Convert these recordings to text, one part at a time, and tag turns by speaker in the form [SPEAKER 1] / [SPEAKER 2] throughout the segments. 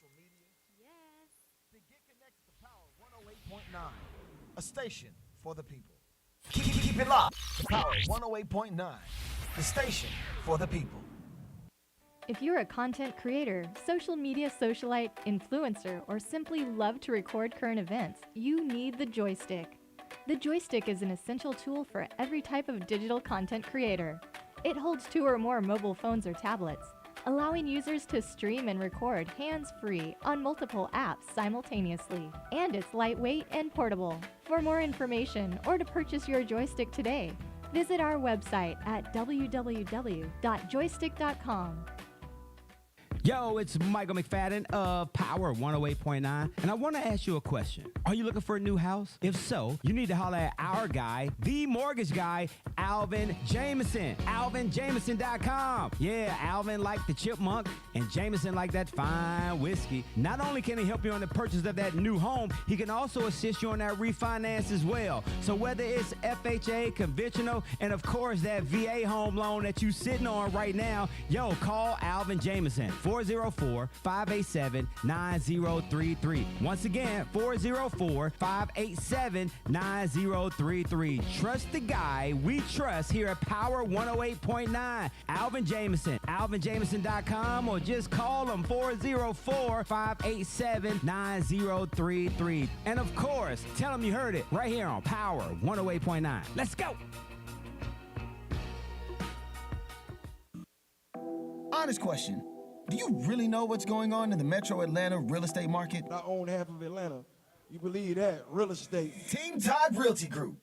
[SPEAKER 1] social media?
[SPEAKER 2] Yes.
[SPEAKER 1] Then get connected to Power 108.9, a station for the people. Keep it locked. Power 108.9, the station for the people.
[SPEAKER 2] If you're a content creator, social media socialite, influencer, or simply love to record current events, you need the Joystick. The Joystick is an essential tool for every type of digital content creator. It holds 2 or more mobile phones or tablets, allowing users to stream and record hands-free on multiple apps simultaneously. And it's lightweight and portable. For more information or to purchase your Joystick today, visit our website at www.joystick.com.
[SPEAKER 3] Yo, it's Michael McFadden of Power 108.9, and I want to ask you a question. Are you looking for a new house? If so, you need to holler at our guy, the mortgage guy, Alvin Jameson. AlvinJameson.com. Yeah, Alvin like the chipmunk, and Jameson like that fine whiskey. Not only can he help you on the purchase of that new home, he can also assist you on that refinance as well. So whether it's FHA, conventional, and of course that VA home loan that you sitting on right now, yo, call Alvin Jameson. 404-587-9033. Once again, 404-587-9033. Trust the guy we trust here at Power 108.9. Alvin Jameson. AlvinJameson.com, or just call him 404-587-9033. And of course, tell him you heard it right here on Power 108.9. Let's go.
[SPEAKER 1] Honest question. Do you really know what's going on in the Metro Atlanta real estate market?
[SPEAKER 4] I own half of Atlanta. You believe that? Real estate.
[SPEAKER 1] Team Todd Realty Group.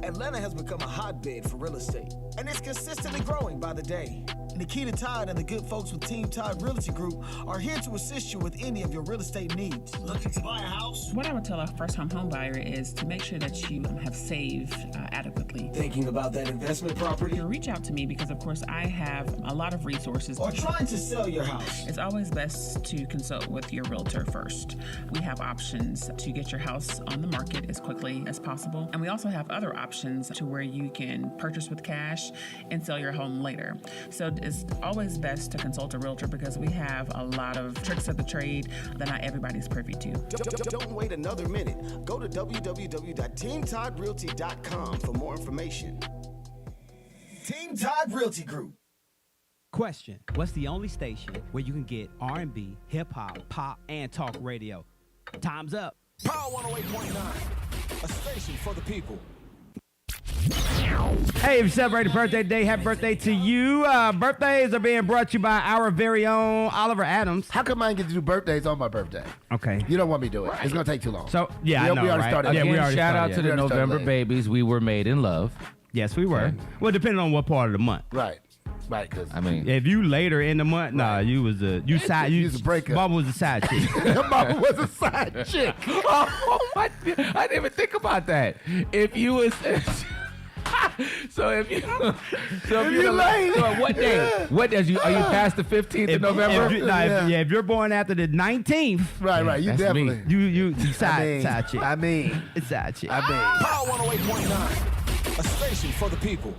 [SPEAKER 1] Atlanta has become a hotbed for real estate, and it's consistently growing by the day. Nikita Todd and the good folks with Team Todd Realty Group are here to assist you with any of your real estate needs. Looking to buy a house?
[SPEAKER 5] What I would tell a first-time home buyer is to make sure that you have saved adequately.
[SPEAKER 1] Thinking about that investment property?
[SPEAKER 5] Reach out to me because, of course, I have a lot of resources.
[SPEAKER 1] Or trying to sell your house?
[SPEAKER 5] It's always best to consult with your realtor first. We have options to get your house on the market as quickly as possible. And we also have other options to where you can purchase with cash and sell your home later. So it's always best to consult a realtor because we have a lot of tricks of the trade that not everybody's privy to.
[SPEAKER 1] Don't wait another minute. Go to www.teamtoddrealty.com for more information. Team Todd Realty Group.
[SPEAKER 3] Question: what's the only station where you can get R&B, hip-hop, pop, and talk radio? Time's up.
[SPEAKER 1] Power 108.9, a station for the people.
[SPEAKER 3] Hey, if you celebrate a birthday today, happy birthday to you. Birthdays are being brought to you by our very own Oliver Adams.
[SPEAKER 6] How come I didn't get to do birthdays on my birthday?
[SPEAKER 3] Okay.
[SPEAKER 6] You don't want me to do it. It's going to take too long.
[SPEAKER 3] So, yeah, I know,
[SPEAKER 6] we already
[SPEAKER 3] right?
[SPEAKER 6] started.
[SPEAKER 3] Yeah, we already
[SPEAKER 7] shout out
[SPEAKER 3] started,
[SPEAKER 7] to the
[SPEAKER 6] We already started
[SPEAKER 7] November
[SPEAKER 6] late.
[SPEAKER 7] babies. We were made in love.
[SPEAKER 3] Yes, we were.
[SPEAKER 7] Okay.
[SPEAKER 3] Well, depending on what part of the month.
[SPEAKER 6] Right. Right, because
[SPEAKER 7] I mean,
[SPEAKER 3] If you later in the month, nah, you was a side. You
[SPEAKER 6] was a breakup.
[SPEAKER 3] Mama was a side chick.
[SPEAKER 6] Mama was a side chick.
[SPEAKER 7] oh my! I didn't even think about that. If you was, so if you
[SPEAKER 6] late.
[SPEAKER 7] So what day? What day? Are you past the 15th of November?
[SPEAKER 3] If you're born after the 19th,
[SPEAKER 6] Right. You
[SPEAKER 7] That's
[SPEAKER 6] definitely.
[SPEAKER 7] me.
[SPEAKER 3] you side chick.
[SPEAKER 6] I mean.
[SPEAKER 3] It's side chick.
[SPEAKER 1] Power 108.9, a station for the people.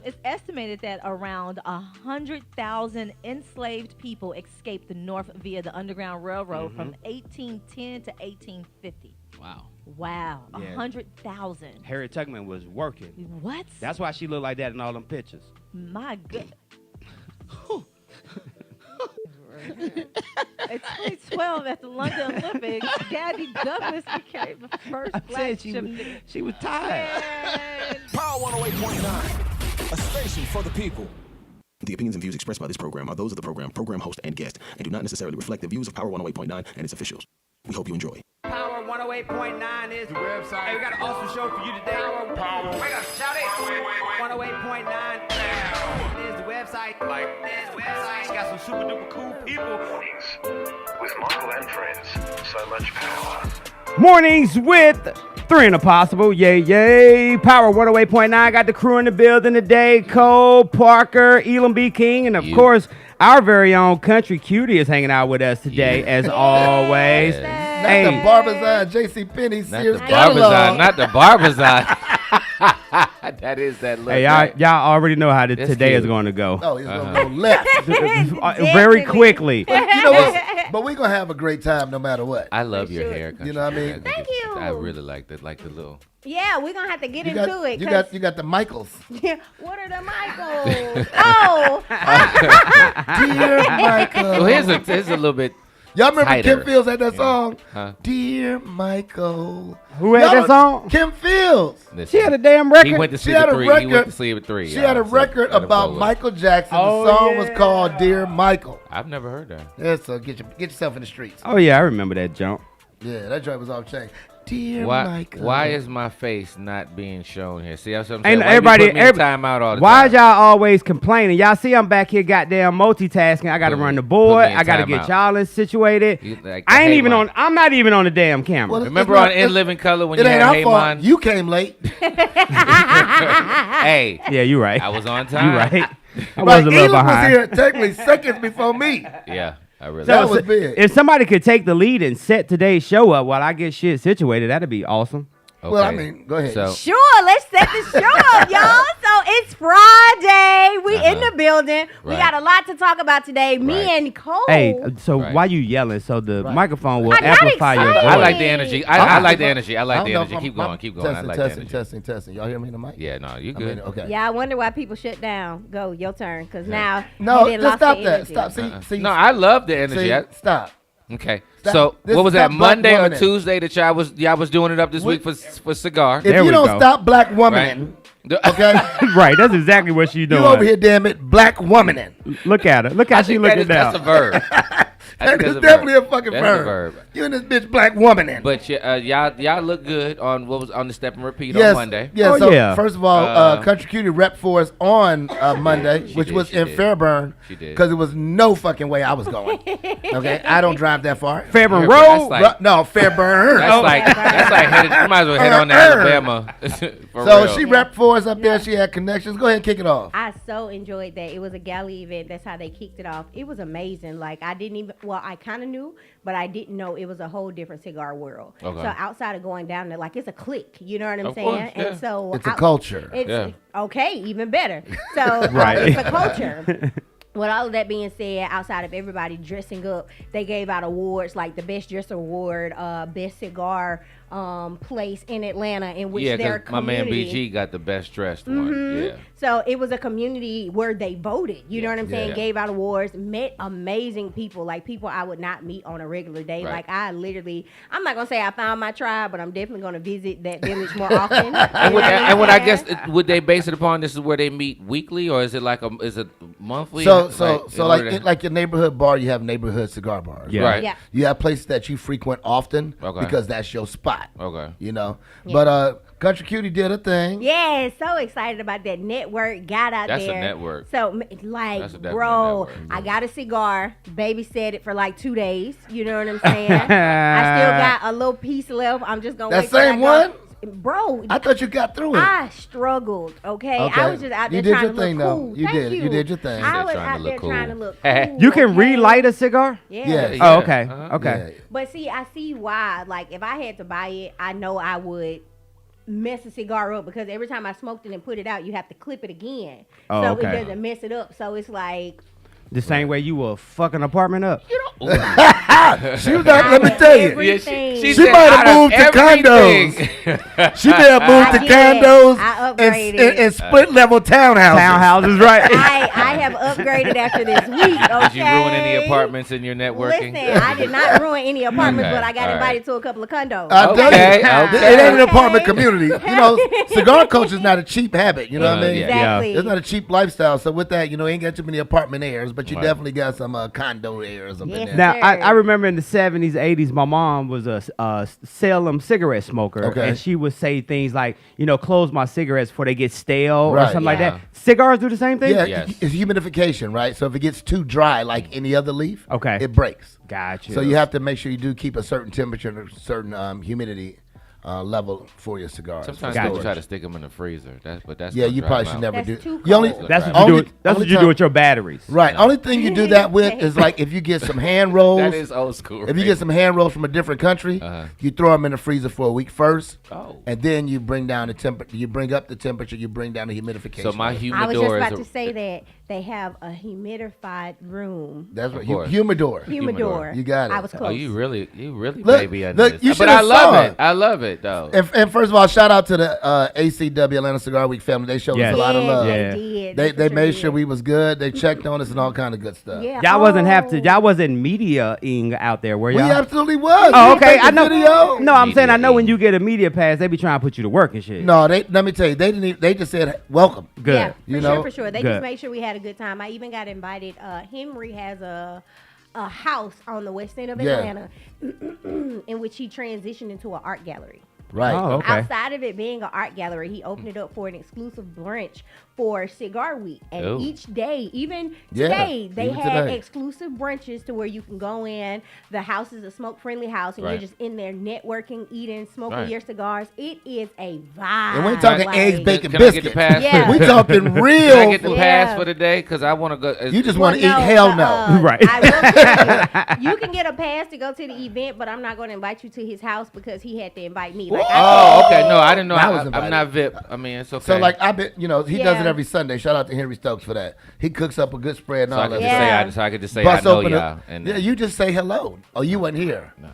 [SPEAKER 8] It's estimated that around 100,000 enslaved people escaped the North via the Underground Railroad from 1810 to 1850.
[SPEAKER 7] Wow.
[SPEAKER 8] Wow,
[SPEAKER 3] Yeah.
[SPEAKER 8] 100,000.
[SPEAKER 3] Harriet Tubman was working.
[SPEAKER 8] What?
[SPEAKER 3] That's why she looked like that in all them pictures.
[SPEAKER 8] My good. In 2012, at the London Olympics, Gabby Douglas became the first black gymnast.
[SPEAKER 3] She was tired.
[SPEAKER 8] Man.
[SPEAKER 1] Power 108.9, a station for the people. The opinions and views expressed by this program are those of the program host, and guest, and do not necessarily reflect the views of Power 108.9 and its officials. We hope you enjoy.
[SPEAKER 3] Power 108.9 is the website. Hey, we got an awesome show for you today. Power. We got to shout it. 108.9 is the website. There's the website. It's got some super duper cool people.
[SPEAKER 9] With Michael and friends, so much power.
[SPEAKER 3] Mornings with Three and a Possible. Yay. Power 108.9. Got the crew in the building today. Cole, Parker, Elam B. King, and of course, our very own Country Cutie is hanging out with us today, as always.
[SPEAKER 6] Not the Barbizon, J.C. Penney,
[SPEAKER 7] Not
[SPEAKER 6] Sears
[SPEAKER 7] the
[SPEAKER 6] catalog.
[SPEAKER 7] Barbizon. Not the Barbizon. That is that look.
[SPEAKER 3] Hey,
[SPEAKER 7] right?
[SPEAKER 3] y'all already know how
[SPEAKER 7] That's
[SPEAKER 3] today is
[SPEAKER 7] cute.
[SPEAKER 3] going to go.
[SPEAKER 6] Oh, he's going to go left.
[SPEAKER 3] Very quickly.
[SPEAKER 6] You know what? But we're going to have a great time no matter what.
[SPEAKER 7] I love your hair.
[SPEAKER 6] You know what I mean?
[SPEAKER 8] Thank you.
[SPEAKER 7] I really like the little.
[SPEAKER 8] Yeah, we're gonna have to get
[SPEAKER 6] You
[SPEAKER 8] into
[SPEAKER 6] got,
[SPEAKER 8] it.
[SPEAKER 6] you got the Michaels.
[SPEAKER 8] What are the Michaels? Oh,
[SPEAKER 6] Dear Michael.
[SPEAKER 7] Well, here's a little bit.
[SPEAKER 6] Y'all remember
[SPEAKER 7] tighter.
[SPEAKER 6] Kim Fields had that song?
[SPEAKER 7] Huh?
[SPEAKER 6] Dear Michael.
[SPEAKER 3] Who had
[SPEAKER 6] Y'all
[SPEAKER 3] that
[SPEAKER 6] know-
[SPEAKER 3] song?
[SPEAKER 6] Kim Fields.
[SPEAKER 7] Listen,
[SPEAKER 3] She had a damn record.
[SPEAKER 7] He went to
[SPEAKER 6] She
[SPEAKER 7] sleep
[SPEAKER 6] had
[SPEAKER 7] at
[SPEAKER 6] a
[SPEAKER 7] 3. He went
[SPEAKER 6] record.
[SPEAKER 7] to sleep at 3.
[SPEAKER 6] She had a record about Michael Jackson.
[SPEAKER 3] Oh,
[SPEAKER 6] The song was
[SPEAKER 3] yeah.
[SPEAKER 6] called Dear Michael.
[SPEAKER 7] I've never heard that.
[SPEAKER 6] Yeah, so get yourself in the streets.
[SPEAKER 3] Oh, yeah, I remember that jump.
[SPEAKER 6] Yeah, that joint was off chain. Dear Michael.
[SPEAKER 7] Why is my face not being shown here? See, that's what I'm
[SPEAKER 3] Ain't
[SPEAKER 7] saying. Why you put me in time out all the
[SPEAKER 3] why
[SPEAKER 7] time?
[SPEAKER 3] is y'all always complaining? Y'all see I'm back here goddamn multitasking. I got to
[SPEAKER 7] Put me-
[SPEAKER 3] run the
[SPEAKER 7] put
[SPEAKER 3] board.
[SPEAKER 7] me in
[SPEAKER 3] I got to
[SPEAKER 7] timeout.
[SPEAKER 3] get y'all in situated.
[SPEAKER 7] You like the
[SPEAKER 3] I ain't
[SPEAKER 7] Hey
[SPEAKER 3] even
[SPEAKER 7] Man.
[SPEAKER 3] on. I'm not even on the damn camera.
[SPEAKER 6] Well,
[SPEAKER 7] Remember
[SPEAKER 6] it's
[SPEAKER 7] on
[SPEAKER 6] not-
[SPEAKER 7] In Living Color when
[SPEAKER 6] It
[SPEAKER 7] you
[SPEAKER 6] ain't
[SPEAKER 7] had
[SPEAKER 6] our
[SPEAKER 7] Hey
[SPEAKER 6] fault.
[SPEAKER 7] Man?
[SPEAKER 6] You came late.
[SPEAKER 7] Hey,
[SPEAKER 3] yeah, you right.
[SPEAKER 7] I was on time.
[SPEAKER 3] You right. I
[SPEAKER 6] Right,
[SPEAKER 3] was a little
[SPEAKER 6] Elam was
[SPEAKER 3] behind.
[SPEAKER 6] here technically seconds before me.
[SPEAKER 7] Yeah, I really.
[SPEAKER 6] That
[SPEAKER 3] So,
[SPEAKER 6] was big.
[SPEAKER 3] If somebody could take the lead and set today's show up while I get shit situated, that'd be awesome.
[SPEAKER 7] Okay.
[SPEAKER 6] Well, I mean, go ahead.
[SPEAKER 7] So,
[SPEAKER 8] sure. Let's set the show up, y'all. So it's Friday. We in the building. We
[SPEAKER 7] Right.
[SPEAKER 8] got a lot to talk about today. Me
[SPEAKER 7] Right.
[SPEAKER 8] and Cole.
[SPEAKER 3] Hey, so
[SPEAKER 7] Right.
[SPEAKER 3] why you yelling? So the
[SPEAKER 6] Right.
[SPEAKER 3] microphone will
[SPEAKER 8] I got
[SPEAKER 3] amplify your
[SPEAKER 8] excited.
[SPEAKER 3] voice.
[SPEAKER 7] I like the energy. I like the energy. I like the
[SPEAKER 6] don't know
[SPEAKER 7] energy.
[SPEAKER 6] if
[SPEAKER 7] Keep
[SPEAKER 6] I'm-
[SPEAKER 7] going. Keep going. I
[SPEAKER 6] Testing,
[SPEAKER 7] like
[SPEAKER 6] testing,
[SPEAKER 7] the energy.
[SPEAKER 6] testing. Y'all hear me in the mic?
[SPEAKER 7] Yeah, no, you
[SPEAKER 6] I
[SPEAKER 7] good.
[SPEAKER 6] mean, okay.
[SPEAKER 8] Yeah, I wonder why people shut down. Go, your turn. Because now
[SPEAKER 6] No,
[SPEAKER 8] you done
[SPEAKER 6] just
[SPEAKER 8] lost
[SPEAKER 6] stop
[SPEAKER 8] the
[SPEAKER 6] that.
[SPEAKER 8] energy.
[SPEAKER 6] Stop. See,
[SPEAKER 7] No, I love the energy.
[SPEAKER 6] see, stop.
[SPEAKER 7] Okay.
[SPEAKER 6] Stop.
[SPEAKER 7] So
[SPEAKER 6] This
[SPEAKER 7] what was
[SPEAKER 6] is
[SPEAKER 7] that?
[SPEAKER 6] not black
[SPEAKER 7] Monday or
[SPEAKER 6] woman.
[SPEAKER 7] Tuesday that y'all was doing it up this
[SPEAKER 6] What-
[SPEAKER 7] week for cigar.
[SPEAKER 6] If
[SPEAKER 3] There
[SPEAKER 6] you
[SPEAKER 3] we
[SPEAKER 6] don't
[SPEAKER 3] go.
[SPEAKER 6] stop black womaning, okay?
[SPEAKER 3] Right, that's exactly what she
[SPEAKER 6] You
[SPEAKER 3] doing.
[SPEAKER 6] over here, damn it, black womaning.
[SPEAKER 3] Look at her. Look how
[SPEAKER 7] I
[SPEAKER 3] she
[SPEAKER 7] think that
[SPEAKER 3] looking
[SPEAKER 7] is,
[SPEAKER 3] down.
[SPEAKER 7] that's a verb. I think
[SPEAKER 6] That
[SPEAKER 7] that's
[SPEAKER 6] is
[SPEAKER 7] a
[SPEAKER 6] definitely
[SPEAKER 7] verb.
[SPEAKER 6] a fucking
[SPEAKER 7] That's
[SPEAKER 6] verb.
[SPEAKER 7] a verb.
[SPEAKER 6] You and this bitch black womaning.
[SPEAKER 7] But y'all look good on what was on the Step and Repeat
[SPEAKER 6] Yes,
[SPEAKER 7] on Monday.
[SPEAKER 6] yeah.
[SPEAKER 3] Oh,
[SPEAKER 6] So
[SPEAKER 3] yeah.
[SPEAKER 6] first of all, Country Cutie rep for us on Monday, which
[SPEAKER 7] did,
[SPEAKER 6] was
[SPEAKER 7] she
[SPEAKER 6] in
[SPEAKER 7] did.
[SPEAKER 6] Fairburn,
[SPEAKER 7] She did.
[SPEAKER 6] because it was no fucking way I was going. Okay, I don't drive that far.
[SPEAKER 3] Fairburn
[SPEAKER 7] That's
[SPEAKER 3] Road.
[SPEAKER 7] like-
[SPEAKER 6] No, Fairburn.
[SPEAKER 7] That's like headed, you might as well head on to Alabama. For
[SPEAKER 6] So
[SPEAKER 7] real.
[SPEAKER 6] she repped for us up there. She had connections. Go ahead and kick it off.
[SPEAKER 10] I so enjoyed that. It was a galley event. That's how they kicked it off. It was amazing. Like I didn't even, well, I kind of knew, but I didn't know it was a whole different cigar world.
[SPEAKER 7] Okay.
[SPEAKER 10] So outside of going down there, like it's a clique. You know what I'm
[SPEAKER 7] Of
[SPEAKER 10] saying?
[SPEAKER 7] course, yeah.
[SPEAKER 10] And so
[SPEAKER 6] It's a culture.
[SPEAKER 10] It's
[SPEAKER 7] Yeah.
[SPEAKER 10] okay, even better. So
[SPEAKER 3] Right.
[SPEAKER 10] it's a culture. With all of that being said, outside of everybody dressing up, they gave out awards like the Best Dress Award, Best Cigar place in Atlanta, in which
[SPEAKER 7] Yeah,
[SPEAKER 10] their
[SPEAKER 7] because my man
[SPEAKER 10] community.
[SPEAKER 7] BG got the best dressed one. Yeah.
[SPEAKER 10] So it was a community where they voted. You know what I'm saying?
[SPEAKER 7] Yeah.
[SPEAKER 10] Gave out awards, met amazing people, like people I would not meet on a regular day.
[SPEAKER 7] Right.
[SPEAKER 10] Like I literally, I'm not gonna say I found my tribe, but I'm definitely gonna visit that village more often.
[SPEAKER 7] And what I guess would they base it upon? This is where they meet weekly, or is it like is it monthly?
[SPEAKER 6] So
[SPEAKER 7] in
[SPEAKER 6] like your neighborhood bar, you have neighborhood cigar bars.
[SPEAKER 3] Yeah.
[SPEAKER 7] Right.
[SPEAKER 10] Yeah.
[SPEAKER 6] You have places that you frequent often
[SPEAKER 7] Okay.
[SPEAKER 6] because that's your spot.
[SPEAKER 7] Okay.
[SPEAKER 6] You know. But Country Cutie did a thing.
[SPEAKER 10] Yeah, so excited about that network. Got out
[SPEAKER 7] That's a
[SPEAKER 10] there.
[SPEAKER 7] network.
[SPEAKER 10] So
[SPEAKER 7] That's
[SPEAKER 10] like,
[SPEAKER 7] definitely a
[SPEAKER 10] bro,
[SPEAKER 7] network.
[SPEAKER 10] I got a cigar. Babysat it for like 2 days. You know what I'm saying? I still got a little piece left. I'm just gonna
[SPEAKER 6] That
[SPEAKER 10] wait till
[SPEAKER 6] same
[SPEAKER 10] I
[SPEAKER 6] one?
[SPEAKER 10] go. Bro,
[SPEAKER 6] I thought you got through it.
[SPEAKER 10] I struggled, okay?
[SPEAKER 6] Okay.
[SPEAKER 10] I was just out there
[SPEAKER 6] You did
[SPEAKER 10] trying
[SPEAKER 6] your
[SPEAKER 10] to
[SPEAKER 6] thing,
[SPEAKER 10] look
[SPEAKER 6] though.
[SPEAKER 10] cool.
[SPEAKER 6] You
[SPEAKER 10] Thank
[SPEAKER 6] did. You did your thing.
[SPEAKER 10] I was
[SPEAKER 7] Trying to
[SPEAKER 10] out
[SPEAKER 7] look
[SPEAKER 10] there
[SPEAKER 7] cool.
[SPEAKER 10] trying to look cool.
[SPEAKER 3] You can
[SPEAKER 10] okay?
[SPEAKER 3] relight a cigar?
[SPEAKER 10] Yeah.
[SPEAKER 6] Yes.
[SPEAKER 3] Oh, okay.
[SPEAKER 7] Uh-huh.
[SPEAKER 3] Okay.
[SPEAKER 6] Yeah.
[SPEAKER 10] But see, I see why. Like, if I had to buy it, I know I would mess a cigar up because every time I smoked it and put it out, you have to clip it again.
[SPEAKER 3] Oh,
[SPEAKER 10] so
[SPEAKER 3] okay.
[SPEAKER 10] it doesn't mess it up. So it's like,
[SPEAKER 3] The same way you will fuck an apartment up.
[SPEAKER 6] She was like, let me tell you.
[SPEAKER 10] everything.
[SPEAKER 6] She might have moved to condos. She may have moved to
[SPEAKER 10] I did.
[SPEAKER 6] condos
[SPEAKER 10] I
[SPEAKER 6] and,
[SPEAKER 10] upgraded.
[SPEAKER 6] and split level townhouses.
[SPEAKER 3] Townhouses, right?
[SPEAKER 10] I have upgraded after this week. Okay?
[SPEAKER 7] Did you ruin any apartments in your networking?
[SPEAKER 10] Listen, I did not ruin any apartments,
[SPEAKER 7] Okay,
[SPEAKER 10] but I got
[SPEAKER 7] all
[SPEAKER 10] invited
[SPEAKER 7] right.
[SPEAKER 10] to a couple of condos.
[SPEAKER 6] I tell
[SPEAKER 7] Okay,
[SPEAKER 6] you,
[SPEAKER 7] okay.
[SPEAKER 6] it ain't an
[SPEAKER 10] Okay.
[SPEAKER 6] apartment community. You know, cigar culture is not a cheap habit. You know what I mean?
[SPEAKER 7] yeah.
[SPEAKER 10] Exactly.
[SPEAKER 6] It's not a cheap lifestyle. So with that, you know, ain't got too many apartment airs, but you
[SPEAKER 7] Right.
[SPEAKER 6] definitely got some condo airs up in
[SPEAKER 10] Yes,
[SPEAKER 6] there.
[SPEAKER 3] Now, I
[SPEAKER 10] Sure.
[SPEAKER 3] remember in the 70s, 80s, my mom was a Salem cigarette smoker.
[SPEAKER 6] Okay.
[SPEAKER 3] And she would say things like, you know, close my cigarettes before they get stale or
[SPEAKER 6] Right.
[SPEAKER 3] something like
[SPEAKER 7] Yeah.
[SPEAKER 3] that. Cigars do the same thing?
[SPEAKER 6] Yeah,
[SPEAKER 7] Yes.
[SPEAKER 6] it's humidification, right? So if it gets too dry, like any other leaf,
[SPEAKER 3] Okay.
[SPEAKER 6] it breaks.
[SPEAKER 3] Gotcha.
[SPEAKER 6] So you have to make sure you do keep a certain temperature and a certain humidity level for your cigars.
[SPEAKER 7] Sometimes
[SPEAKER 6] for
[SPEAKER 7] people
[SPEAKER 6] storage.
[SPEAKER 7] try to stick them in the freezer. That's
[SPEAKER 6] Yeah,
[SPEAKER 7] gonna
[SPEAKER 6] you
[SPEAKER 7] dry
[SPEAKER 6] probably
[SPEAKER 7] 'em
[SPEAKER 6] should
[SPEAKER 7] out.
[SPEAKER 6] never
[SPEAKER 8] That's
[SPEAKER 6] do.
[SPEAKER 8] too
[SPEAKER 6] You only
[SPEAKER 8] cold.
[SPEAKER 3] That's what
[SPEAKER 6] only-
[SPEAKER 3] you do. That's
[SPEAKER 6] only
[SPEAKER 3] what you do
[SPEAKER 6] time-
[SPEAKER 3] with your batteries.
[SPEAKER 6] Right. Only thing you do that with is like if you get some hand rolls.
[SPEAKER 7] That is old school.
[SPEAKER 6] If you get some hand rolls from a different country, you throw them in the freezer for a week first, and then you bring down the temperature. You bring up the temperature. You bring down the humidification.
[SPEAKER 7] So my humidor
[SPEAKER 10] I was just about
[SPEAKER 7] is
[SPEAKER 10] to say that they have a humidified room.
[SPEAKER 6] That's what
[SPEAKER 7] Of course.
[SPEAKER 6] humidor.
[SPEAKER 10] Humidor.
[SPEAKER 6] You got it.
[SPEAKER 10] I was close.
[SPEAKER 7] Oh, you really
[SPEAKER 6] Look,
[SPEAKER 7] baby under
[SPEAKER 6] look,
[SPEAKER 7] this.
[SPEAKER 6] you
[SPEAKER 7] But
[SPEAKER 6] should
[SPEAKER 7] I
[SPEAKER 6] have
[SPEAKER 7] love
[SPEAKER 6] saw
[SPEAKER 7] it. I love it though.
[SPEAKER 6] And first of all, shout out to the ACW Atlanta Cigar Week family. They showed
[SPEAKER 3] Yes.
[SPEAKER 6] us a lot of
[SPEAKER 10] Yeah,
[SPEAKER 6] love.
[SPEAKER 3] Yeah.
[SPEAKER 10] they did.
[SPEAKER 6] They made sure we was good. They checked on us and all kind of good stuff.
[SPEAKER 10] Yeah.
[SPEAKER 3] Y'all wasn't have to. Y'all wasn't media-ing out there, were
[SPEAKER 6] We
[SPEAKER 3] y'all?
[SPEAKER 6] absolutely was.
[SPEAKER 3] Oh,
[SPEAKER 6] You
[SPEAKER 3] okay.
[SPEAKER 6] take the
[SPEAKER 3] I know.
[SPEAKER 6] video?
[SPEAKER 3] No, I'm saying I know
[SPEAKER 7] Media-ing.
[SPEAKER 3] when you get a media pass, they be trying to put you to work and shit.
[SPEAKER 6] No, let me tell you, they didn't. They just said welcome.
[SPEAKER 3] Good.
[SPEAKER 10] Yeah,
[SPEAKER 6] You
[SPEAKER 10] for
[SPEAKER 6] know?
[SPEAKER 10] sure, for sure. They
[SPEAKER 3] Good.
[SPEAKER 10] just made sure we had a good time. I even got invited. Henry has a house on the west end of
[SPEAKER 6] Yeah.
[SPEAKER 10] Atlanta, in which he transitioned into an art gallery.
[SPEAKER 6] Right.
[SPEAKER 3] Oh, okay.
[SPEAKER 10] Outside of it being an art gallery, he opened it up for an exclusive brunch for Cigar Week. And
[SPEAKER 7] Ooh.
[SPEAKER 10] each day, even
[SPEAKER 6] Yeah,
[SPEAKER 10] today, they
[SPEAKER 6] even
[SPEAKER 10] had
[SPEAKER 6] today.
[SPEAKER 10] exclusive brunches to where you can go in. The house is a smoke-friendly house, and
[SPEAKER 7] Right.
[SPEAKER 10] you're just in there networking, eating, smoking
[SPEAKER 7] Right.
[SPEAKER 10] your cigars. It is a vibe.
[SPEAKER 6] And we ain't talking
[SPEAKER 10] Like-
[SPEAKER 6] eggs, bacon,
[SPEAKER 7] Can I get the
[SPEAKER 6] biscuits.
[SPEAKER 7] pass?
[SPEAKER 10] Yeah.
[SPEAKER 6] We talking real.
[SPEAKER 7] Can I get the
[SPEAKER 6] food.
[SPEAKER 7] pass
[SPEAKER 10] Yeah.
[SPEAKER 7] for the day? Because I want to go.
[SPEAKER 6] You just
[SPEAKER 10] Well,
[SPEAKER 6] want to eat? Hell
[SPEAKER 10] but,
[SPEAKER 6] no.
[SPEAKER 3] Right.
[SPEAKER 10] I will tell you, you can get a pass to go to the event, but I'm not going to invite you to his house because he had to invite me. Like,
[SPEAKER 7] Oh, okay. No, I didn't know.
[SPEAKER 6] I was
[SPEAKER 7] I'm
[SPEAKER 6] invited.
[SPEAKER 7] not VIP. I mean, it's okay.
[SPEAKER 6] So like I bet he does
[SPEAKER 10] Yeah.
[SPEAKER 6] it every Sunday. Shout out to Henry Stokes for that. He cooks up a good spread and
[SPEAKER 7] so I
[SPEAKER 6] all
[SPEAKER 7] could
[SPEAKER 6] that.
[SPEAKER 7] just
[SPEAKER 10] Yeah.
[SPEAKER 7] say, so I could just say,
[SPEAKER 6] Bust
[SPEAKER 7] I know
[SPEAKER 6] open
[SPEAKER 7] y'all.
[SPEAKER 6] it.
[SPEAKER 7] And
[SPEAKER 6] Yeah, you just say hello. Oh, you wasn't here.
[SPEAKER 7] No.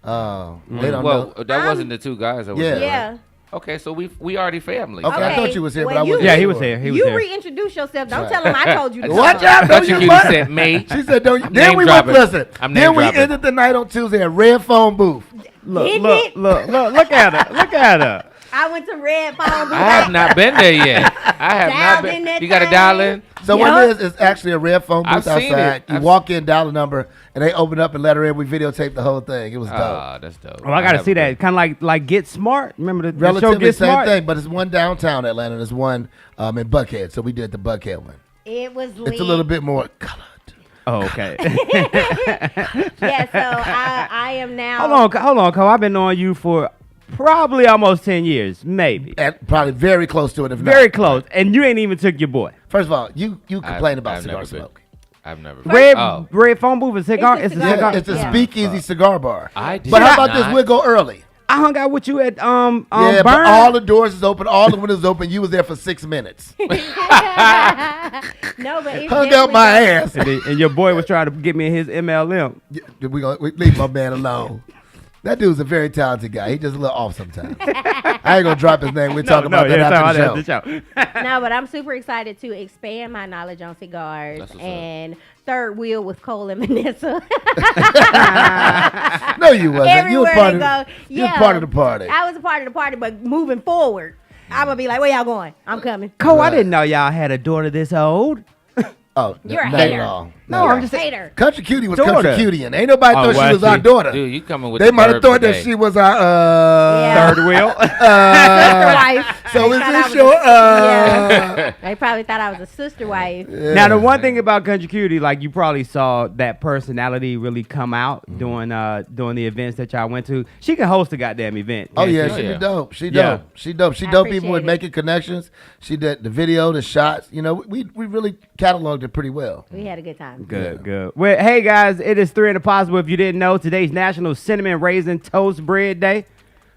[SPEAKER 6] Oh, they don't
[SPEAKER 7] well,
[SPEAKER 6] know.
[SPEAKER 7] that wasn't the two guys that was
[SPEAKER 6] Yeah.
[SPEAKER 7] there.
[SPEAKER 10] yeah.
[SPEAKER 7] Right? Okay, so we already family.
[SPEAKER 6] Okay, I thought you was here, but I
[SPEAKER 10] Well,
[SPEAKER 6] wasn't.
[SPEAKER 3] Yeah, he
[SPEAKER 6] sure.
[SPEAKER 3] was here. He was
[SPEAKER 10] You
[SPEAKER 3] here.
[SPEAKER 10] reintroduce yourself. Don't tell him I told you to.
[SPEAKER 6] Watch
[SPEAKER 10] come.
[SPEAKER 6] out!
[SPEAKER 7] Thought
[SPEAKER 6] Don't
[SPEAKER 7] you
[SPEAKER 6] you
[SPEAKER 7] could
[SPEAKER 6] butt-
[SPEAKER 7] have said mate.
[SPEAKER 6] She said, "Don't." Then
[SPEAKER 7] Name
[SPEAKER 6] we went.
[SPEAKER 7] dropping.
[SPEAKER 6] Listen.
[SPEAKER 7] I'm name
[SPEAKER 6] Then we
[SPEAKER 7] dropping.
[SPEAKER 6] ended the night on Tuesday at Red Phone Booth.
[SPEAKER 3] Look,
[SPEAKER 10] Didn't
[SPEAKER 3] look,
[SPEAKER 10] it?
[SPEAKER 3] look at her. Look at her.
[SPEAKER 10] I went to Red Phone Booth.
[SPEAKER 7] I have not been there yet. I have
[SPEAKER 10] Dialed
[SPEAKER 7] not
[SPEAKER 10] in
[SPEAKER 7] been.
[SPEAKER 10] that
[SPEAKER 7] You got to
[SPEAKER 10] thing.
[SPEAKER 7] dial in.
[SPEAKER 6] So
[SPEAKER 10] Yup.
[SPEAKER 6] what it is actually a Red Phone
[SPEAKER 7] I've
[SPEAKER 6] booth
[SPEAKER 7] seen
[SPEAKER 6] outside.
[SPEAKER 7] it.
[SPEAKER 6] You
[SPEAKER 7] I've
[SPEAKER 6] walk in, dial a number, and they open up and let her in. We videotaped the whole thing. It was dope.
[SPEAKER 7] Ah, that's dope.
[SPEAKER 3] Oh, I gotta
[SPEAKER 7] haven't
[SPEAKER 3] see
[SPEAKER 7] been.
[SPEAKER 3] that. Kind of like Get Smart. Remember the show
[SPEAKER 6] Relatively
[SPEAKER 3] Get
[SPEAKER 6] same
[SPEAKER 3] Smart?
[SPEAKER 6] thing, but it's one downtown Atlanta. And there's one in Buckhead. So we did the Buckhead one.
[SPEAKER 10] It was lit.
[SPEAKER 6] It's a little bit more colored.
[SPEAKER 3] Oh, okay.
[SPEAKER 10] Yeah, so I am now.
[SPEAKER 3] hold on, Cole. I've been knowing you for probably almost 10 years, maybe.
[SPEAKER 6] And probably very close to it. If
[SPEAKER 3] Very
[SPEAKER 6] not.
[SPEAKER 3] close. And you ain't even took your boy.
[SPEAKER 6] First of all, you complain about
[SPEAKER 7] I've
[SPEAKER 6] cigar
[SPEAKER 7] never been.
[SPEAKER 6] smoke.
[SPEAKER 7] I've never.
[SPEAKER 3] Red
[SPEAKER 7] Oh.
[SPEAKER 3] Red Phone Booth is cigar.
[SPEAKER 10] It's a
[SPEAKER 3] It's a
[SPEAKER 10] cigar-
[SPEAKER 3] cigar.
[SPEAKER 6] It's a
[SPEAKER 10] Yeah.
[SPEAKER 6] speakeasy cigar bar.
[SPEAKER 7] I did
[SPEAKER 6] But how about
[SPEAKER 7] not.
[SPEAKER 6] this? We'll go early.
[SPEAKER 3] I hung out with you at
[SPEAKER 6] Yeah,
[SPEAKER 3] Burn.
[SPEAKER 6] but all the doors is open, all the windows open. You was there for 6 minutes.
[SPEAKER 10] No, but it's
[SPEAKER 6] Hung out my ass.
[SPEAKER 3] and your boy was trying to get me in his MLM.
[SPEAKER 6] We leave my man alone. That dude's a very talented guy. He just a little off sometimes. I ain't gonna drop his name. We'll talk about that after the show.
[SPEAKER 10] No, but I'm super excited to expand my knowledge on cigars
[SPEAKER 7] That's what's
[SPEAKER 10] and third wheel with Cole and Vanessa.
[SPEAKER 6] No, you wasn't. You was
[SPEAKER 10] Everywhere
[SPEAKER 6] part
[SPEAKER 10] they
[SPEAKER 6] of.
[SPEAKER 10] go.
[SPEAKER 6] You was part of the party.
[SPEAKER 10] I was a part of the party, but moving forward, I'm gonna be like, where y'all going? I'm coming.
[SPEAKER 3] Cole, I
[SPEAKER 6] Right.
[SPEAKER 3] didn't know y'all had a daughter this old.
[SPEAKER 6] Oh,
[SPEAKER 10] You're a
[SPEAKER 6] not at
[SPEAKER 10] hater.
[SPEAKER 6] all.
[SPEAKER 3] No,
[SPEAKER 6] Not
[SPEAKER 3] I'm
[SPEAKER 6] at
[SPEAKER 3] just
[SPEAKER 6] all.
[SPEAKER 10] Hater.
[SPEAKER 6] Country Cutie was
[SPEAKER 3] Daughter.
[SPEAKER 6] Country Cutie, and ain't nobody
[SPEAKER 3] Oh,
[SPEAKER 6] thought she was
[SPEAKER 3] was
[SPEAKER 6] our
[SPEAKER 3] she?
[SPEAKER 6] daughter.
[SPEAKER 7] Dude, you coming with
[SPEAKER 6] They
[SPEAKER 7] the
[SPEAKER 6] might have
[SPEAKER 7] verb
[SPEAKER 6] thought
[SPEAKER 7] today.
[SPEAKER 6] that she was our.
[SPEAKER 10] Yeah.
[SPEAKER 3] Third wheel.
[SPEAKER 10] Sister wife.
[SPEAKER 6] So
[SPEAKER 10] They
[SPEAKER 6] is
[SPEAKER 10] thought I
[SPEAKER 6] this
[SPEAKER 10] was
[SPEAKER 6] your?
[SPEAKER 10] Yeah. They probably thought I was a sister wife.
[SPEAKER 3] Now the one thing about Country Cutie, like you probably saw that personality really come out during the events that y'all went to. She can host a goddamn event.
[SPEAKER 6] Oh
[SPEAKER 3] can't
[SPEAKER 6] yeah,
[SPEAKER 3] she?
[SPEAKER 6] she
[SPEAKER 7] Yeah.
[SPEAKER 6] be dope. She
[SPEAKER 3] Yeah.
[SPEAKER 6] dope. She dope. She
[SPEAKER 10] I
[SPEAKER 6] dope people with
[SPEAKER 10] appreciate it.
[SPEAKER 6] making connections. She did the video, the shots. You know, we really cataloged it pretty well.
[SPEAKER 10] We had a good time.
[SPEAKER 3] Good, good. Well, hey guys, it is 3 and Impossible. If you didn't know, today's National Cinnamon Raisin Toast Bread Day.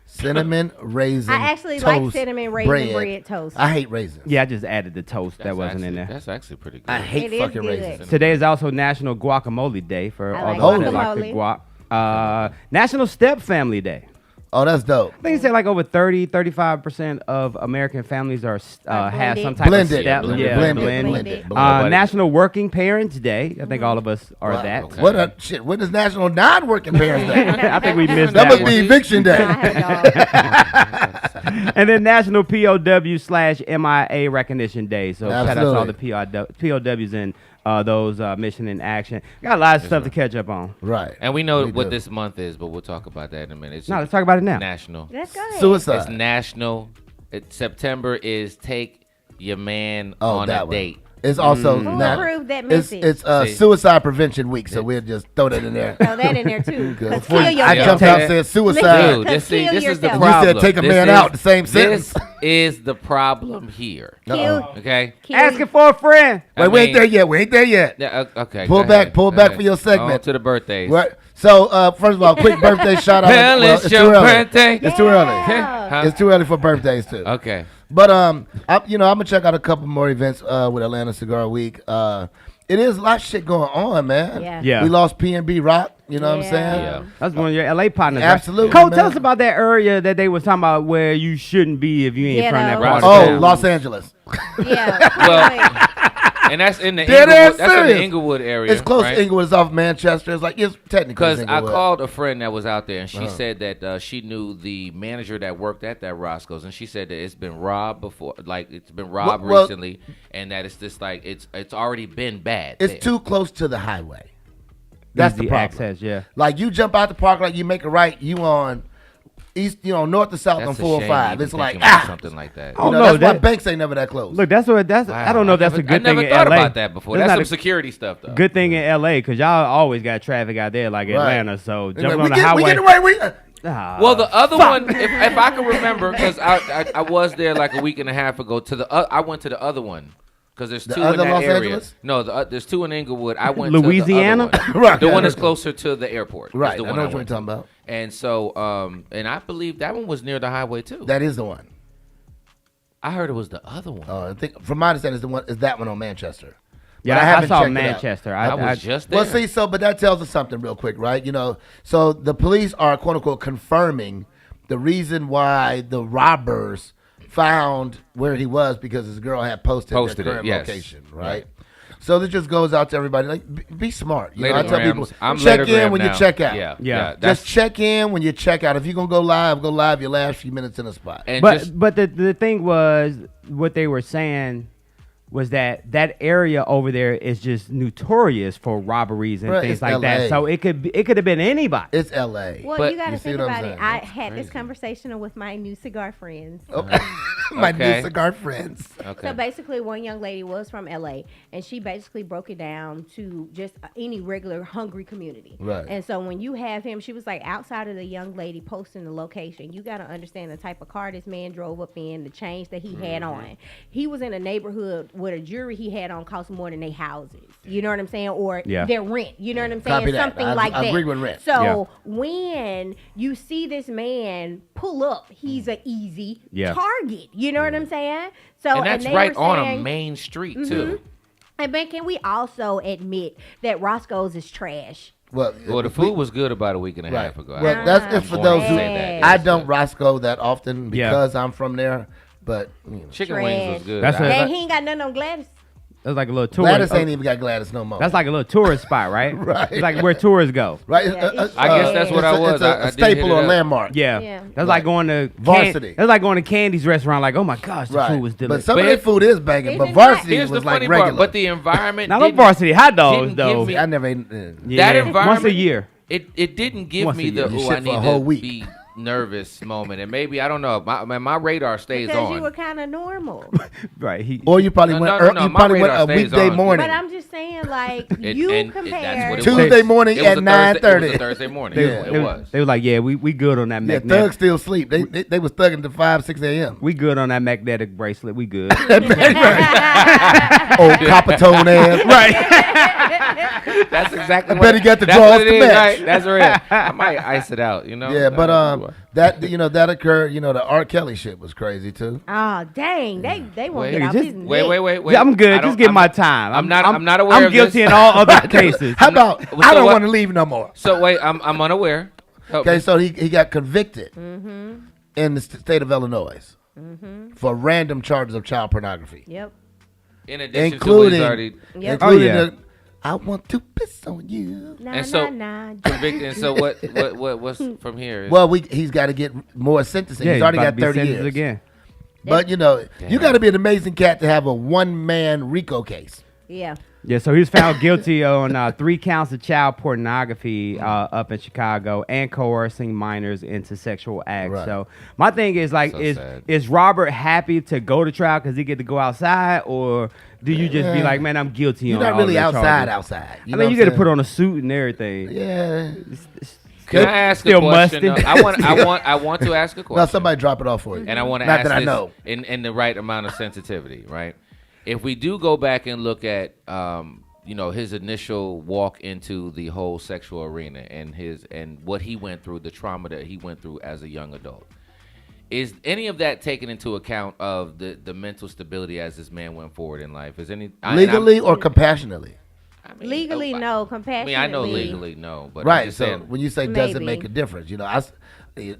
[SPEAKER 6] Cinnamon raisin.
[SPEAKER 10] I actually like
[SPEAKER 6] toast
[SPEAKER 10] cinnamon raisin bread toast.
[SPEAKER 6] I hate raisins.
[SPEAKER 3] Yeah, I just added the toast that wasn't
[SPEAKER 7] actually,
[SPEAKER 3] in there.
[SPEAKER 7] That's actually pretty good.
[SPEAKER 6] I hate
[SPEAKER 10] It is
[SPEAKER 6] fucking
[SPEAKER 10] good.
[SPEAKER 6] raisins.
[SPEAKER 3] Today is also National Guacamole Day for
[SPEAKER 10] I
[SPEAKER 3] all
[SPEAKER 10] like
[SPEAKER 3] those that like the
[SPEAKER 10] guacamole.
[SPEAKER 3] guac. National Step Family Day.
[SPEAKER 6] Oh, that's dope.
[SPEAKER 3] I think it said like over 35% of American families are have
[SPEAKER 10] blended.
[SPEAKER 3] some type
[SPEAKER 6] Blended.
[SPEAKER 3] of step.
[SPEAKER 6] Blended.
[SPEAKER 3] Yeah,
[SPEAKER 6] Blended.
[SPEAKER 3] blended.
[SPEAKER 6] Blended.
[SPEAKER 7] Blended.
[SPEAKER 3] National Working Parents Day. I think all of us are
[SPEAKER 6] Wow.
[SPEAKER 3] that.
[SPEAKER 7] Okay.
[SPEAKER 6] What a shit. When is National Non-Working Parents Day?
[SPEAKER 3] I think we missed
[SPEAKER 6] That
[SPEAKER 3] that
[SPEAKER 6] must
[SPEAKER 3] one.
[SPEAKER 6] be eviction day.
[SPEAKER 10] I have a dog.
[SPEAKER 3] And then National POW/MIA Recognition Day. So shout out to all the POWs in those mission in action. Got a lot of stuff to catch up on.
[SPEAKER 6] Right.
[SPEAKER 7] And we know
[SPEAKER 6] We
[SPEAKER 7] what
[SPEAKER 6] do.
[SPEAKER 7] this month is, but we'll talk about that in a minute. It's
[SPEAKER 3] No, let's talk about it now.
[SPEAKER 7] national.
[SPEAKER 10] Let's go ahead.
[SPEAKER 6] Suicide.
[SPEAKER 7] It's national. September is take your man
[SPEAKER 6] Oh,
[SPEAKER 7] on
[SPEAKER 6] that
[SPEAKER 7] a
[SPEAKER 6] one.
[SPEAKER 7] date.
[SPEAKER 6] It's also
[SPEAKER 10] Who
[SPEAKER 6] not.
[SPEAKER 10] approved that
[SPEAKER 6] It's
[SPEAKER 10] message?
[SPEAKER 6] Suicide Prevention Week, so we'll just throw that in there.
[SPEAKER 10] Throw that in there too. 'Cause
[SPEAKER 6] Before
[SPEAKER 10] kill
[SPEAKER 6] I
[SPEAKER 10] yourself.
[SPEAKER 6] jumped out and said suicide.
[SPEAKER 11] Dude, this is the
[SPEAKER 10] yourself.
[SPEAKER 11] problem.
[SPEAKER 6] You said take a man out, the same sentence.
[SPEAKER 11] This is the problem here.
[SPEAKER 10] Kill-
[SPEAKER 11] Okay.
[SPEAKER 3] Asking for a friend.
[SPEAKER 6] Wait, we ain't there yet. We ain't there yet.
[SPEAKER 11] Yeah, okay.
[SPEAKER 6] Pull
[SPEAKER 11] go
[SPEAKER 6] back,
[SPEAKER 11] ahead,
[SPEAKER 6] pull
[SPEAKER 11] go
[SPEAKER 6] back
[SPEAKER 11] ahead.
[SPEAKER 6] for your segment.
[SPEAKER 11] On to the birthdays.
[SPEAKER 6] Right. So, first of all, quick birthday shout out.
[SPEAKER 11] Well, it's your
[SPEAKER 6] too early.
[SPEAKER 11] birthday.
[SPEAKER 6] It's too early.
[SPEAKER 11] Huh?
[SPEAKER 6] It's too early for birthdays too.
[SPEAKER 11] Okay.
[SPEAKER 6] But I'm gonna check out a couple more events with Atlanta Cigar Week. It is a lot of shit going on, man.
[SPEAKER 10] Yeah.
[SPEAKER 6] We lost P&B Rock. You know what I'm saying?
[SPEAKER 11] Yeah.
[SPEAKER 3] That's one of your LA partners. right?
[SPEAKER 6] Absolutely,
[SPEAKER 3] Cole,
[SPEAKER 6] man.
[SPEAKER 3] tell us about that area that they was talking about where you shouldn't be if you ain't from that
[SPEAKER 10] Ghetto.
[SPEAKER 3] part
[SPEAKER 6] Oh,
[SPEAKER 3] of town.
[SPEAKER 6] Los Angeles.
[SPEAKER 10] Yeah.
[SPEAKER 11] Well, and that's in the
[SPEAKER 6] Dead ass
[SPEAKER 11] Inglewood, that's in the
[SPEAKER 6] serious.
[SPEAKER 11] Inglewood area.
[SPEAKER 6] It's close
[SPEAKER 11] right?
[SPEAKER 6] to Inglewood. It's off Manchester. It's like it's technically
[SPEAKER 11] Because I
[SPEAKER 6] Inglewood.
[SPEAKER 11] called a friend that was out there, and she
[SPEAKER 6] Uh-huh.
[SPEAKER 11] said that she knew the manager that worked at that Roscoe's, and she said that it's been robbed before, like it's been robbed
[SPEAKER 6] Well-
[SPEAKER 11] recently, and that it's just like it's already been bad.
[SPEAKER 6] It's
[SPEAKER 11] there.
[SPEAKER 6] too close to the highway. That's the
[SPEAKER 3] Easy
[SPEAKER 6] problem.
[SPEAKER 3] access, yeah.
[SPEAKER 6] Like you jump out the park, like you make a right, you on east, north to south
[SPEAKER 11] That's
[SPEAKER 6] on
[SPEAKER 11] a shame
[SPEAKER 6] 405.
[SPEAKER 11] even
[SPEAKER 6] It's like
[SPEAKER 11] thinking about something like that.
[SPEAKER 3] Oh,
[SPEAKER 6] You know,
[SPEAKER 3] no,
[SPEAKER 6] that's why
[SPEAKER 3] that-
[SPEAKER 6] banks ain't never that close.
[SPEAKER 3] Look, that's what that's. I don't know if that's a good
[SPEAKER 11] I
[SPEAKER 3] thing
[SPEAKER 11] never
[SPEAKER 3] in
[SPEAKER 11] thought
[SPEAKER 3] LA.
[SPEAKER 11] about that before. That's
[SPEAKER 3] not
[SPEAKER 11] some
[SPEAKER 3] a
[SPEAKER 11] security stuff, though.
[SPEAKER 3] good thing in LA because y'all always got traffic out there like
[SPEAKER 6] Right.
[SPEAKER 3] Atlanta. So
[SPEAKER 6] They're
[SPEAKER 3] jumping
[SPEAKER 6] like,
[SPEAKER 3] on the
[SPEAKER 6] we
[SPEAKER 3] highway.
[SPEAKER 6] get away.
[SPEAKER 3] Ah,
[SPEAKER 11] Well, the other
[SPEAKER 3] fuck.
[SPEAKER 11] one, if I can remember, because I was there like a week and a half ago. I went to the other one because there's
[SPEAKER 6] The
[SPEAKER 11] two in
[SPEAKER 6] other
[SPEAKER 11] that
[SPEAKER 6] Los
[SPEAKER 11] area.
[SPEAKER 6] Angeles?
[SPEAKER 11] No, there's two in Inglewood. I went
[SPEAKER 3] Louisiana?
[SPEAKER 11] to the other one.
[SPEAKER 6] Right.
[SPEAKER 11] The
[SPEAKER 6] I
[SPEAKER 11] one
[SPEAKER 6] know
[SPEAKER 11] that's
[SPEAKER 6] what
[SPEAKER 11] closer to the airport. is
[SPEAKER 6] Right.
[SPEAKER 11] the
[SPEAKER 6] I
[SPEAKER 11] one
[SPEAKER 6] know what you're
[SPEAKER 11] went
[SPEAKER 6] talking
[SPEAKER 11] to.
[SPEAKER 6] about.
[SPEAKER 11] And so, and I believe that one was near the highway too.
[SPEAKER 6] That is the one.
[SPEAKER 11] I heard it was the other one.
[SPEAKER 6] I think, from my understanding, is that one on Manchester.
[SPEAKER 3] Yeah,
[SPEAKER 6] But
[SPEAKER 3] I
[SPEAKER 6] haven't
[SPEAKER 3] saw
[SPEAKER 6] checked it out.
[SPEAKER 3] Manchester.
[SPEAKER 11] I was just there.
[SPEAKER 6] Well, see, but that tells us something real quick, right? So the police are quote unquote confirming the reason why the robbers found where he was because his girl had posted
[SPEAKER 11] Posted
[SPEAKER 6] their
[SPEAKER 11] it,
[SPEAKER 6] current
[SPEAKER 11] yes.
[SPEAKER 6] location, right? So this just goes out to everybody. Like, be smart. I tell people,
[SPEAKER 11] I'm
[SPEAKER 6] check
[SPEAKER 11] Latergram
[SPEAKER 6] in when
[SPEAKER 11] now.
[SPEAKER 6] you check out.
[SPEAKER 11] Yeah.
[SPEAKER 6] Just check in when you check out. If you're gonna go live your last few minutes in a spot.
[SPEAKER 11] And
[SPEAKER 3] But
[SPEAKER 11] just,
[SPEAKER 3] but the thing was what they were saying was that area over there is just notorious for robberies and
[SPEAKER 6] Bruh,
[SPEAKER 3] things
[SPEAKER 6] it's
[SPEAKER 3] like
[SPEAKER 6] LA.
[SPEAKER 3] that. So it could have been anybody.
[SPEAKER 6] It's L.A.
[SPEAKER 10] Well,
[SPEAKER 11] But
[SPEAKER 10] you got to
[SPEAKER 6] you see
[SPEAKER 10] think
[SPEAKER 6] what I'm
[SPEAKER 10] about it.
[SPEAKER 6] saying?
[SPEAKER 10] I
[SPEAKER 6] That's
[SPEAKER 10] had this
[SPEAKER 6] crazy.
[SPEAKER 10] conversation with my new cigar friends.
[SPEAKER 6] My
[SPEAKER 11] Okay.
[SPEAKER 6] new cigar friends.
[SPEAKER 11] okay.
[SPEAKER 10] So basically, one young lady was from LA, and she basically broke it down to just any regular hungry community.
[SPEAKER 6] Right.
[SPEAKER 10] And so when you have him, she was like, outside of the young lady posting the location, you got to understand the type of car this man drove up in, the change that he had
[SPEAKER 6] Mm-hmm.
[SPEAKER 10] on. He was in a neighborhood where the jewelry he had on cost more than their houses. You know what I'm saying? Or
[SPEAKER 3] Yeah.
[SPEAKER 10] their rent. You know what I'm saying?
[SPEAKER 6] Copy that.
[SPEAKER 10] Something
[SPEAKER 6] I
[SPEAKER 10] like that.
[SPEAKER 6] agree with rent.
[SPEAKER 10] So when you see this man pull up, he's an easy
[SPEAKER 3] Yeah.
[SPEAKER 10] target. You know what I'm saying? So
[SPEAKER 11] and that's
[SPEAKER 10] they
[SPEAKER 11] right
[SPEAKER 10] were
[SPEAKER 11] on a
[SPEAKER 10] saying-
[SPEAKER 11] main street too.
[SPEAKER 10] And Ben, can we also admit that Roscoe's is trash?
[SPEAKER 6] Well,
[SPEAKER 11] Well, the food was good about a week and a half ago.
[SPEAKER 6] Well, that's just for
[SPEAKER 11] I'm
[SPEAKER 6] those
[SPEAKER 11] going
[SPEAKER 6] who.
[SPEAKER 11] to say that.
[SPEAKER 6] I
[SPEAKER 11] Yes,
[SPEAKER 6] don't
[SPEAKER 11] sir.
[SPEAKER 6] Roscoe that often
[SPEAKER 3] Yeah.
[SPEAKER 6] because I'm from there, but
[SPEAKER 11] Chicken wings was
[SPEAKER 10] Trash.
[SPEAKER 11] good.
[SPEAKER 3] That's
[SPEAKER 10] And he ain't got nothing on Gladys.
[SPEAKER 3] That's like a little tourist.
[SPEAKER 6] Gladys ain't even got Gladys no more.
[SPEAKER 3] That's like a little tourist spot, right?
[SPEAKER 6] Right.
[SPEAKER 3] It's like where tourists go.
[SPEAKER 6] right.
[SPEAKER 10] Yeah, it's
[SPEAKER 11] I guess that's what
[SPEAKER 6] it's
[SPEAKER 11] I
[SPEAKER 6] a-
[SPEAKER 11] was.
[SPEAKER 6] It's
[SPEAKER 11] I
[SPEAKER 6] a
[SPEAKER 11] did hit
[SPEAKER 6] staple
[SPEAKER 11] it
[SPEAKER 6] or
[SPEAKER 11] up.
[SPEAKER 3] Yeah.
[SPEAKER 6] landmark.
[SPEAKER 10] Yeah.
[SPEAKER 3] That's like going to
[SPEAKER 6] Varsity.
[SPEAKER 3] That's like going to Candy's restaurant. Like, oh my gosh, the
[SPEAKER 6] Right.
[SPEAKER 3] food was
[SPEAKER 6] But
[SPEAKER 3] delicious.
[SPEAKER 6] some of
[SPEAKER 11] But
[SPEAKER 6] their food is banging,
[SPEAKER 10] Is
[SPEAKER 6] but
[SPEAKER 10] it not?
[SPEAKER 6] varsity
[SPEAKER 11] Here's the
[SPEAKER 6] was like
[SPEAKER 11] funny
[SPEAKER 6] regular.
[SPEAKER 11] part, but the environment.
[SPEAKER 3] Now, those
[SPEAKER 11] didn't-
[SPEAKER 3] varsity hot dogs,
[SPEAKER 11] didn't give
[SPEAKER 3] though.
[SPEAKER 11] me-
[SPEAKER 6] I never ate.
[SPEAKER 3] Yeah.
[SPEAKER 11] That environment
[SPEAKER 3] once a year.
[SPEAKER 11] It didn't give
[SPEAKER 3] Once a
[SPEAKER 11] me
[SPEAKER 3] year.
[SPEAKER 11] the
[SPEAKER 6] You
[SPEAKER 11] oh
[SPEAKER 6] shit
[SPEAKER 11] I
[SPEAKER 6] for a
[SPEAKER 11] need
[SPEAKER 6] whole
[SPEAKER 11] to
[SPEAKER 6] week.
[SPEAKER 11] be nervous moment, and maybe I don't know. My radar stays
[SPEAKER 10] Because
[SPEAKER 11] on.
[SPEAKER 10] you were kind of normal.
[SPEAKER 3] Right.
[SPEAKER 6] Or you probably
[SPEAKER 11] No,
[SPEAKER 6] went.
[SPEAKER 11] no, no,
[SPEAKER 6] You
[SPEAKER 11] my
[SPEAKER 6] probably went
[SPEAKER 11] radar
[SPEAKER 6] a
[SPEAKER 11] stays
[SPEAKER 6] weekday
[SPEAKER 11] on.
[SPEAKER 6] morning.
[SPEAKER 10] But I'm just saying, like,
[SPEAKER 11] It-
[SPEAKER 10] you
[SPEAKER 11] and that's
[SPEAKER 10] compared.
[SPEAKER 11] what it
[SPEAKER 6] Tuesday
[SPEAKER 11] was.
[SPEAKER 6] morning
[SPEAKER 11] It was
[SPEAKER 6] at
[SPEAKER 11] a
[SPEAKER 6] 9:30.
[SPEAKER 11] It was a Thursday morning.
[SPEAKER 6] Yeah.
[SPEAKER 11] It was.
[SPEAKER 3] They were like, yeah, we good on that
[SPEAKER 6] Yeah,
[SPEAKER 3] magnetic.
[SPEAKER 6] thugs still sleep. They was thugging to 5, 6 a.m.
[SPEAKER 3] We good on that magnetic bracelet. We good.
[SPEAKER 6] Old copper tone ass.
[SPEAKER 3] Right.
[SPEAKER 11] That's exactly.
[SPEAKER 6] I
[SPEAKER 11] what
[SPEAKER 6] bet he got the
[SPEAKER 11] that's
[SPEAKER 6] draws
[SPEAKER 11] what it
[SPEAKER 6] to
[SPEAKER 11] is,
[SPEAKER 6] match.
[SPEAKER 11] Right? That's right. I might ice it out. You know.
[SPEAKER 6] Yeah, but that that occurred. The R. Kelly shit was crazy too.
[SPEAKER 10] Oh, dang. They won't
[SPEAKER 11] Wait,
[SPEAKER 10] get out
[SPEAKER 3] just-
[SPEAKER 10] his neck.
[SPEAKER 11] Wait.
[SPEAKER 3] I'm good.
[SPEAKER 11] I don't-
[SPEAKER 3] Just give
[SPEAKER 11] I'm-
[SPEAKER 3] my time.
[SPEAKER 11] I'm not aware
[SPEAKER 3] I'm
[SPEAKER 11] of
[SPEAKER 3] guilty
[SPEAKER 11] this.
[SPEAKER 3] in all other cases.
[SPEAKER 6] How about
[SPEAKER 11] So
[SPEAKER 6] I don't
[SPEAKER 11] what-
[SPEAKER 6] want to leave no more.
[SPEAKER 11] So wait, I'm unaware. Help
[SPEAKER 6] Okay,
[SPEAKER 11] me.
[SPEAKER 6] so he got convicted in the state of Illinois for random charges of child pornography,
[SPEAKER 10] Yep.
[SPEAKER 11] In addition to what
[SPEAKER 6] including
[SPEAKER 11] he's already
[SPEAKER 10] Yep.
[SPEAKER 6] including
[SPEAKER 3] Oh, yeah.
[SPEAKER 6] the I want to piss on you.
[SPEAKER 10] Nah,
[SPEAKER 11] And so-
[SPEAKER 10] nah.
[SPEAKER 11] convicted. And so what's from here?
[SPEAKER 6] Well, he's got to get more sentencing.
[SPEAKER 3] Yeah,
[SPEAKER 6] he's already
[SPEAKER 3] about
[SPEAKER 6] got
[SPEAKER 3] to be
[SPEAKER 6] 30
[SPEAKER 3] sentenced
[SPEAKER 6] years.
[SPEAKER 3] again.
[SPEAKER 6] But you got to be an amazing cat to have a one-man RICO case.
[SPEAKER 10] Yeah.
[SPEAKER 3] Yeah, so he was found guilty on 3 counts of child pornography up in Chicago and coercing minors into sexual acts.
[SPEAKER 6] Right.
[SPEAKER 3] So my thing is like,
[SPEAKER 11] So
[SPEAKER 3] is
[SPEAKER 11] sad.
[SPEAKER 3] Robert happy to go to trial because he get to go outside, or do you just be like, man, I'm guilty?
[SPEAKER 6] You're
[SPEAKER 3] on
[SPEAKER 6] not
[SPEAKER 3] all
[SPEAKER 6] really
[SPEAKER 3] the
[SPEAKER 6] outside.
[SPEAKER 3] charges?
[SPEAKER 6] Outside.
[SPEAKER 3] I mean, you got to put on a suit and everything.
[SPEAKER 6] Yeah.
[SPEAKER 11] Can I ask
[SPEAKER 3] still
[SPEAKER 11] a question?
[SPEAKER 3] musty.
[SPEAKER 11] I want to ask a question.
[SPEAKER 6] Now somebody drop it off for you.
[SPEAKER 11] And I want to
[SPEAKER 6] Not
[SPEAKER 11] ask
[SPEAKER 6] that I
[SPEAKER 11] this
[SPEAKER 6] know.
[SPEAKER 11] in the right amount of sensitivity, right? If we do go back and look at his initial walk into the whole sexual arena and what he went through, the trauma that he went through as a young adult. Is any of that taken into account of the mental stability as this man went forward in life? Is any
[SPEAKER 6] Legally or compassionately?
[SPEAKER 10] Legally, no. Compassionately.
[SPEAKER 11] I know legally, no. But I'm
[SPEAKER 6] Right.
[SPEAKER 11] just
[SPEAKER 6] So
[SPEAKER 11] saying,
[SPEAKER 6] when you say does it
[SPEAKER 10] Maybe.
[SPEAKER 6] make a difference,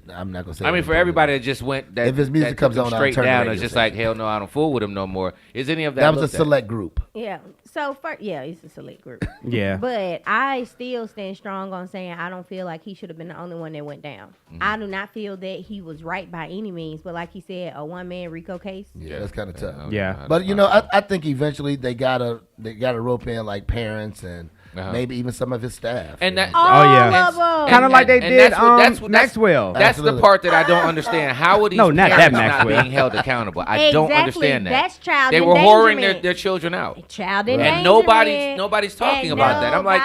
[SPEAKER 6] I'm not gonna say.
[SPEAKER 11] I mean, for everybody that just went, that
[SPEAKER 6] If his music
[SPEAKER 11] that
[SPEAKER 6] comes
[SPEAKER 11] took
[SPEAKER 6] on,
[SPEAKER 11] him
[SPEAKER 6] I'll
[SPEAKER 11] straight
[SPEAKER 6] turn the
[SPEAKER 11] down,
[SPEAKER 6] radio
[SPEAKER 11] it's just
[SPEAKER 6] station.
[SPEAKER 11] like, hell no, I don't fool with him no more. Is any of that?
[SPEAKER 6] That was a
[SPEAKER 11] looked at?
[SPEAKER 6] select group.
[SPEAKER 10] Yeah. So first, yeah, it's a select group.
[SPEAKER 3] Yeah.
[SPEAKER 10] But I still stand strong on saying I don't feel like he should have been the only one that went down. I do not feel that he was right by any means. But like he said, a one-man RICO case.
[SPEAKER 6] Yeah, that's kind of tough.
[SPEAKER 3] Yeah.
[SPEAKER 6] But I think eventually they gotta rope in like parents and maybe even some of his staff.
[SPEAKER 11] And that,
[SPEAKER 3] Oh, yeah.
[SPEAKER 10] of 'em.
[SPEAKER 3] Kind of like they did
[SPEAKER 11] that's
[SPEAKER 3] Maxwell.
[SPEAKER 11] That's
[SPEAKER 6] Absolutely.
[SPEAKER 11] the part that I don't understand. How would these
[SPEAKER 3] No, not that
[SPEAKER 11] parents not
[SPEAKER 3] Maxwell.
[SPEAKER 11] being held accountable? I don't
[SPEAKER 10] Exactly.
[SPEAKER 11] understand that.
[SPEAKER 10] That's child
[SPEAKER 11] They were whoring
[SPEAKER 10] endangerment.
[SPEAKER 11] their children out.
[SPEAKER 10] Child
[SPEAKER 11] And
[SPEAKER 10] endangerment.
[SPEAKER 11] nobody's talking
[SPEAKER 10] And
[SPEAKER 11] about that. I'm like,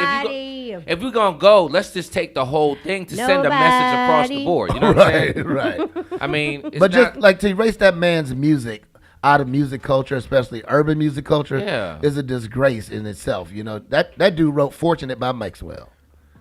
[SPEAKER 11] if we're gonna go, let's just take the whole thing to send a message across the
[SPEAKER 10] Nobody.
[SPEAKER 11] board. You know what I'm saying?
[SPEAKER 6] right.
[SPEAKER 11] I mean, it's
[SPEAKER 6] But just
[SPEAKER 11] not,
[SPEAKER 6] like to erase that man's music out of music culture, especially urban music culture,
[SPEAKER 11] Yeah.
[SPEAKER 6] is a disgrace in itself. You know, that dude wrote "Fortunate" by Maxwell.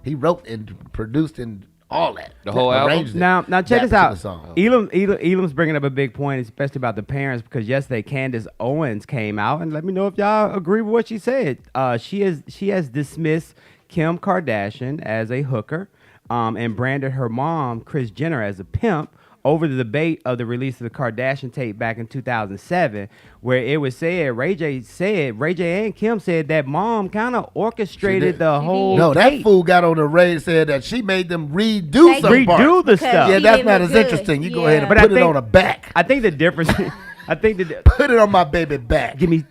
[SPEAKER 6] He wrote and produced and all that.
[SPEAKER 11] The whole album?
[SPEAKER 6] Arranged it.
[SPEAKER 3] Now check
[SPEAKER 6] That
[SPEAKER 3] this out.
[SPEAKER 6] particular song.
[SPEAKER 3] Elam's bringing up a big point, especially about the parents, because yesterday Candace Owens came out and let me know if y'all agree with what she said. She has dismissed Kim Kardashian as a hooker, and branded her mom, Kris Jenner, as a pimp over the debate of the release of the Kardashian tape back in 2007, where it was said Ray J and Kim said that mom kind of orchestrated the whole
[SPEAKER 6] No, that
[SPEAKER 3] tape.
[SPEAKER 6] fool got on the radio and said that she made them redo some parts.
[SPEAKER 3] Redo the stuff.
[SPEAKER 6] Yeah,
[SPEAKER 10] She
[SPEAKER 6] that's
[SPEAKER 10] didn't
[SPEAKER 6] not
[SPEAKER 10] look
[SPEAKER 6] as
[SPEAKER 10] good.
[SPEAKER 6] interesting. You go
[SPEAKER 10] Yeah.
[SPEAKER 6] ahead and
[SPEAKER 3] But I
[SPEAKER 6] put it
[SPEAKER 3] think-
[SPEAKER 6] on a back.
[SPEAKER 3] I think the difference. I think that
[SPEAKER 6] Put it on my baby back.
[SPEAKER 3] give me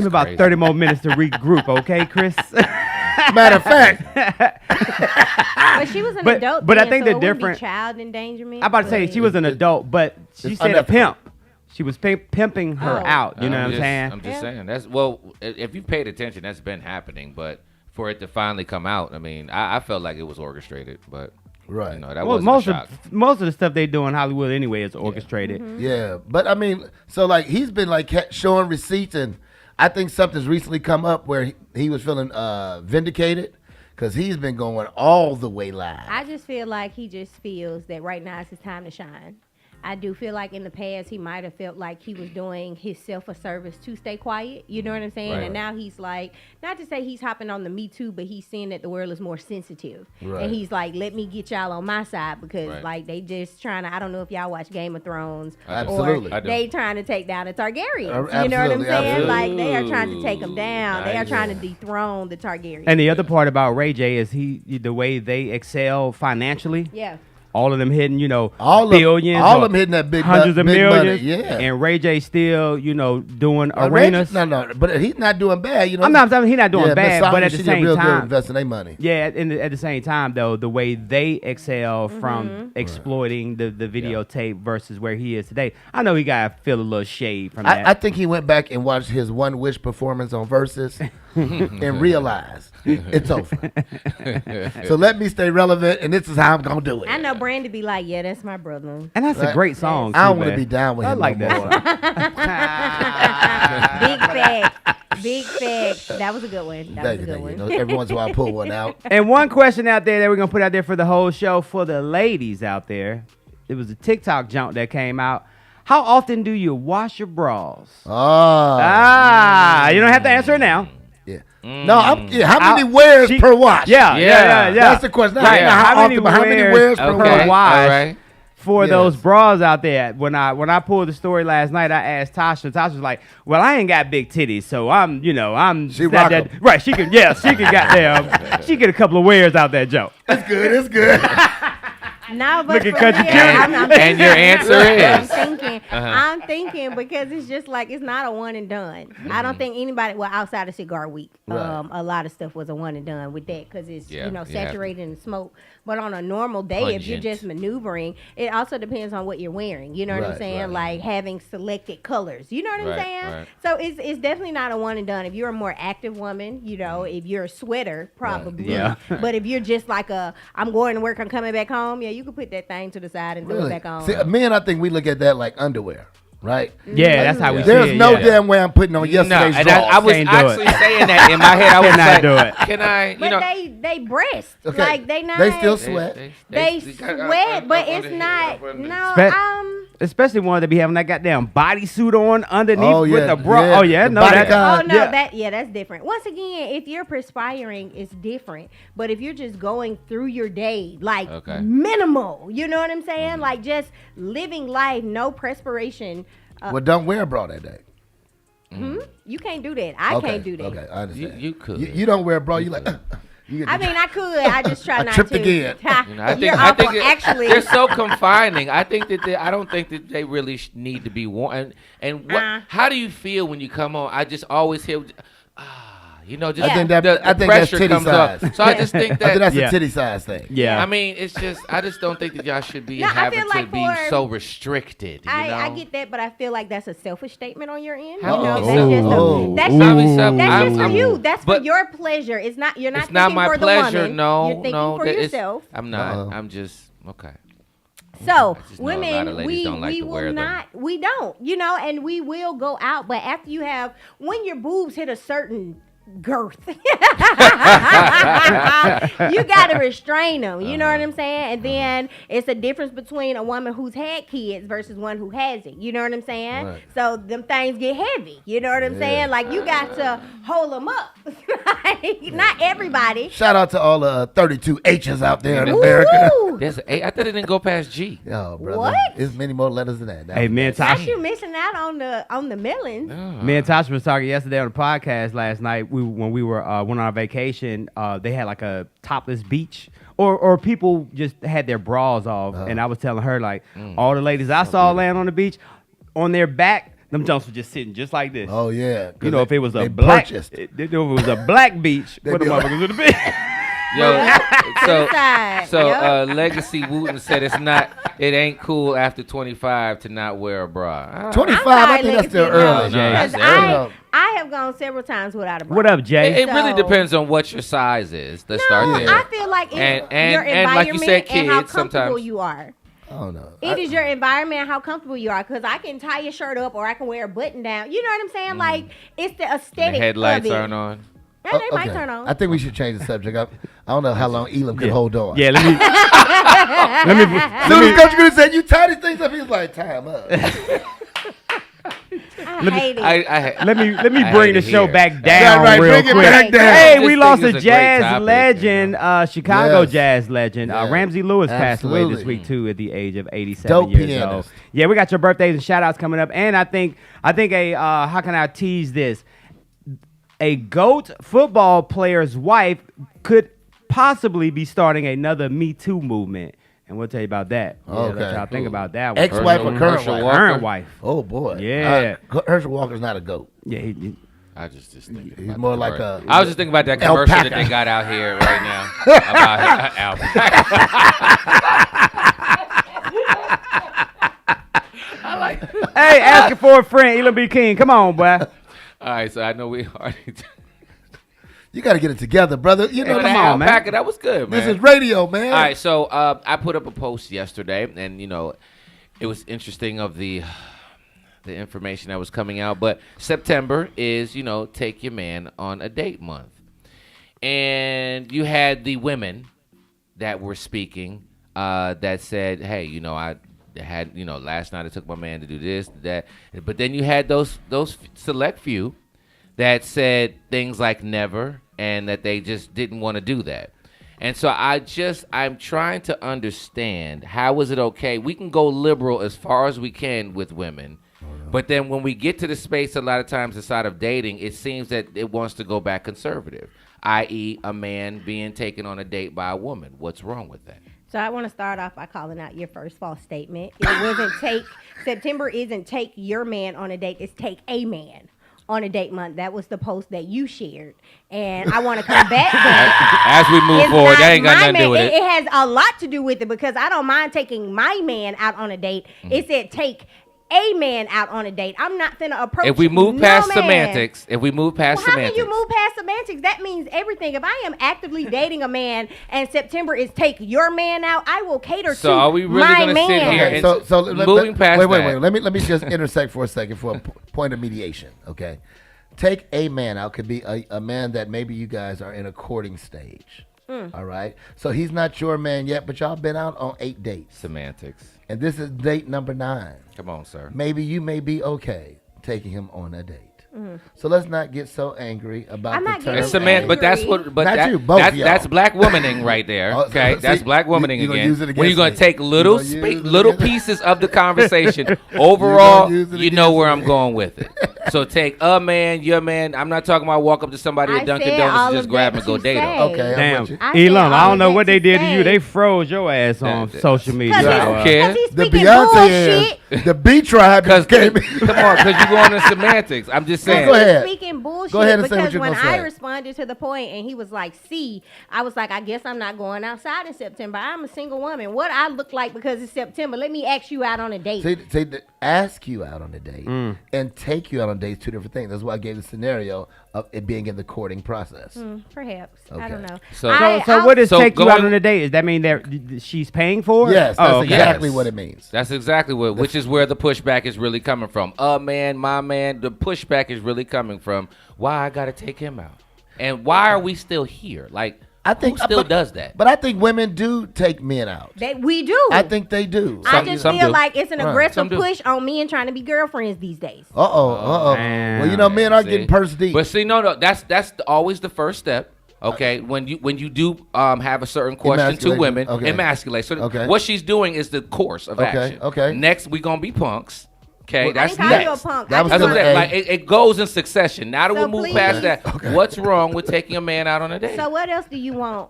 [SPEAKER 3] about
[SPEAKER 11] crazy.
[SPEAKER 3] 30 more minutes to regroup, okay, Chris?
[SPEAKER 6] Matter of fact,
[SPEAKER 10] But she was an
[SPEAKER 3] But-
[SPEAKER 10] adult.
[SPEAKER 3] but I
[SPEAKER 10] then,
[SPEAKER 3] think
[SPEAKER 10] so
[SPEAKER 3] the
[SPEAKER 10] it wouldn't be
[SPEAKER 3] difference-
[SPEAKER 10] child endangerment.
[SPEAKER 3] I'm about to say
[SPEAKER 10] but-
[SPEAKER 3] she was an adult, but she
[SPEAKER 6] It's
[SPEAKER 3] said a
[SPEAKER 6] unethical.
[SPEAKER 3] pimp. She was pimping her
[SPEAKER 10] Oh.
[SPEAKER 3] out. You know what I'm
[SPEAKER 11] just-
[SPEAKER 3] saying?
[SPEAKER 11] I'm just saying. That's if you've paid attention, that's been happening. But for it to finally come out, I mean, I felt like it was orchestrated, but
[SPEAKER 6] Right.
[SPEAKER 11] that
[SPEAKER 3] Well,
[SPEAKER 11] wasn't
[SPEAKER 3] most
[SPEAKER 11] a
[SPEAKER 3] of
[SPEAKER 11] shock.
[SPEAKER 3] most of the stuff they do in Hollywood anyway is orchestrated.
[SPEAKER 6] yeah. But I mean, so like he's been like showing receipts, and I think something's recently come up where he was feeling vindicated because he's been going all the way live.
[SPEAKER 10] I just feel like he just feels that right now is his time to shine. I do feel like in the past he might have felt like he was doing himself a service to stay quiet. You know what I'm saying?
[SPEAKER 11] Right.
[SPEAKER 10] And now he's like, not to say he's hopping on the Me Too, but he's seeing that the world is more sensitive.
[SPEAKER 6] Right.
[SPEAKER 10] And he's like, let me get y'all on my side because
[SPEAKER 11] Right.
[SPEAKER 10] like they just trying to, I don't know if y'all watch Game of Thrones.
[SPEAKER 6] Absolutely.
[SPEAKER 11] I
[SPEAKER 10] Or
[SPEAKER 11] do.
[SPEAKER 10] they trying to take down the Targaryens. You know what I'm
[SPEAKER 6] Absolutely,
[SPEAKER 10] saying?
[SPEAKER 6] absolutely.
[SPEAKER 10] Like they are trying to take them down. They are
[SPEAKER 11] Nice.
[SPEAKER 10] trying to dethrone the Targaryens.
[SPEAKER 3] And the other part about Ray J is the way they excel financially.
[SPEAKER 10] yeah.
[SPEAKER 3] All of them hitting,
[SPEAKER 6] All
[SPEAKER 3] billions,
[SPEAKER 6] of
[SPEAKER 3] or
[SPEAKER 6] them hitting that big
[SPEAKER 3] hundreds of
[SPEAKER 6] big
[SPEAKER 3] millions.
[SPEAKER 6] money. Yeah.
[SPEAKER 3] And Ray J still, doing
[SPEAKER 6] Ray-
[SPEAKER 3] arenas.
[SPEAKER 6] No, but he's not doing bad. You know,
[SPEAKER 3] I'm not saying he's not doing bad,
[SPEAKER 6] Masai
[SPEAKER 3] but at
[SPEAKER 6] and
[SPEAKER 3] the
[SPEAKER 6] she did
[SPEAKER 3] same
[SPEAKER 6] real good
[SPEAKER 3] time,
[SPEAKER 6] investing their money.
[SPEAKER 3] yeah. At the same time, though, the way they excel from exploiting the videotape versus where he is today, I know he got to feel a little shade from that.
[SPEAKER 6] I think he went back and watched his One Wish performance on Versus and realized it's over. So let me stay relevant, and this is how I'm gonna do it.
[SPEAKER 10] I know Brandy be like, yeah, that's my brother.
[SPEAKER 3] And that's a
[SPEAKER 6] Right.
[SPEAKER 3] great song.
[SPEAKER 6] I don't
[SPEAKER 3] too,
[SPEAKER 6] want to
[SPEAKER 3] man.
[SPEAKER 6] be down with
[SPEAKER 3] I
[SPEAKER 6] him.
[SPEAKER 3] like
[SPEAKER 6] no
[SPEAKER 3] that
[SPEAKER 6] more.
[SPEAKER 10] Big fact. Big fact. That was a good one. That
[SPEAKER 6] Thank
[SPEAKER 10] was
[SPEAKER 6] you,
[SPEAKER 10] a good
[SPEAKER 6] thank you.
[SPEAKER 10] one.
[SPEAKER 6] Every once in a while, I pull one out.
[SPEAKER 3] And one question out there that we're gonna put out there for the whole show for the ladies out there. It was a TikTok jump that came out. How often do you wash your bras?
[SPEAKER 6] Oh,
[SPEAKER 3] You don't have to answer it now.
[SPEAKER 6] yeah. No, how many
[SPEAKER 3] Out-
[SPEAKER 6] wears
[SPEAKER 3] she-
[SPEAKER 6] per wash?
[SPEAKER 3] Yeah.
[SPEAKER 6] That's the question.
[SPEAKER 3] Right.
[SPEAKER 6] Not how often, but how many wears per
[SPEAKER 3] per
[SPEAKER 11] Okay.
[SPEAKER 3] wash
[SPEAKER 11] All right.
[SPEAKER 3] for
[SPEAKER 6] Yes.
[SPEAKER 3] those bras out there? When I pulled the story last night, I asked Tasha. Tasha was like, "Well, I ain't got big titties, so I'm
[SPEAKER 6] She
[SPEAKER 3] not
[SPEAKER 6] rock
[SPEAKER 3] that
[SPEAKER 6] 'em.
[SPEAKER 3] right. She can goddamn, she get a couple of wears out that joke."
[SPEAKER 6] It's good. It's good.
[SPEAKER 10] No, but
[SPEAKER 3] Look at
[SPEAKER 10] for
[SPEAKER 3] Country
[SPEAKER 10] real,
[SPEAKER 3] Cutie.
[SPEAKER 11] And your answer is?
[SPEAKER 10] I'm thinking because it's just like it's not a one and done. I don't think anybody, well, outside of Cigar Week,
[SPEAKER 6] Right.
[SPEAKER 10] a lot of stuff was a one and done with that because it's
[SPEAKER 11] Yeah, you have
[SPEAKER 10] saturated in smoke. But on a normal day, if you're
[SPEAKER 11] Pungent.
[SPEAKER 10] just maneuvering, it also depends on what you're wearing. You know what I'm
[SPEAKER 6] Right,
[SPEAKER 10] saying?
[SPEAKER 6] right.
[SPEAKER 10] Like having selected colors. You know what I'm
[SPEAKER 11] Right,
[SPEAKER 10] saying?
[SPEAKER 11] right.
[SPEAKER 10] So it's definitely not a one and done. If you're a more active woman, if you're a sweater, probably.
[SPEAKER 3] Yeah.
[SPEAKER 10] But if you're just like I'm going to work, I'm coming back home, you can put that thing to the side and throw it
[SPEAKER 6] Really?
[SPEAKER 10] back on.
[SPEAKER 6] See, men, I think we look at that like underwear, right?
[SPEAKER 3] Yeah, that's how we see
[SPEAKER 6] There's
[SPEAKER 3] it.
[SPEAKER 6] no
[SPEAKER 3] yeah.
[SPEAKER 6] damn way I'm putting on
[SPEAKER 11] No,
[SPEAKER 6] yesterday's
[SPEAKER 11] and
[SPEAKER 6] drawers.
[SPEAKER 11] I was
[SPEAKER 3] Can't do
[SPEAKER 11] actually
[SPEAKER 3] it.
[SPEAKER 11] saying that in my head. I was
[SPEAKER 3] Cannot
[SPEAKER 11] like,
[SPEAKER 3] do it.
[SPEAKER 11] can I,
[SPEAKER 10] But they breast.
[SPEAKER 6] Okay.
[SPEAKER 10] Like they not.
[SPEAKER 6] They still sweat.
[SPEAKER 10] They sweat, but it's not. No,
[SPEAKER 3] Spe- Especially ones that be having that goddamn bodysuit on underneath
[SPEAKER 6] Oh,
[SPEAKER 3] with
[SPEAKER 6] yeah,
[SPEAKER 3] the bra.
[SPEAKER 6] yeah,
[SPEAKER 3] Oh yeah,
[SPEAKER 6] the
[SPEAKER 3] no
[SPEAKER 6] body
[SPEAKER 3] that.
[SPEAKER 6] con.
[SPEAKER 10] Oh no,
[SPEAKER 3] yeah.
[SPEAKER 10] that's different. Once again, if you're perspiring, it's different. But if you're just going through your day, like
[SPEAKER 11] Okay.
[SPEAKER 10] minimal, you know what I'm saying? Like just living life, no perspiration.
[SPEAKER 6] Well, don't wear a bra that day.
[SPEAKER 10] You can't do that. I
[SPEAKER 6] Okay,
[SPEAKER 10] can't do that.
[SPEAKER 6] Okay, I understand.
[SPEAKER 11] You could.
[SPEAKER 6] You don't wear a bra. You like. You get
[SPEAKER 10] I
[SPEAKER 6] the-
[SPEAKER 10] mean, I could. I just try
[SPEAKER 6] I
[SPEAKER 10] not
[SPEAKER 6] tripped
[SPEAKER 10] to.
[SPEAKER 6] again.
[SPEAKER 11] You know, I
[SPEAKER 10] You're
[SPEAKER 11] think, I
[SPEAKER 10] awful.
[SPEAKER 11] think
[SPEAKER 10] Actually,
[SPEAKER 11] they're so confining. I think that I don't think that they really need to be worn. And what? How do you feel when you come on? I just always hear, just
[SPEAKER 6] I think
[SPEAKER 11] the
[SPEAKER 6] that's
[SPEAKER 11] pressure
[SPEAKER 6] titty
[SPEAKER 11] comes
[SPEAKER 6] size.
[SPEAKER 11] up. So I just think
[SPEAKER 6] I
[SPEAKER 11] that.
[SPEAKER 6] think that's
[SPEAKER 3] Yeah.
[SPEAKER 6] a titty size thing.
[SPEAKER 3] Yeah.
[SPEAKER 11] I mean, it's just I just don't think that y'all should be
[SPEAKER 10] No, I
[SPEAKER 11] having
[SPEAKER 10] feel
[SPEAKER 11] to
[SPEAKER 10] like
[SPEAKER 11] be
[SPEAKER 10] for-
[SPEAKER 11] so restricted. You know?
[SPEAKER 10] I get that, but I feel like that's a selfish statement on your end.
[SPEAKER 11] How-
[SPEAKER 10] You know,
[SPEAKER 11] Oh.
[SPEAKER 10] that's just
[SPEAKER 6] Oh.
[SPEAKER 10] that's
[SPEAKER 11] Ooh.
[SPEAKER 10] just,
[SPEAKER 11] I'm-
[SPEAKER 10] that's just for
[SPEAKER 11] I'm-
[SPEAKER 10] you. That's for
[SPEAKER 11] but-
[SPEAKER 10] your pleasure. It's not. You're not.
[SPEAKER 11] It's not
[SPEAKER 10] thinking
[SPEAKER 11] my
[SPEAKER 10] for
[SPEAKER 11] pleasure.
[SPEAKER 10] The woman.
[SPEAKER 11] No,
[SPEAKER 10] You're thinking
[SPEAKER 11] no.
[SPEAKER 10] for
[SPEAKER 11] that it's-
[SPEAKER 10] yourself.
[SPEAKER 11] I'm not.
[SPEAKER 6] Uh-oh.
[SPEAKER 11] I'm just okay.
[SPEAKER 10] So
[SPEAKER 11] I just know a lot of
[SPEAKER 10] women,
[SPEAKER 11] ladies
[SPEAKER 10] we
[SPEAKER 11] don't like to wear
[SPEAKER 10] will
[SPEAKER 11] them.
[SPEAKER 10] not. We don't. And we will go out, but after you have when your boobs hit a certain girth, you got to restrain them. You know what I'm saying? And then it's a difference between a woman who's had kids versus one who hasn't. You know what I'm saying?
[SPEAKER 6] Right.
[SPEAKER 10] So them things get heavy. You know what I'm saying? Like you got to hold them up. Like, not everybody.
[SPEAKER 6] Shout out to all the 32 H's out there in America.
[SPEAKER 10] Ooh.
[SPEAKER 11] There's I thought it didn't go past G.
[SPEAKER 6] Yo, brother.
[SPEAKER 10] What?
[SPEAKER 6] There's many more letters than that.
[SPEAKER 3] Hey, man,
[SPEAKER 10] Not
[SPEAKER 3] Tasha.
[SPEAKER 10] you missing out on the millions.
[SPEAKER 3] Me and Tasha was talking yesterday on the podcast last night. When we were went on our vacation, they had like a topless beach, or people just had their bras off, and I was telling her like all the ladies I saw laying on the beach, on their back, them jumps were just sitting just like this.
[SPEAKER 6] Oh, yeah.
[SPEAKER 3] You know, if it was
[SPEAKER 6] they
[SPEAKER 3] a black,
[SPEAKER 6] purchased.
[SPEAKER 3] if it was a black beach,
[SPEAKER 6] They'd
[SPEAKER 3] what the
[SPEAKER 6] be like-
[SPEAKER 3] motherfuckers would have been.
[SPEAKER 11] Yo, so
[SPEAKER 10] Side.
[SPEAKER 11] so
[SPEAKER 10] Yup.
[SPEAKER 11] Legacy Wooten said it ain't cool after 25 to not wear a bra.
[SPEAKER 6] 25,
[SPEAKER 10] I'm
[SPEAKER 6] I
[SPEAKER 10] sorry,
[SPEAKER 6] think that's still
[SPEAKER 10] Legacy,
[SPEAKER 6] early.
[SPEAKER 11] no,
[SPEAKER 10] Because
[SPEAKER 11] that's early.
[SPEAKER 10] I have gone several times without a bra.
[SPEAKER 3] What up, Jay?
[SPEAKER 11] It really
[SPEAKER 10] So-
[SPEAKER 11] depends on what your size is. Let's start
[SPEAKER 10] No,
[SPEAKER 11] there.
[SPEAKER 10] I feel like it's
[SPEAKER 11] And
[SPEAKER 10] your environment
[SPEAKER 11] like you said,
[SPEAKER 10] and how
[SPEAKER 11] kids
[SPEAKER 10] comfortable
[SPEAKER 11] sometimes.
[SPEAKER 10] you are.
[SPEAKER 6] Oh, no.
[SPEAKER 10] It is your environment and how comfortable you are. Because I can tie your shirt up or I can wear a button down. You know what I'm saying? Like, it's the
[SPEAKER 11] And
[SPEAKER 10] aesthetic
[SPEAKER 11] the headlights
[SPEAKER 10] of it.
[SPEAKER 11] aren't on.
[SPEAKER 10] Yeah, they might turn on.
[SPEAKER 6] I think we should change the subject. I don't know how long Elam can hold on.
[SPEAKER 3] Yeah, let me.
[SPEAKER 6] As soon as Coach Green said, you tie these things up, he was like, time up.
[SPEAKER 10] I hate it.
[SPEAKER 3] Let me
[SPEAKER 11] I
[SPEAKER 3] bring
[SPEAKER 11] hate
[SPEAKER 3] the
[SPEAKER 11] it
[SPEAKER 3] show
[SPEAKER 11] here.
[SPEAKER 3] back down
[SPEAKER 6] right,
[SPEAKER 3] real
[SPEAKER 6] bring it
[SPEAKER 3] quick.
[SPEAKER 6] back down.
[SPEAKER 3] Hey,
[SPEAKER 11] This
[SPEAKER 3] we
[SPEAKER 11] thing
[SPEAKER 3] lost
[SPEAKER 11] is
[SPEAKER 3] a
[SPEAKER 11] a great
[SPEAKER 3] jazz
[SPEAKER 11] topic,
[SPEAKER 3] legend, Chicago
[SPEAKER 6] Yes.
[SPEAKER 3] jazz legend.
[SPEAKER 6] Yes.
[SPEAKER 3] Ramsey Lewis passed away this
[SPEAKER 6] Absolutely.
[SPEAKER 3] week too at the age of 87
[SPEAKER 6] Dope
[SPEAKER 3] years
[SPEAKER 6] pianist.
[SPEAKER 3] old. Yeah, we got your birthdays and shout outs coming up. And I think a how can I tease this? A GOAT football player's wife could possibly be starting another Me Too movement. And we'll tell you about that. Yeah,
[SPEAKER 6] Okay.
[SPEAKER 3] let y'all think about that one.
[SPEAKER 6] Ex-wife or current
[SPEAKER 11] Herschel
[SPEAKER 6] wife?
[SPEAKER 11] Walker.
[SPEAKER 3] Current wife.
[SPEAKER 6] Oh, boy.
[SPEAKER 3] Yeah.
[SPEAKER 6] Herschel Walker's not a GOAT.
[SPEAKER 3] Yeah, he
[SPEAKER 11] I just thinking.
[SPEAKER 6] He's
[SPEAKER 11] about
[SPEAKER 6] more
[SPEAKER 11] the
[SPEAKER 6] like
[SPEAKER 11] commercial.
[SPEAKER 6] a
[SPEAKER 11] I was just thinking about that commercial
[SPEAKER 6] alpaca.
[SPEAKER 11] that they got out here right now about alpaca.
[SPEAKER 3] Hey, asking for a friend, Elam B. King. Come on, boy.
[SPEAKER 11] All right, so I know we already.
[SPEAKER 6] You got to get it together, brother. You know,
[SPEAKER 11] Hey,
[SPEAKER 3] come
[SPEAKER 11] that
[SPEAKER 3] on, man.
[SPEAKER 11] alpaca, that was good, man.
[SPEAKER 6] this is radio, man.
[SPEAKER 11] All right, so I put up a post yesterday, and it was interesting of the information that was coming out. But September is take your man on a date month, and you had the women that were speaking that said, hey, I had last night I took my man to do this, that, but then you had those select few that said things like never, and that they just didn't want to do that. And so I'm trying to understand, how is it okay? We can go liberal as far as we can with women, but then when we get to the space a lot of times inside of dating, it seems that it wants to go back conservative, i.e. a man being taken on a date by a woman. What's wrong with that?
[SPEAKER 10] So I want to start off by calling out your first false statement. It wasn't September isn't take your man on a date. It's take a man on a date month. That was the post that you shared. And I want to combat that.
[SPEAKER 11] As we move forward, that ain't got nothing to do with it.
[SPEAKER 10] It has a lot to do with it because I don't mind taking my man out on a date. It said take a man out on a date. I'm not finna approach.
[SPEAKER 11] If we move past
[SPEAKER 10] man.
[SPEAKER 11] semantics, how can you
[SPEAKER 10] move past semantics? That means everything. If I am actively dating a man and September is take your man out, I will cater
[SPEAKER 11] so
[SPEAKER 10] to
[SPEAKER 11] are we really
[SPEAKER 10] my
[SPEAKER 11] gonna
[SPEAKER 10] man.
[SPEAKER 11] sit here and
[SPEAKER 6] moving
[SPEAKER 11] past that?
[SPEAKER 6] Wait. Let me just intersect for a second for a point of mediation. Okay, take a man out could be a man that maybe you guys are in a courting stage. All right, so he's not your man yet, but y'all been out on 8 dates.
[SPEAKER 11] Semantics.
[SPEAKER 6] And this is date number 9.
[SPEAKER 11] Come on, sir.
[SPEAKER 6] Maybe you may be okay taking him on a date. So let's not get so angry about the term.
[SPEAKER 11] It's semantic, but that's what. But
[SPEAKER 6] not
[SPEAKER 11] that,
[SPEAKER 6] you, both y'all.
[SPEAKER 11] That's black womaning right there. Okay, that's black womaning
[SPEAKER 6] you
[SPEAKER 11] again.
[SPEAKER 6] Use it
[SPEAKER 11] when you're gonna
[SPEAKER 6] me.
[SPEAKER 11] take little pieces of the conversation. Overall, you know where I'm going with it. So take a man, your man. I'm not talking about walk up to somebody at Dunkin' Donuts and just grab him and go date him.
[SPEAKER 6] Okay,
[SPEAKER 3] damn, Elam, I don't know what they did to you. They froze your ass on social media.
[SPEAKER 11] I don't care.
[SPEAKER 6] The Beyonce is the B tribe came.
[SPEAKER 11] Come on, because you going to semantics. I'm just saying.
[SPEAKER 6] Go ahead.
[SPEAKER 10] Speaking bullshit.
[SPEAKER 6] Go ahead and say what
[SPEAKER 10] because
[SPEAKER 6] you're
[SPEAKER 10] when
[SPEAKER 6] gonna say.
[SPEAKER 10] I responded to the point and he was like, "See," I was like, "I guess I'm not going outside in September. I'm a single woman. What I look like because it's September? Let me ask you out on a date."
[SPEAKER 6] See, ask you out on a date and take you out on dates, 2 different things. That's why I gave the scenario of it being in the courting process.
[SPEAKER 10] Perhaps.
[SPEAKER 6] Okay.
[SPEAKER 10] I don't know.
[SPEAKER 3] So what does take you out on a date? Does that mean that she's paying for it?
[SPEAKER 6] Yes, that's exactly what it means.
[SPEAKER 11] That's exactly what, which is where the pushback is really coming from. Man, my man, the pushback is really coming from why I got to take him out. And why are we still here? Like,
[SPEAKER 6] I think
[SPEAKER 11] who still does that?
[SPEAKER 6] But I think women do take men out.
[SPEAKER 10] We do.
[SPEAKER 6] I think they do.
[SPEAKER 10] I just feel like it's an aggressive
[SPEAKER 11] Some do.
[SPEAKER 10] push on men trying to be girlfriends these days.
[SPEAKER 6] Well, you know, men are getting purse deep.
[SPEAKER 11] But see, no, that's always the first step. Okay, when you do have a certain question to women, emasculate. So what she's doing is the course of action.
[SPEAKER 6] Okay.
[SPEAKER 11] Next, we're gonna be punks. Okay, that's
[SPEAKER 10] I
[SPEAKER 11] next.
[SPEAKER 10] you a punk.
[SPEAKER 6] That was
[SPEAKER 11] That's what I'm
[SPEAKER 6] A.
[SPEAKER 11] saying. Like it goes in succession. Now that
[SPEAKER 10] So
[SPEAKER 11] we move
[SPEAKER 10] please.
[SPEAKER 11] past that, what's wrong with taking a man out on a date?
[SPEAKER 10] So what else do you want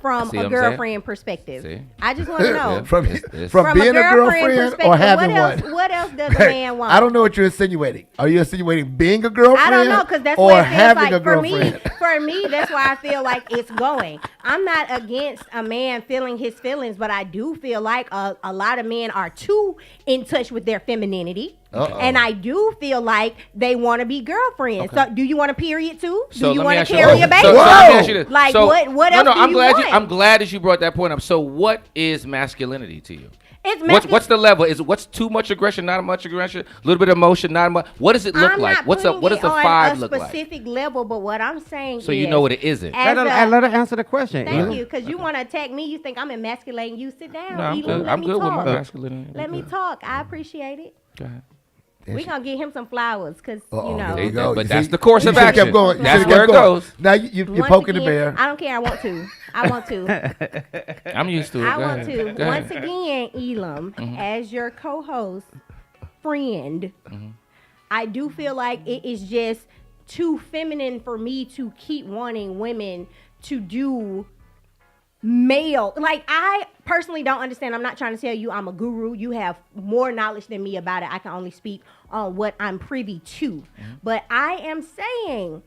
[SPEAKER 10] from
[SPEAKER 11] See
[SPEAKER 10] a
[SPEAKER 11] what I'm
[SPEAKER 10] girlfriend perspective?
[SPEAKER 11] See?
[SPEAKER 10] I just want to know.
[SPEAKER 6] From
[SPEAKER 10] From
[SPEAKER 6] being
[SPEAKER 10] a
[SPEAKER 6] a girlfriend
[SPEAKER 10] perspective,
[SPEAKER 6] or having one.
[SPEAKER 10] what else does a man want?
[SPEAKER 6] I don't know what you're insinuating. Are you insinuating being a girlfriend?
[SPEAKER 10] I don't know because that's
[SPEAKER 6] or
[SPEAKER 10] what it feels
[SPEAKER 6] having
[SPEAKER 10] like
[SPEAKER 6] a
[SPEAKER 10] for me.
[SPEAKER 6] girlfriend.
[SPEAKER 10] For me, that's why I feel like it's going. I'm not against a man feeling his feelings, but I do feel like a lot of men are too in touch with their femininity. And I do feel like they want to be girlfriends. So, do you want a period too?
[SPEAKER 11] So
[SPEAKER 10] do you
[SPEAKER 11] let me
[SPEAKER 10] want
[SPEAKER 11] ask
[SPEAKER 10] to
[SPEAKER 11] you
[SPEAKER 10] carry
[SPEAKER 11] this.
[SPEAKER 10] a baby?
[SPEAKER 11] So let me ask you this.
[SPEAKER 10] Like
[SPEAKER 11] So-
[SPEAKER 10] what else
[SPEAKER 11] No,
[SPEAKER 10] do
[SPEAKER 11] I'm
[SPEAKER 10] you
[SPEAKER 11] glad
[SPEAKER 10] want?
[SPEAKER 11] I'm glad that you brought that point up. So what is masculinity to you?
[SPEAKER 10] It's
[SPEAKER 11] What's the level? Is what's too much aggression? Not much aggression? A little bit of emotion? Not much. What does it look
[SPEAKER 10] I'm
[SPEAKER 11] like?
[SPEAKER 10] not
[SPEAKER 11] What does
[SPEAKER 10] putting
[SPEAKER 11] a
[SPEAKER 10] it
[SPEAKER 11] 5
[SPEAKER 10] on
[SPEAKER 11] look
[SPEAKER 10] a
[SPEAKER 11] like?
[SPEAKER 10] specific level, but what I'm saying
[SPEAKER 11] So
[SPEAKER 10] is,
[SPEAKER 11] you know what it isn't.
[SPEAKER 10] as
[SPEAKER 3] Let her answer the question.
[SPEAKER 10] Thank you, because you want to attack me. You think I'm emasculating you. Sit down.
[SPEAKER 11] No, I'm
[SPEAKER 10] Elam,
[SPEAKER 11] good.
[SPEAKER 10] let
[SPEAKER 11] I'm
[SPEAKER 10] me
[SPEAKER 11] good with
[SPEAKER 10] talk.
[SPEAKER 11] my masculinity.
[SPEAKER 10] Let me talk. I appreciate it.
[SPEAKER 11] Go ahead.
[SPEAKER 10] We're going to get him some flowers because, you know.
[SPEAKER 11] There you go. But
[SPEAKER 6] You
[SPEAKER 11] that's
[SPEAKER 6] see,
[SPEAKER 11] the course
[SPEAKER 6] you
[SPEAKER 11] of
[SPEAKER 6] should've
[SPEAKER 11] action.
[SPEAKER 6] kept going. You
[SPEAKER 11] That's
[SPEAKER 6] should've
[SPEAKER 11] where it
[SPEAKER 6] kept going.
[SPEAKER 11] goes.
[SPEAKER 6] Now you're
[SPEAKER 10] Once
[SPEAKER 6] poking
[SPEAKER 10] again,
[SPEAKER 6] the bear.
[SPEAKER 10] I don't care. I want to. I want to.
[SPEAKER 11] I'm used to it.
[SPEAKER 10] I
[SPEAKER 11] Go
[SPEAKER 10] want
[SPEAKER 11] ahead.
[SPEAKER 10] to.
[SPEAKER 11] Go
[SPEAKER 10] Once
[SPEAKER 11] ahead.
[SPEAKER 10] again, Elam, as your co-host, friend, I do feel like it is just too feminine for me to keep wanting women to do male. Like, I personally don't understand. I'm not trying to tell you I'm a guru. You have more knowledge than me about it. I can only speak on what I'm privy to. But I am saying,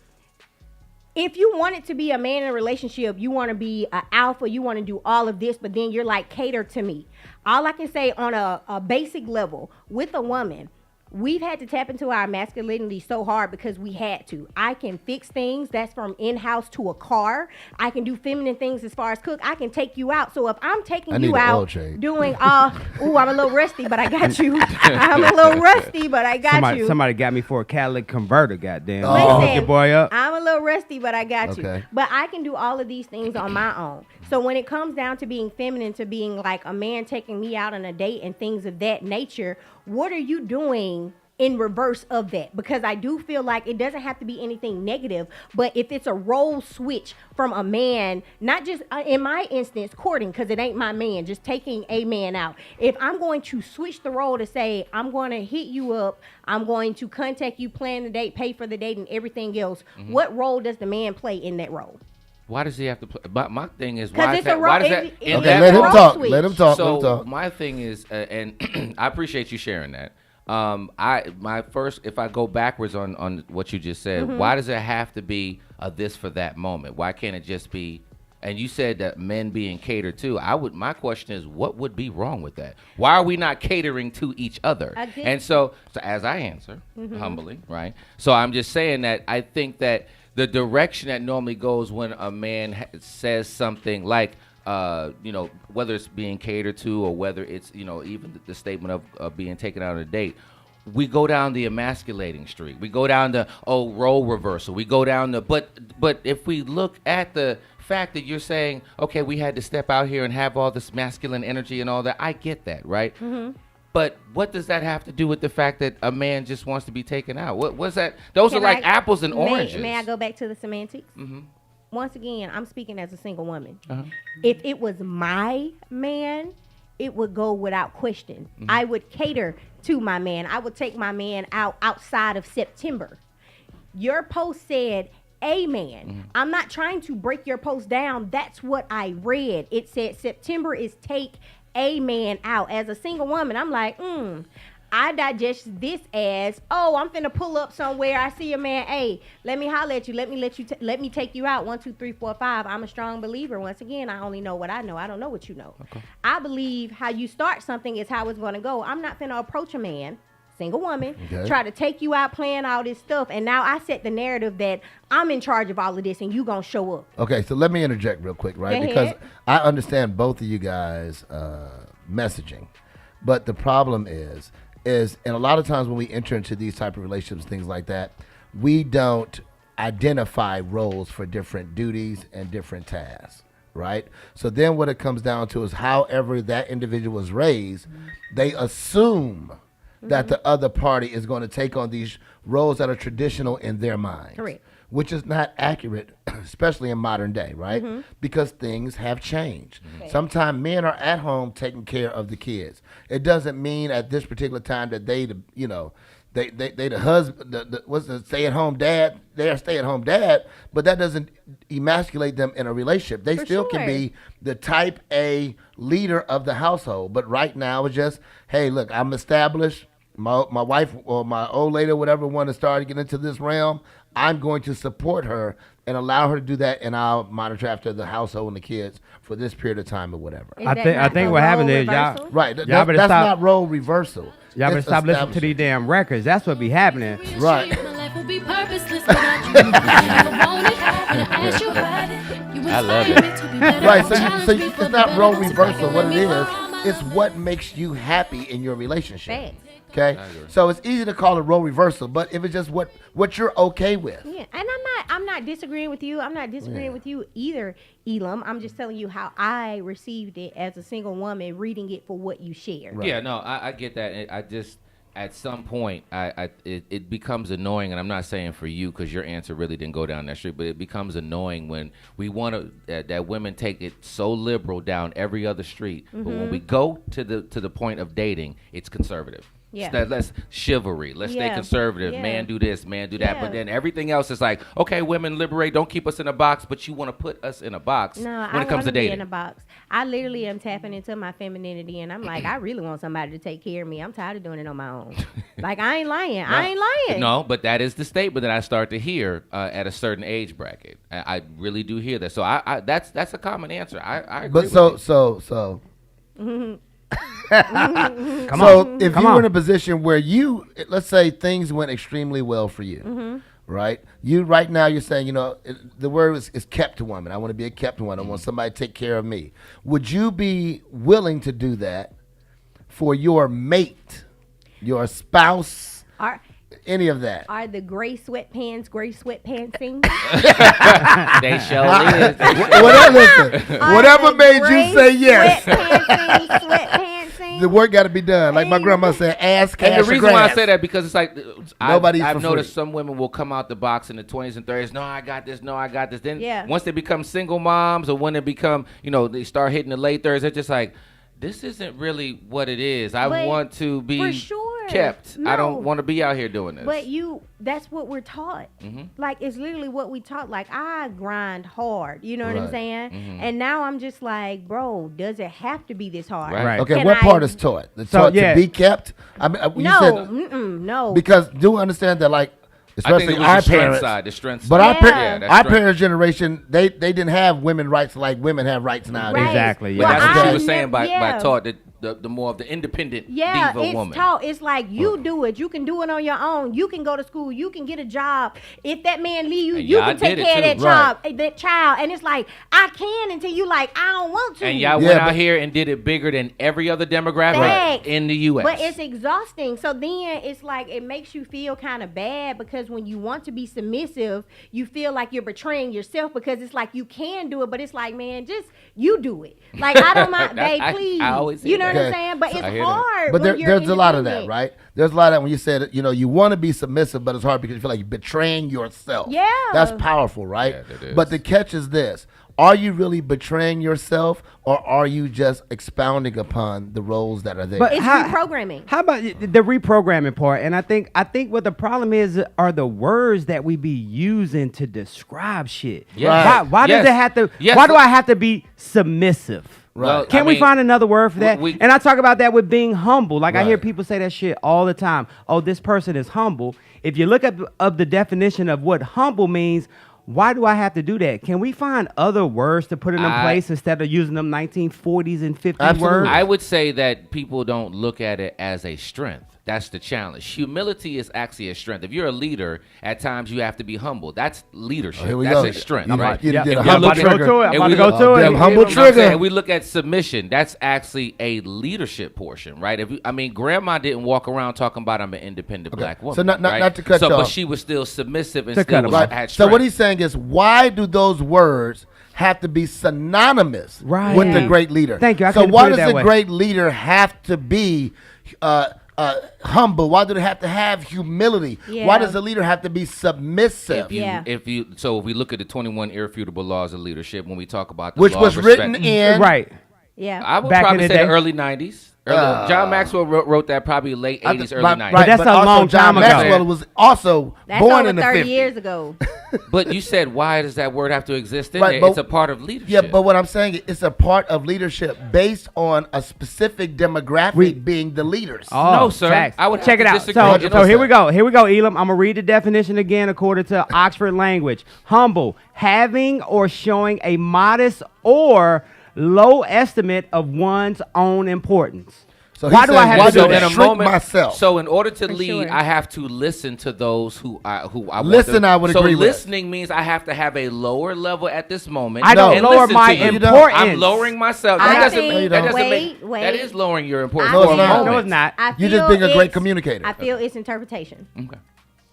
[SPEAKER 10] if you want it to be a man in a relationship, you want to be an alpha, you want to do all of this, but then you're like, cater to me. All I can say on a basic level with a woman, we've had to tap into our masculinity so hard because we had to. I can fix things. That's from in-house to a car. I can do feminine things as far as cook. I can take you out. So if I'm taking
[SPEAKER 6] I need
[SPEAKER 10] you
[SPEAKER 6] an oil
[SPEAKER 10] out
[SPEAKER 6] change.
[SPEAKER 10] doing ooh, I'm a little rusty, but I got you. I'm a little rusty, but I got you.
[SPEAKER 3] Somebody got me for a catalytic converter, goddamn.
[SPEAKER 10] Listen,
[SPEAKER 3] Hook your boy up.
[SPEAKER 10] I'm a little rusty, but I got you.
[SPEAKER 6] Okay.
[SPEAKER 10] But I can do all of these things on my own. So when it comes down to being feminine, to being like a man taking me out on a date and things of that nature, what are you doing in reverse of that? Because I do feel like it doesn't have to be anything negative, but if it's a role switch from a man, not just in my instance courting, because it ain't my man, just taking a man out. If I'm going to switch the role to say, I'm going to hit you up, I'm going to contact you, plan the date, pay for the date and everything else, what role does the man play in that role?
[SPEAKER 11] Why does he have to play? My thing is,
[SPEAKER 10] 'Cause
[SPEAKER 11] why is
[SPEAKER 10] it's a
[SPEAKER 11] that?
[SPEAKER 10] ro-
[SPEAKER 11] Why does
[SPEAKER 10] it-
[SPEAKER 11] that?
[SPEAKER 10] it-
[SPEAKER 11] in
[SPEAKER 10] it's
[SPEAKER 6] Okay,
[SPEAKER 11] that
[SPEAKER 6] let him
[SPEAKER 10] role
[SPEAKER 6] talk.
[SPEAKER 10] switch.
[SPEAKER 6] Let him talk.
[SPEAKER 11] So
[SPEAKER 6] let him talk.
[SPEAKER 11] my thing is, and I appreciate you sharing that. If I go backwards on what you just said,
[SPEAKER 10] Mm-hmm.
[SPEAKER 11] why does it have to be a this for that moment? Why can't it just be? And you said that men being catered to. My question is, what would be wrong with that? Why are we not catering to each other?
[SPEAKER 10] Again.
[SPEAKER 11] And so as I answer
[SPEAKER 10] Mm-hmm.
[SPEAKER 11] humbly, right? So I'm just saying that I think that the direction that normally goes when a man says something like, whether it's being catered to or whether it's, even the statement of being taken out on a date, we go down the emasculating street. We go down the role reversal. We go down the but if we look at the fact that you're saying, okay, we had to step out here and have all this masculine energy and all that, I get that, right?
[SPEAKER 10] Mm-hmm.
[SPEAKER 11] But what does that have to do with the fact that a man just wants to be taken out? What's that? Those
[SPEAKER 10] Can
[SPEAKER 11] are like
[SPEAKER 10] I-
[SPEAKER 11] apples and oranges.
[SPEAKER 10] May I go back to the semantics?
[SPEAKER 11] Mm-hmm.
[SPEAKER 10] Once again, I'm speaking as a single woman.
[SPEAKER 11] Uh-huh.
[SPEAKER 10] If it was my man, it would go without question.
[SPEAKER 11] Mm-hmm.
[SPEAKER 10] I would cater to my man. I would take my man out outside of September. Your post said a man.
[SPEAKER 11] Mm-hmm.
[SPEAKER 10] I'm not trying to break your post down. That's what I read. It said September is take a man out. As a single woman, I'm like, I digest this as, I'm finna pull up somewhere. I see a man. Hey, let me holler at you. Let me take you out. 1, 2, 3, 4, 5. I'm a strong believer. Once again, I only know what I know. I don't know what you know.
[SPEAKER 11] Okay.
[SPEAKER 10] I believe how you start something is how it's gonna go. I'm not finna approach a man, single woman,
[SPEAKER 6] Okay.
[SPEAKER 10] try to take you out playing all this stuff, and now I set the narrative that I'm in charge of all of this and you gonna show up.
[SPEAKER 6] Okay, so let me interject real quick, right?
[SPEAKER 10] Go
[SPEAKER 6] Because
[SPEAKER 10] ahead.
[SPEAKER 6] I understand both of you guys' messaging, but the problem is, and a lot of times when we enter into these type of relationships, things like that, we don't identify roles for different duties and different tasks, right? So then what it comes down to is however that individual was raised, they assume that the other party is going to take on these roles that are traditional in their minds.
[SPEAKER 10] Correct.
[SPEAKER 6] Which is not accurate, especially in modern day, right? Because things have changed. Sometimes men are at home taking care of the kids. It doesn't mean at this particular time that they the husband, what's the stay-at-home dad? They're a stay-at-home dad, but that doesn't emasculate them in a relationship. They
[SPEAKER 10] For
[SPEAKER 6] still can
[SPEAKER 10] sure.
[SPEAKER 6] be the type A leader of the household. But right now, it's just, hey, look, I'm established. My wife or my old lady or whatever want to start getting into this realm. I'm going to support her and allow her to do that, and I'll monitor after the household and the kids for this period of time or whatever.
[SPEAKER 10] Is
[SPEAKER 3] I
[SPEAKER 10] that
[SPEAKER 3] think
[SPEAKER 10] not the
[SPEAKER 3] what happened
[SPEAKER 10] role
[SPEAKER 3] is y'all
[SPEAKER 10] reversal?
[SPEAKER 6] Right.
[SPEAKER 3] Y'all
[SPEAKER 6] That's
[SPEAKER 3] better stop.
[SPEAKER 6] not role reversal.
[SPEAKER 3] Y'all better
[SPEAKER 6] It's
[SPEAKER 3] stop listening to
[SPEAKER 6] establishing.
[SPEAKER 3] these damn records. That's what be happening.
[SPEAKER 6] Right.
[SPEAKER 11] I love it.
[SPEAKER 6] Right. So it's not role reversal. What it is, it's what makes you happy in your relationship.
[SPEAKER 10] Facts.
[SPEAKER 6] Okay. So it's easy to call it role reversal, but if it's just what you're okay with.
[SPEAKER 10] Yeah, and I'm not disagreeing with you. I'm not disagreeing with you either, Elam. I'm just telling you how I received it as a single woman, reading it for what you shared.
[SPEAKER 6] Right.
[SPEAKER 11] Yeah, no, I get that. I just at some point, it becomes annoying, and I'm not saying for you because your answer really didn't go down that street, but it becomes annoying when we want to that women take it so liberal down every other street, but when we go to the point of dating, it's conservative.
[SPEAKER 10] Yeah.
[SPEAKER 11] Let's chivalry. Let's stay
[SPEAKER 10] Yeah.
[SPEAKER 11] conservative.
[SPEAKER 10] Yeah.
[SPEAKER 11] Man do this, man do that.
[SPEAKER 10] Yeah.
[SPEAKER 11] But then everything else is like, okay, women liberate. Don't keep us in a box, but you want to put us in a box
[SPEAKER 10] No,
[SPEAKER 11] when
[SPEAKER 10] I
[SPEAKER 11] it comes
[SPEAKER 10] want
[SPEAKER 11] to
[SPEAKER 10] be in
[SPEAKER 11] dating.
[SPEAKER 10] a box. I literally am tapping into my femininity, and I'm like, I really want somebody to take care of me. I'm tired of doing it on my own. Like, I ain't lying. I ain't lying.
[SPEAKER 11] No, but that is the statement that I start to hear at a certain age bracket. I really do hear that. So I that's a common answer. I agree
[SPEAKER 6] But
[SPEAKER 11] with
[SPEAKER 6] so
[SPEAKER 3] Come
[SPEAKER 6] so
[SPEAKER 3] on.
[SPEAKER 6] if
[SPEAKER 3] Come
[SPEAKER 6] you
[SPEAKER 3] on.
[SPEAKER 6] were in a position where let's say things went extremely well for you, right? You right now you're saying, the word is kept woman. I want to be a kept one. I want somebody to take care of me. Would you be willing to do that for your mate, your spouse,
[SPEAKER 10] Are
[SPEAKER 6] any of that?
[SPEAKER 10] are the gray sweatpants sing?
[SPEAKER 11] They show is.
[SPEAKER 6] Whatever made you say yes.
[SPEAKER 10] Sweatpants sing?
[SPEAKER 6] The work got to be done. Like my grandma said, ass, cash,
[SPEAKER 11] And the
[SPEAKER 6] or
[SPEAKER 11] reason why I
[SPEAKER 6] grass.
[SPEAKER 11] say that because it's like
[SPEAKER 6] Nobody's
[SPEAKER 11] I've
[SPEAKER 6] for
[SPEAKER 11] noticed
[SPEAKER 6] free.
[SPEAKER 11] some women will come out the box in the 20s and 30s. No, I got this. No, I got this. Then
[SPEAKER 10] Yeah.
[SPEAKER 11] once they become single moms or when they become, they start hitting the late 30s, they're just like, this isn't really what it is. I
[SPEAKER 10] But
[SPEAKER 11] want to be.
[SPEAKER 10] For sure.
[SPEAKER 11] kept. I don't
[SPEAKER 10] No.
[SPEAKER 11] want to be out here doing this.
[SPEAKER 10] But that's what we're taught.
[SPEAKER 11] Mhm.
[SPEAKER 10] Like, it's literally what we taught. Like, I grind hard. You know what I'm
[SPEAKER 6] Right.
[SPEAKER 10] saying?
[SPEAKER 11] Mhm.
[SPEAKER 10] And now I'm just like, bro, does it have to be this hard?
[SPEAKER 11] Right.
[SPEAKER 6] Okay,
[SPEAKER 10] Can
[SPEAKER 6] what
[SPEAKER 10] I-
[SPEAKER 6] part is taught? The taught to be kept? I mean, you
[SPEAKER 10] No,
[SPEAKER 6] said,
[SPEAKER 10] no.
[SPEAKER 6] because do understand that, like,
[SPEAKER 11] I think
[SPEAKER 6] especially
[SPEAKER 11] it was
[SPEAKER 6] our
[SPEAKER 11] the strength
[SPEAKER 6] parents.
[SPEAKER 11] side, the strength
[SPEAKER 6] But
[SPEAKER 11] side.
[SPEAKER 6] our,
[SPEAKER 11] Yeah, that's
[SPEAKER 6] our
[SPEAKER 11] strength.
[SPEAKER 6] parents' generation, they didn't have women rights like women have rights nowadays.
[SPEAKER 10] Right.
[SPEAKER 3] Exactly.
[SPEAKER 11] But
[SPEAKER 3] Yeah.
[SPEAKER 11] that's what
[SPEAKER 6] I
[SPEAKER 11] she was saying by
[SPEAKER 10] yeah.
[SPEAKER 11] taught that the more of the independent
[SPEAKER 10] Yeah,
[SPEAKER 11] diva
[SPEAKER 10] it's
[SPEAKER 11] woman.
[SPEAKER 10] taught. It's like you do it. You can do it on your own. You can go to school. You can get a job. If that man leave you,
[SPEAKER 11] And
[SPEAKER 10] you
[SPEAKER 11] y'all
[SPEAKER 10] can take
[SPEAKER 11] did it
[SPEAKER 10] care of that
[SPEAKER 11] too.
[SPEAKER 10] that child. And it's like, I can until you like, I don't want to.
[SPEAKER 11] And y'all went out here and did it bigger than every other demographic
[SPEAKER 10] Facts.
[SPEAKER 11] in the U.S.
[SPEAKER 10] But it's exhausting. So then it's like it makes you feel kind of bad because when you want to be submissive, you feel like you're betraying yourself because it's like you can do it, but it's like, man, just you do it. Like, I don't mind, babe, please.
[SPEAKER 11] I always hear
[SPEAKER 10] You know
[SPEAKER 11] that.
[SPEAKER 10] what I'm
[SPEAKER 6] Okay.
[SPEAKER 10] saying? But
[SPEAKER 11] I
[SPEAKER 10] it's
[SPEAKER 11] hear that.
[SPEAKER 10] hard.
[SPEAKER 6] But
[SPEAKER 10] when you're
[SPEAKER 6] there's a lot of that,
[SPEAKER 10] independent.
[SPEAKER 6] right? There's a lot of that when you said, you want to be submissive, but it's hard because you feel like you're betraying yourself.
[SPEAKER 10] Yeah.
[SPEAKER 6] That's powerful, right?
[SPEAKER 11] Yeah, that is.
[SPEAKER 6] But the catch is this. Are you really betraying yourself, or are you just expounding upon the roles that are there?
[SPEAKER 3] But
[SPEAKER 10] It's reprogramming.
[SPEAKER 3] How about the reprogramming part? And I think what the problem is are the words that we be using to describe shit.
[SPEAKER 11] Yes.
[SPEAKER 3] Why does
[SPEAKER 11] Yes.
[SPEAKER 3] it have to?
[SPEAKER 11] Yes.
[SPEAKER 3] Why do I have to be submissive?
[SPEAKER 11] Well,
[SPEAKER 3] Can
[SPEAKER 11] I
[SPEAKER 3] we
[SPEAKER 11] mean,
[SPEAKER 3] find another word for that?
[SPEAKER 11] we-
[SPEAKER 3] And I talk about that with being humble. Like I hear
[SPEAKER 6] Right.
[SPEAKER 3] people say that shit all the time. Oh, this person is humble. If you look up the definition of what humble means, why do I have to do that? Can we find other words to put in place instead of using them 1940s and 50s
[SPEAKER 6] Absolutely.
[SPEAKER 3] words?
[SPEAKER 11] I would say that people don't look at it as a strength. That's the challenge. Humility is actually a strength. If you're a leader, at times you have to be humble. That's leadership.
[SPEAKER 6] Here we
[SPEAKER 11] That's
[SPEAKER 6] go.
[SPEAKER 11] a strength,
[SPEAKER 6] You
[SPEAKER 11] right?
[SPEAKER 6] did a
[SPEAKER 11] If we're
[SPEAKER 6] humble
[SPEAKER 11] looking-
[SPEAKER 6] trigger.
[SPEAKER 3] I'm
[SPEAKER 11] and
[SPEAKER 3] about
[SPEAKER 11] we
[SPEAKER 3] to go
[SPEAKER 11] look-
[SPEAKER 3] to it.
[SPEAKER 6] Damn humble
[SPEAKER 11] You know what I'm
[SPEAKER 6] trigger.
[SPEAKER 11] saying? And we look at submission. That's actually a leadership portion, right? Grandma didn't walk around talking about I'm an independent black woman.
[SPEAKER 6] So not
[SPEAKER 11] right?
[SPEAKER 6] to cut you
[SPEAKER 11] But
[SPEAKER 6] off.
[SPEAKER 11] she was still submissive and
[SPEAKER 3] To
[SPEAKER 11] still
[SPEAKER 3] cut
[SPEAKER 11] was,
[SPEAKER 3] him off.
[SPEAKER 11] had
[SPEAKER 6] So what
[SPEAKER 11] strength.
[SPEAKER 6] he's saying is, why do those words have to be synonymous
[SPEAKER 3] Right.
[SPEAKER 6] with the
[SPEAKER 3] Yeah.
[SPEAKER 6] great leader?
[SPEAKER 3] Thank you. I
[SPEAKER 6] So
[SPEAKER 3] couldn't
[SPEAKER 6] why
[SPEAKER 3] put it
[SPEAKER 6] does
[SPEAKER 3] that
[SPEAKER 6] the
[SPEAKER 3] way.
[SPEAKER 6] great leader have to be humble? Why do they have to have humility?
[SPEAKER 10] Yeah.
[SPEAKER 6] Why does the leader have to be submissive?
[SPEAKER 11] If we look at the 21 irrefutable laws of leadership, when we talk about the
[SPEAKER 6] Which
[SPEAKER 11] law
[SPEAKER 6] was
[SPEAKER 11] of
[SPEAKER 6] written
[SPEAKER 11] respect,
[SPEAKER 6] in
[SPEAKER 3] Right.
[SPEAKER 10] Yeah.
[SPEAKER 11] I would
[SPEAKER 3] Back in
[SPEAKER 11] probably
[SPEAKER 3] the
[SPEAKER 11] say
[SPEAKER 3] day.
[SPEAKER 11] the early 90s. John Maxwell wrote that probably late 80s, early 90s.
[SPEAKER 3] But that's a
[SPEAKER 6] also
[SPEAKER 3] long
[SPEAKER 6] John
[SPEAKER 3] time ago.
[SPEAKER 6] Maxwell was also
[SPEAKER 10] That's
[SPEAKER 6] born
[SPEAKER 10] over
[SPEAKER 6] in the
[SPEAKER 10] 30
[SPEAKER 6] 50s.
[SPEAKER 10] years ago.
[SPEAKER 11] But you said, why does that word have to exist in
[SPEAKER 6] Right,
[SPEAKER 11] there?
[SPEAKER 6] but-
[SPEAKER 11] It's a part of leadership.
[SPEAKER 6] Yeah, but what I'm saying is it's a part of leadership based on a specific demographic being the leaders.
[SPEAKER 3] Oh,
[SPEAKER 11] No, sir.
[SPEAKER 3] facts.
[SPEAKER 11] I would have
[SPEAKER 3] check
[SPEAKER 11] to
[SPEAKER 3] it out.
[SPEAKER 11] disagree.
[SPEAKER 3] So
[SPEAKER 6] 100%.
[SPEAKER 3] here we go. Here we go, Elam. I'm gonna read the definition again according to Oxford language. Humble, having or showing a modest or low estimate of one's own importance.
[SPEAKER 6] So
[SPEAKER 3] Why
[SPEAKER 6] he's
[SPEAKER 3] do I
[SPEAKER 6] saying,
[SPEAKER 3] have
[SPEAKER 6] why
[SPEAKER 3] to do
[SPEAKER 6] do I
[SPEAKER 3] that?
[SPEAKER 11] in a
[SPEAKER 6] shrink
[SPEAKER 11] moment,
[SPEAKER 6] myself?
[SPEAKER 11] So in order to
[SPEAKER 10] For
[SPEAKER 11] lead,
[SPEAKER 10] sure.
[SPEAKER 11] I have to listen to those who I want
[SPEAKER 6] Listen,
[SPEAKER 11] to-
[SPEAKER 6] I would
[SPEAKER 11] so
[SPEAKER 6] agree with.
[SPEAKER 11] listening means I have to have a lower level at this moment.
[SPEAKER 3] I don't
[SPEAKER 11] and
[SPEAKER 3] lower
[SPEAKER 11] listen
[SPEAKER 3] my
[SPEAKER 11] to you.
[SPEAKER 3] importance.
[SPEAKER 11] I'm lowering myself.
[SPEAKER 10] I
[SPEAKER 11] That doesn't
[SPEAKER 10] think-
[SPEAKER 11] mean that doesn't
[SPEAKER 10] wait,
[SPEAKER 11] make
[SPEAKER 10] wait.
[SPEAKER 11] that is lowering your importance
[SPEAKER 10] I
[SPEAKER 6] No,
[SPEAKER 11] for
[SPEAKER 6] it's
[SPEAKER 11] a
[SPEAKER 6] not.
[SPEAKER 11] moment.
[SPEAKER 3] No, it's not.
[SPEAKER 10] I
[SPEAKER 6] You're just
[SPEAKER 10] feel
[SPEAKER 6] being a great
[SPEAKER 10] it's-
[SPEAKER 6] communicator.
[SPEAKER 10] I feel it's interpretation.
[SPEAKER 11] Okay.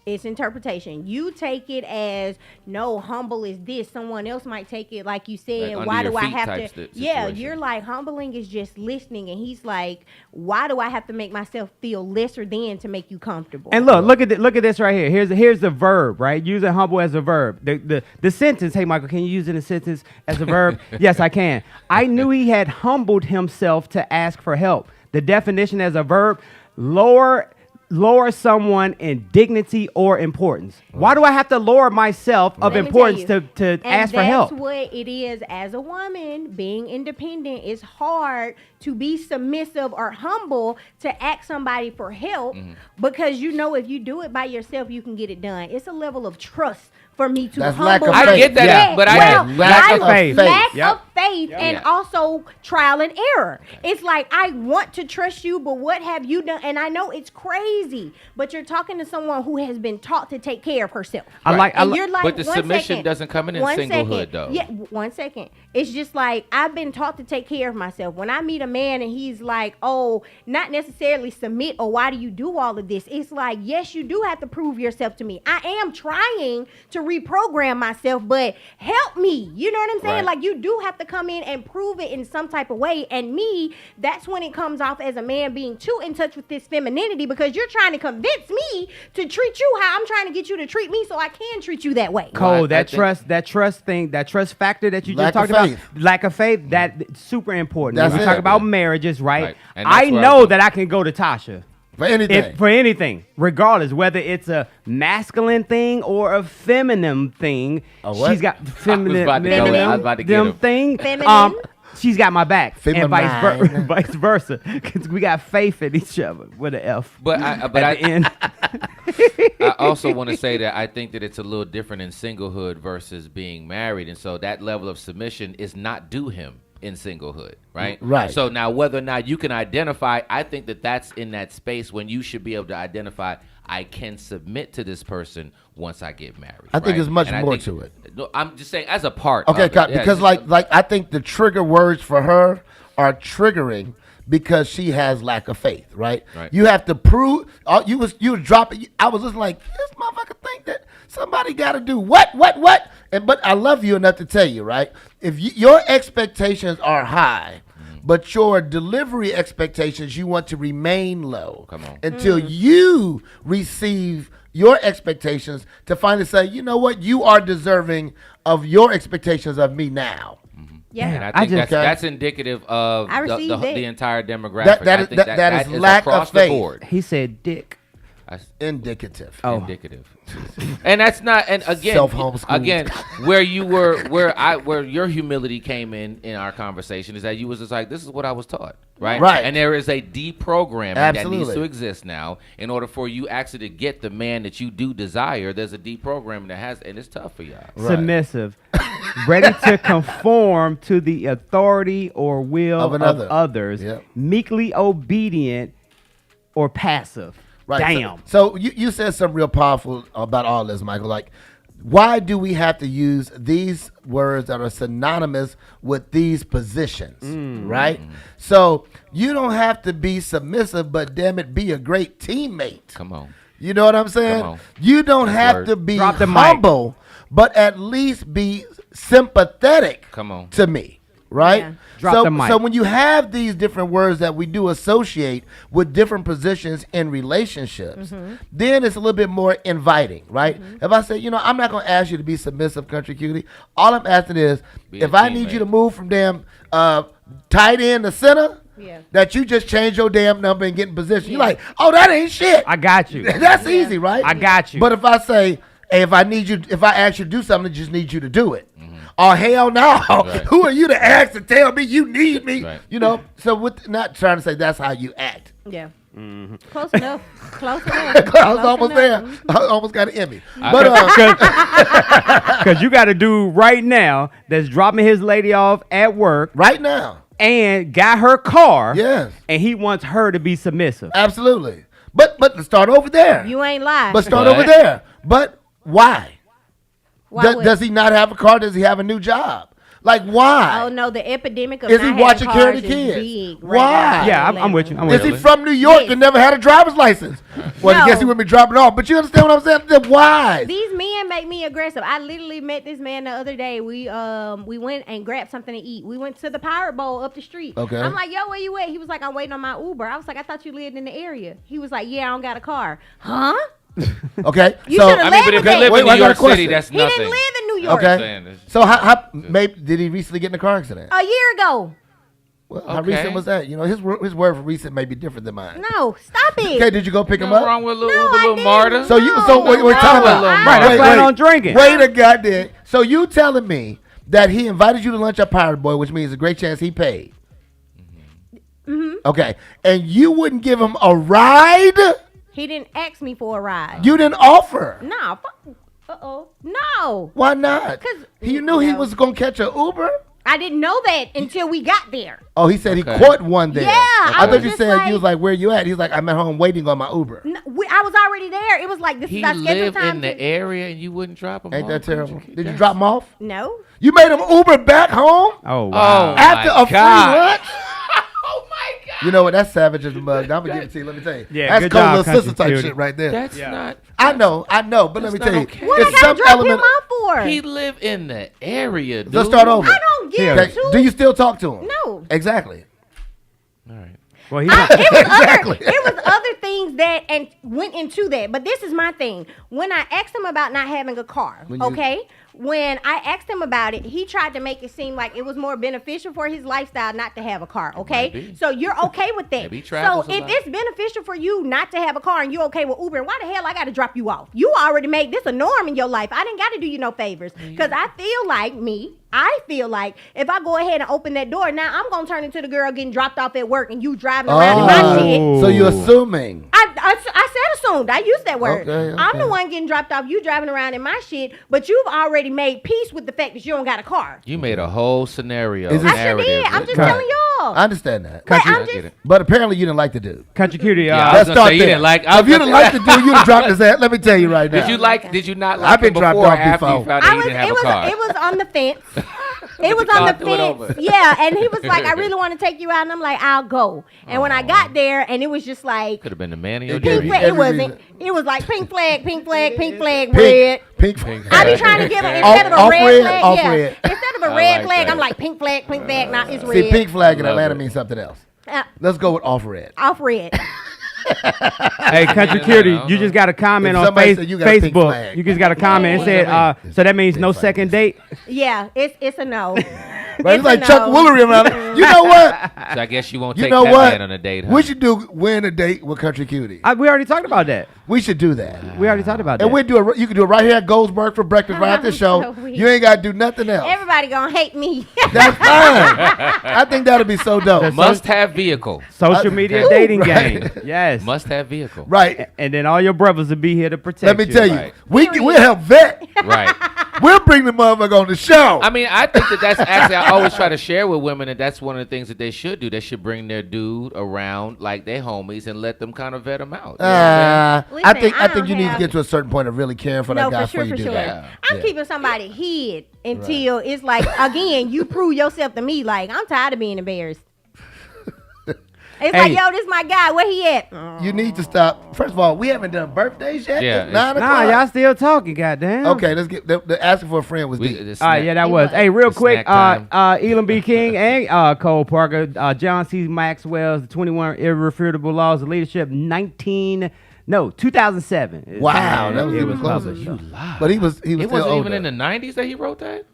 [SPEAKER 10] It's interpretation. You take it as no, humble is this. Someone else might take it like you said.
[SPEAKER 11] Like
[SPEAKER 10] why
[SPEAKER 11] under
[SPEAKER 10] do
[SPEAKER 11] your
[SPEAKER 10] I
[SPEAKER 11] feet
[SPEAKER 10] have
[SPEAKER 11] type
[SPEAKER 10] to?
[SPEAKER 11] sti-
[SPEAKER 10] Yeah,
[SPEAKER 11] situation.
[SPEAKER 10] you're like humbling is just listening, and he's like, why do I have to make myself feel lesser than to make you comfortable?
[SPEAKER 3] And look at this right here. Here's the verb, right? Using humble as a verb. The sentence. Hey, Michael, can you use it in a sentence as a verb? Yes, I can. I knew he had humbled himself to ask for help. The definition as a verb: lower someone in dignity or importance. Why do I have to lower myself of
[SPEAKER 10] Let me
[SPEAKER 3] importance
[SPEAKER 10] tell you.
[SPEAKER 3] to
[SPEAKER 10] And
[SPEAKER 3] ask for help?
[SPEAKER 10] That's what it is as a woman. Being independent, it's hard to be submissive or humble to ask somebody for help because you know if you do it by yourself, you can get it done. It's a level of trust for me to
[SPEAKER 6] That's
[SPEAKER 10] humble.
[SPEAKER 6] lack of
[SPEAKER 11] I
[SPEAKER 6] faith.
[SPEAKER 11] get that,
[SPEAKER 3] Yeah.
[SPEAKER 11] but
[SPEAKER 10] well,
[SPEAKER 6] lack
[SPEAKER 3] of faith.
[SPEAKER 10] Lack
[SPEAKER 3] Yep.
[SPEAKER 10] of faith and
[SPEAKER 11] Yeah.
[SPEAKER 10] also trial and error. It's like I want to trust you, but what have you done? And I know it's crazy, but you're talking to someone who has been taught to take care of herself. And you're like,
[SPEAKER 11] But the
[SPEAKER 10] one
[SPEAKER 11] submission
[SPEAKER 10] second,
[SPEAKER 11] doesn't come in
[SPEAKER 10] one
[SPEAKER 11] singlehood,
[SPEAKER 10] second.
[SPEAKER 11] though.
[SPEAKER 10] Yeah, 1 second. It's just like I've been taught to take care of myself. When I meet a man and he's like, oh, not necessarily submit or why do you do all of this? It's like, yes, you do have to prove yourself to me. I am trying to reprogram myself, but help me. You know what I'm saying?
[SPEAKER 11] Right.
[SPEAKER 10] Like you do have to come in and prove it in some type of way. And me, that's when it comes off as a man being too in touch with this femininity because you're trying to convince me to treat you how I'm trying to get you to treat me so I can treat you that way.
[SPEAKER 3] Cole,
[SPEAKER 11] I
[SPEAKER 3] that
[SPEAKER 11] think-
[SPEAKER 3] trust factor that you
[SPEAKER 6] Lack
[SPEAKER 3] just
[SPEAKER 6] of
[SPEAKER 3] talked about,
[SPEAKER 6] faith.
[SPEAKER 3] lack of faith, that's super important.
[SPEAKER 6] That's
[SPEAKER 3] When we
[SPEAKER 6] it.
[SPEAKER 3] talk about marriages, right?
[SPEAKER 11] Right. And that's
[SPEAKER 3] I
[SPEAKER 11] where I
[SPEAKER 3] know
[SPEAKER 11] go.
[SPEAKER 3] that I can go to Tasha
[SPEAKER 6] For anything.
[SPEAKER 3] For anything, regardless, whether it's a masculine thing or a feminine thing.
[SPEAKER 6] what?
[SPEAKER 3] She's got feminine,
[SPEAKER 11] I was about to get him.
[SPEAKER 3] thing.
[SPEAKER 10] Feminine?
[SPEAKER 3] She's got my back, and
[SPEAKER 6] Feminine.
[SPEAKER 3] vice versa, because we got faith in each other with an F.
[SPEAKER 11] But
[SPEAKER 3] at
[SPEAKER 11] the
[SPEAKER 3] end.
[SPEAKER 11] I also want to say that I think that it's a little different in singlehood versus being married, and so that level of submission is not due him in singlehood, right?
[SPEAKER 6] Right.
[SPEAKER 11] So now whether or not you can identify, I think that that's in that space when you should be able to identify, I can submit to this person once I get married.
[SPEAKER 6] I think
[SPEAKER 11] right?
[SPEAKER 6] there's much
[SPEAKER 11] And I
[SPEAKER 6] more
[SPEAKER 11] think-
[SPEAKER 6] to it.
[SPEAKER 11] No, I'm just saying as a part.
[SPEAKER 6] Okay,
[SPEAKER 11] of it. Yeah,
[SPEAKER 6] because
[SPEAKER 11] just-
[SPEAKER 6] like I think the trigger words for her are triggering because she has lack of faith, right?
[SPEAKER 11] Right.
[SPEAKER 6] You have to prove. You was dropping. I was just like, this motherfucker think that somebody got to do what? And but I love you enough to tell you, right? If your expectations are high, but your delivery expectations you want to remain low.
[SPEAKER 11] Come on.
[SPEAKER 6] Until you receive your expectations to finally say, you know what, you are deserving of your expectations of me now.
[SPEAKER 10] Yeah.
[SPEAKER 11] And I
[SPEAKER 3] I
[SPEAKER 11] think
[SPEAKER 3] just-
[SPEAKER 11] that's indicative of
[SPEAKER 10] I
[SPEAKER 11] the,
[SPEAKER 10] received
[SPEAKER 11] the,
[SPEAKER 10] it.
[SPEAKER 11] the entire demographic.
[SPEAKER 6] That
[SPEAKER 11] I
[SPEAKER 6] is-
[SPEAKER 11] think
[SPEAKER 6] that is
[SPEAKER 11] is
[SPEAKER 6] lack
[SPEAKER 11] across
[SPEAKER 6] of
[SPEAKER 11] the
[SPEAKER 6] faith.
[SPEAKER 11] board.
[SPEAKER 3] He said dick.
[SPEAKER 6] Indicative.
[SPEAKER 3] Oh.
[SPEAKER 11] Indicative. And that's not, and again,
[SPEAKER 6] Self-homeschooled.
[SPEAKER 11] where you were, where your humility came in our conversation is that you was just like, this is what I was taught, right?
[SPEAKER 6] Right.
[SPEAKER 11] And there is a deprogramming that needs
[SPEAKER 6] Absolutely.
[SPEAKER 11] to exist now in order for you actually to get the man that you do desire. There's a deprogramming that has, and it's tough for y'all.
[SPEAKER 6] Right.
[SPEAKER 3] Submissive, ready to conform to the authority or will
[SPEAKER 6] Of
[SPEAKER 3] of,
[SPEAKER 6] another.
[SPEAKER 3] others,
[SPEAKER 6] Yep.
[SPEAKER 3] meekly obedient or passive.
[SPEAKER 6] Right.
[SPEAKER 3] Damn.
[SPEAKER 6] So you said something real powerful about all this, Michael. Like, why do we have to use these words that are synonymous with these positions, right? So you don't have to be submissive, but damn it, be a great teammate.
[SPEAKER 11] Come on.
[SPEAKER 6] You know what I'm saying?
[SPEAKER 11] Come on.
[SPEAKER 6] You don't
[SPEAKER 11] That's
[SPEAKER 6] have
[SPEAKER 11] word.
[SPEAKER 6] to be
[SPEAKER 3] Drop the mic.
[SPEAKER 6] humble, but at least be sympathetic
[SPEAKER 11] Come on.
[SPEAKER 6] to me, right?
[SPEAKER 10] Yeah.
[SPEAKER 3] Drop the mic.
[SPEAKER 6] So when you have these different words that we do associate with different positions in relationships, then it's a little bit more inviting, right? If I say, I'm not going to ask you to be submissive, country cutie. All I'm asking is,
[SPEAKER 11] Be a
[SPEAKER 6] if I need you to
[SPEAKER 11] teammate.
[SPEAKER 6] move from damn tight end to center,
[SPEAKER 10] Yeah.
[SPEAKER 6] that you just change your damn number and get in position. You're
[SPEAKER 10] Yeah.
[SPEAKER 6] like, oh, that ain't shit.
[SPEAKER 3] I got you.
[SPEAKER 6] That's easy, right?
[SPEAKER 3] I got you.
[SPEAKER 6] But if I say, hey, if I ask you to do something, I just need you to do it. Oh, hell no.
[SPEAKER 11] Right.
[SPEAKER 6] Who are you to ask to tell me you need me?
[SPEAKER 11] Right.
[SPEAKER 6] So with not trying to say that's how you act.
[SPEAKER 10] Yeah.
[SPEAKER 3] Mm-hmm.
[SPEAKER 10] Close enough. Close enough.
[SPEAKER 6] I was
[SPEAKER 10] Close
[SPEAKER 6] almost
[SPEAKER 10] enough.
[SPEAKER 6] there. I almost got an Emmy. But
[SPEAKER 3] Because you got a dude right now that's dropping his lady off at work
[SPEAKER 6] right now,
[SPEAKER 3] and got her car.
[SPEAKER 6] yes,
[SPEAKER 3] And he wants her to be submissive.
[SPEAKER 6] absolutely. But let's start over there.
[SPEAKER 10] You ain't lying.
[SPEAKER 6] But start
[SPEAKER 11] But-
[SPEAKER 6] over there. But why?
[SPEAKER 10] Why would-
[SPEAKER 6] Does he not have a car? Does he have a new job? Like, why?
[SPEAKER 10] Oh no, the epidemic of
[SPEAKER 6] Is he
[SPEAKER 10] not
[SPEAKER 6] watching
[SPEAKER 10] having
[SPEAKER 6] care of
[SPEAKER 10] cars
[SPEAKER 6] the
[SPEAKER 10] is
[SPEAKER 6] kids?
[SPEAKER 10] big
[SPEAKER 6] Why?
[SPEAKER 10] now in
[SPEAKER 3] Yeah, I'm
[SPEAKER 10] Atlanta.
[SPEAKER 3] with you. I'm
[SPEAKER 6] Is
[SPEAKER 3] with
[SPEAKER 6] he
[SPEAKER 3] you.
[SPEAKER 6] from New York
[SPEAKER 10] Yes.
[SPEAKER 6] and never had a driver's license? Well, I
[SPEAKER 10] No.
[SPEAKER 6] guess he wouldn't be dropping off. But you understand what I'm saying? Then why?
[SPEAKER 10] These men make me aggressive. I literally met this man the other day. We went and grabbed something to eat. We went to the Pirate Bowl up the street.
[SPEAKER 6] Okay.
[SPEAKER 10] I'm like, yo, where you at? He was like, I'm waiting on my Uber. I was like, I thought you lived in the area. He was like, yeah, I don't got a car. Huh?
[SPEAKER 6] Okay.
[SPEAKER 10] You
[SPEAKER 6] so,
[SPEAKER 10] should've
[SPEAKER 11] I mean, but if
[SPEAKER 10] Wait,
[SPEAKER 11] you live
[SPEAKER 6] wait,
[SPEAKER 11] in
[SPEAKER 6] I
[SPEAKER 11] New
[SPEAKER 6] got a
[SPEAKER 11] York City,
[SPEAKER 6] question.
[SPEAKER 11] that's
[SPEAKER 10] He
[SPEAKER 11] nothing.
[SPEAKER 10] didn't live in New York.
[SPEAKER 6] Okay.
[SPEAKER 11] saying is-
[SPEAKER 6] so how maybe did he recently get in a car accident?
[SPEAKER 10] A year ago.
[SPEAKER 6] Well, how
[SPEAKER 11] Okay.
[SPEAKER 6] recent was that? His word for recent may be different than mine.
[SPEAKER 10] No, stop it.
[SPEAKER 6] Okay, did you go pick him
[SPEAKER 11] Nothing
[SPEAKER 6] up?
[SPEAKER 11] wrong with
[SPEAKER 10] No,
[SPEAKER 11] little,
[SPEAKER 10] I
[SPEAKER 11] little
[SPEAKER 10] didn't.
[SPEAKER 11] Marta.
[SPEAKER 6] So we're talking about
[SPEAKER 11] Right,
[SPEAKER 3] Right, I plan on drinking.
[SPEAKER 6] Wait a goddamn. So you telling me that he invited you to lunch at Pirate Boy, which means a great chance he paid.
[SPEAKER 10] Mm-hmm.
[SPEAKER 6] Okay, and you wouldn't give him a ride?
[SPEAKER 10] He didn't ask me for a ride.
[SPEAKER 6] You didn't offer.
[SPEAKER 10] Nah. Uh-oh. No.
[SPEAKER 6] Why not?
[SPEAKER 10] 'Cause-
[SPEAKER 6] He knew he
[SPEAKER 10] No.
[SPEAKER 6] was gonna catch an Uber.
[SPEAKER 10] I didn't know that until we got there.
[SPEAKER 6] Oh, he said
[SPEAKER 11] Okay.
[SPEAKER 6] he caught one there.
[SPEAKER 10] Yeah, I
[SPEAKER 6] I
[SPEAKER 10] was
[SPEAKER 6] thought you
[SPEAKER 10] just
[SPEAKER 6] said
[SPEAKER 10] like-
[SPEAKER 6] you was like, where you at? He's like, I'm at home waiting on my Uber.
[SPEAKER 10] No, I was already there. It was like, this
[SPEAKER 11] He
[SPEAKER 10] is our scheduled
[SPEAKER 11] lived
[SPEAKER 10] time.
[SPEAKER 11] in the area and you wouldn't drop him
[SPEAKER 6] Ain't
[SPEAKER 11] off?
[SPEAKER 6] that terrible?
[SPEAKER 11] Country
[SPEAKER 6] Did you
[SPEAKER 11] Kid?
[SPEAKER 6] drop him off?
[SPEAKER 10] No.
[SPEAKER 6] You made him Uber back home
[SPEAKER 3] Oh, wow.
[SPEAKER 11] Oh,
[SPEAKER 6] after
[SPEAKER 11] my
[SPEAKER 6] a free
[SPEAKER 11] God.
[SPEAKER 6] lunch?
[SPEAKER 11] Oh, my God.
[SPEAKER 6] You know what? That's savage as a mug. I'm gonna give it to you. Let me tell you.
[SPEAKER 3] Yeah,
[SPEAKER 6] That's
[SPEAKER 3] good
[SPEAKER 6] cold
[SPEAKER 3] job,
[SPEAKER 6] little sister
[SPEAKER 3] Country
[SPEAKER 6] type
[SPEAKER 3] Cutie.
[SPEAKER 6] shit right there.
[SPEAKER 11] That's
[SPEAKER 3] Yeah.
[SPEAKER 11] not.
[SPEAKER 6] I know. But let me
[SPEAKER 11] That's
[SPEAKER 6] tell you,
[SPEAKER 11] not okay.
[SPEAKER 10] What I
[SPEAKER 6] it's
[SPEAKER 10] gotta
[SPEAKER 6] some
[SPEAKER 10] drop
[SPEAKER 6] element.
[SPEAKER 10] him off for?
[SPEAKER 11] He lived in the area, dude.
[SPEAKER 6] Let's start over.
[SPEAKER 10] I don't give
[SPEAKER 3] Yeah.
[SPEAKER 10] a
[SPEAKER 6] Okay,
[SPEAKER 10] two.
[SPEAKER 6] do you still talk to him?
[SPEAKER 10] No.
[SPEAKER 6] Exactly.
[SPEAKER 11] All right.
[SPEAKER 3] Well,
[SPEAKER 10] it was other things that and went into that. But this is my thing. When I asked him about not having a car, when I asked him about it, he tried to make it seem like it was more beneficial for his lifestyle not to have a car. Okay, so you're okay with that. So if it's beneficial for you not to have a car and you're okay with Uber, why the hell I got to drop you off? You already made this a norm in your life. I didn't got to do you no favors because I feel like if I go ahead and open that door, now I'm gonna turn into the girl getting dropped off at work and you driving around in my shit.
[SPEAKER 6] So you're assuming.
[SPEAKER 10] I said assumed. I used that word.
[SPEAKER 6] Okay.
[SPEAKER 10] I'm the one getting dropped off. You driving around in my shit, but you've already made peace with the fact that you don't got a car.
[SPEAKER 11] You made a whole scenario.
[SPEAKER 10] I sure did. I'm just telling y'all.
[SPEAKER 6] I understand that.
[SPEAKER 10] But,
[SPEAKER 6] but apparently you didn't like the dude.
[SPEAKER 3] Country Cutie.
[SPEAKER 6] Let's start there.
[SPEAKER 11] You didn't like.
[SPEAKER 6] If you didn't like the dude, you'd have dropped his ass. Let me tell you right now.
[SPEAKER 11] Did you not like
[SPEAKER 6] I've been
[SPEAKER 11] him
[SPEAKER 6] dropped
[SPEAKER 11] before or
[SPEAKER 6] off
[SPEAKER 11] after
[SPEAKER 6] before.
[SPEAKER 11] you found out he didn't have a car?
[SPEAKER 10] It was on the fence. It was on the fence. Yeah, and he was like, I really want to take you out. And I'm like, I'll go. And when I got there, and it was just like.
[SPEAKER 11] Could have been the man of your
[SPEAKER 10] pink
[SPEAKER 11] dreams.
[SPEAKER 10] flag. It wasn't. It was like pink flag, pink flag, pink flag, red.
[SPEAKER 6] Pink flag.
[SPEAKER 10] I be trying to give it instead of a red flag. Yeah.
[SPEAKER 6] Red.
[SPEAKER 10] Instead of a red flag, I'm like pink flag, pink flag. Now it's red.
[SPEAKER 6] See, pink flag in Atlanta means something else. Let's go with off red.
[SPEAKER 10] Off red.
[SPEAKER 3] Hey, Country Cutie, you just got a comment on Facebook. You just got a comment and said, so that means no second date?
[SPEAKER 10] Yeah, it's a no.
[SPEAKER 6] Right, it's like Chuck Woolery around it. You know what?
[SPEAKER 11] So I guess you won't take that man on a date, huh?
[SPEAKER 6] We should win a date with Country Cutie.
[SPEAKER 3] We already talked about that.
[SPEAKER 6] We should do that.
[SPEAKER 3] We already talked about that.
[SPEAKER 6] And you can do it right here at Goldsberg for breakfast right after the show. You ain't got to do nothing else.
[SPEAKER 10] Everybody gonna hate me.
[SPEAKER 6] That's fine. I think that'll be so dope.
[SPEAKER 11] Must have vehicle.
[SPEAKER 3] Social media dating game. Yes.
[SPEAKER 11] Must have vehicle.
[SPEAKER 6] Right.
[SPEAKER 3] And then all your brothers will be here to protect you.
[SPEAKER 6] Let me tell you, we'll help vet.
[SPEAKER 11] Right.
[SPEAKER 6] We'll bring the motherfucker on the show.
[SPEAKER 11] I mean, I think that's actually, I always try to share with women that that's one of the things that they should do. They should bring their dude around like their homies and let them kind of vet them out.
[SPEAKER 6] I think you need to get to a certain point of really caring for that guy before you do that.
[SPEAKER 10] I'm keeping somebody hid until it's like, again, you prove yourself to me. Like, I'm tired of being embarrassed. It's like, yo, this my guy. Where he at?
[SPEAKER 6] You need to stop. First of all, we haven't done birthdays yet.
[SPEAKER 11] Yeah,
[SPEAKER 6] it's 9 o'clock.
[SPEAKER 3] Nah, y'all still talking, goddamn.
[SPEAKER 6] Okay, let's get the asking for a friend was deep.
[SPEAKER 3] Yeah, that was. Hey, real quick, Elam B. King and Cole Parker, John C. Maxwell's 21 Irrefutable Laws of Leadership, 2007.
[SPEAKER 6] Wow, that was even closer. But he was
[SPEAKER 11] It
[SPEAKER 6] still
[SPEAKER 11] wasn't
[SPEAKER 6] older.
[SPEAKER 11] even in the 90s that he wrote that?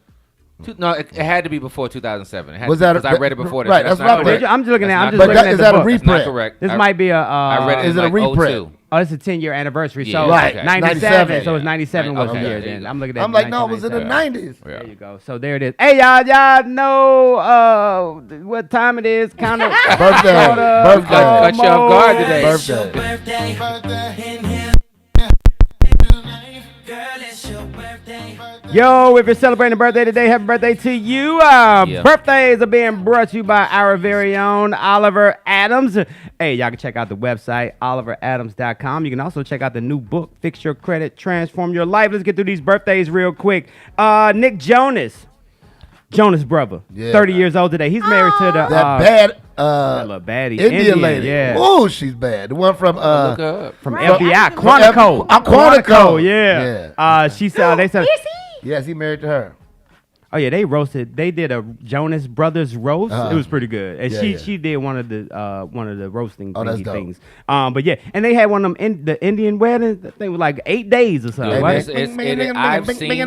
[SPEAKER 11] No, it had to be before 2007.
[SPEAKER 6] Was that
[SPEAKER 11] because I read it before that.
[SPEAKER 6] Right, that's what I read.
[SPEAKER 3] I'm just looking at.
[SPEAKER 6] Is that a
[SPEAKER 3] book.
[SPEAKER 6] reprint?
[SPEAKER 11] That's not correct.
[SPEAKER 3] This might be a.
[SPEAKER 11] I read it.
[SPEAKER 6] Is it a reprint?
[SPEAKER 3] Oh, it's a 10-year anniversary.
[SPEAKER 11] Yeah,
[SPEAKER 3] So
[SPEAKER 6] right.
[SPEAKER 3] 97. So it's 97 was the
[SPEAKER 11] Okay.
[SPEAKER 3] year. Then I'm looking at.
[SPEAKER 6] I'm like, no, it was in the 90s.
[SPEAKER 3] There you go. So there it is. Hey, y'all know what time it is? Kind of
[SPEAKER 6] Birthday.
[SPEAKER 11] Cut you off guard today.
[SPEAKER 6] Birthday.
[SPEAKER 3] Yo, if you're celebrating a birthday today, happy birthday to you. Birthdays are being brought to you by our very own Oliver Adams. Hey, y'all can check out the website, oliveradams.com. You can also check out the new book, Fix Your Credit, Transform Your Life. Let's get through these birthdays real quick. Nick Jonas brother, 30 years old today. He's married to the
[SPEAKER 6] that
[SPEAKER 3] little baddie
[SPEAKER 6] Indian lady.
[SPEAKER 3] Yeah.
[SPEAKER 6] Oh, she's bad. The one from
[SPEAKER 3] FBI, Quantico.
[SPEAKER 6] Quantico.
[SPEAKER 3] Yeah. She said they said.
[SPEAKER 6] Yes, he married to her.
[SPEAKER 3] Oh yeah, they roasted. They did a Jonas Brothers roast. It was pretty good, and she did one of the roasting things. But yeah, and they had one of them the Indian weddings. That thing was like 8 days or something.
[SPEAKER 11] I've seen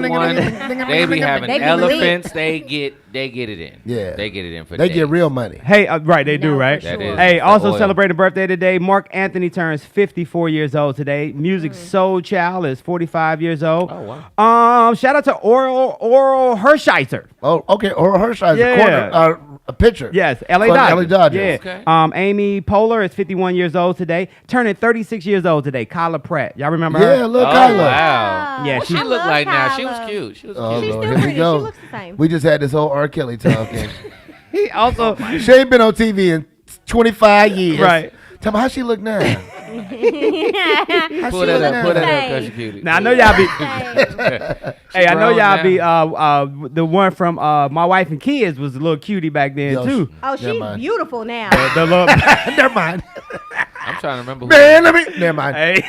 [SPEAKER 11] one. They be having elephants. They get it in.
[SPEAKER 6] Yeah,
[SPEAKER 11] they get it in for.
[SPEAKER 6] They
[SPEAKER 11] days.
[SPEAKER 6] get real money.
[SPEAKER 3] Hey, right, they do, right?
[SPEAKER 11] That is
[SPEAKER 3] hey, also
[SPEAKER 11] oil.
[SPEAKER 3] celebrating birthday today. Mark Anthony turns 54 years old today. Music Soul Child is 45 years old.
[SPEAKER 11] Oh wow.
[SPEAKER 3] Shout out to Oral Hershiser.
[SPEAKER 6] Oh, okay. Oral Hershiser, a pitcher.
[SPEAKER 3] Yes, LA Dodgers.
[SPEAKER 6] Yeah.
[SPEAKER 3] Okay. Amy Poehler is 51 years old today. Turning 36 years old today. Kyla Pratt. Y'all remember her?
[SPEAKER 6] Yeah, look, Kyla.
[SPEAKER 11] Wow.
[SPEAKER 3] Yeah,
[SPEAKER 11] she looked like
[SPEAKER 10] Kyla.
[SPEAKER 11] now. She was cute. She was cute.
[SPEAKER 10] She's
[SPEAKER 6] Lord,
[SPEAKER 10] still
[SPEAKER 6] here we
[SPEAKER 10] pretty. She
[SPEAKER 6] go.
[SPEAKER 10] looks the same.
[SPEAKER 6] We just had this whole R. Kelly talk.
[SPEAKER 3] He also
[SPEAKER 6] She ain't been on TV in 25 years.
[SPEAKER 3] Right.
[SPEAKER 6] Tell me how she look now.
[SPEAKER 11] Pull that up, Country Cutie.
[SPEAKER 3] Now I know y'all be. Hey, I know y'all be. The one from My Wife and Kids was a little cutie back then too.
[SPEAKER 10] Oh, she's beautiful now.
[SPEAKER 3] The little.
[SPEAKER 6] Never mind.
[SPEAKER 11] I'm trying to remember.
[SPEAKER 6] Man, never mind.
[SPEAKER 3] Hey.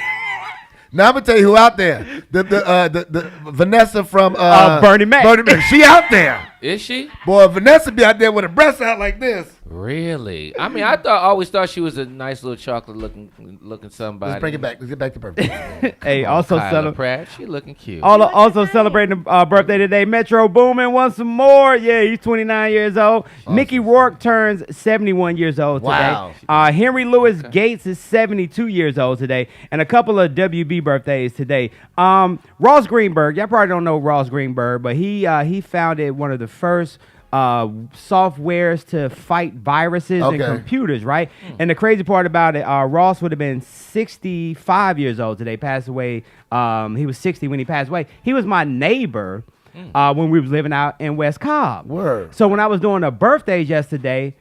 [SPEAKER 6] Now I'm gonna tell you who out there. The Vanessa from
[SPEAKER 3] Bernie Mac.
[SPEAKER 6] Bernie Mac. She out there.
[SPEAKER 11] Is she?
[SPEAKER 6] Boy, Vanessa be out there with her breasts out like this.
[SPEAKER 11] Really? I mean, I always thought she was a nice little chocolate looking somebody.
[SPEAKER 6] Let's bring it back. Let's get back to birthday.
[SPEAKER 3] Hey, also
[SPEAKER 11] Kyla Pratt, she looking cute.
[SPEAKER 3] Also celebrating birthday today. Metro Boomin wants some more. Yeah, he's 29 years old. Awesome. Mickey Rourke turns 71 years old today.
[SPEAKER 6] Wow.
[SPEAKER 3] Henry Louis Gates is 72 years old today. And a couple of WB birthdays today. Ross Greenberg. Y'all probably don't know Ross Greenberg, but he founded one of the first softwares to fight viruses and computers, right? And the crazy part about it, Ross would have been 65 years old today, passed away. He was 60 when he passed away. He was my neighbor when we was living out in West Cobb.
[SPEAKER 6] Word.
[SPEAKER 3] So when I was doing a birthdays yesterday,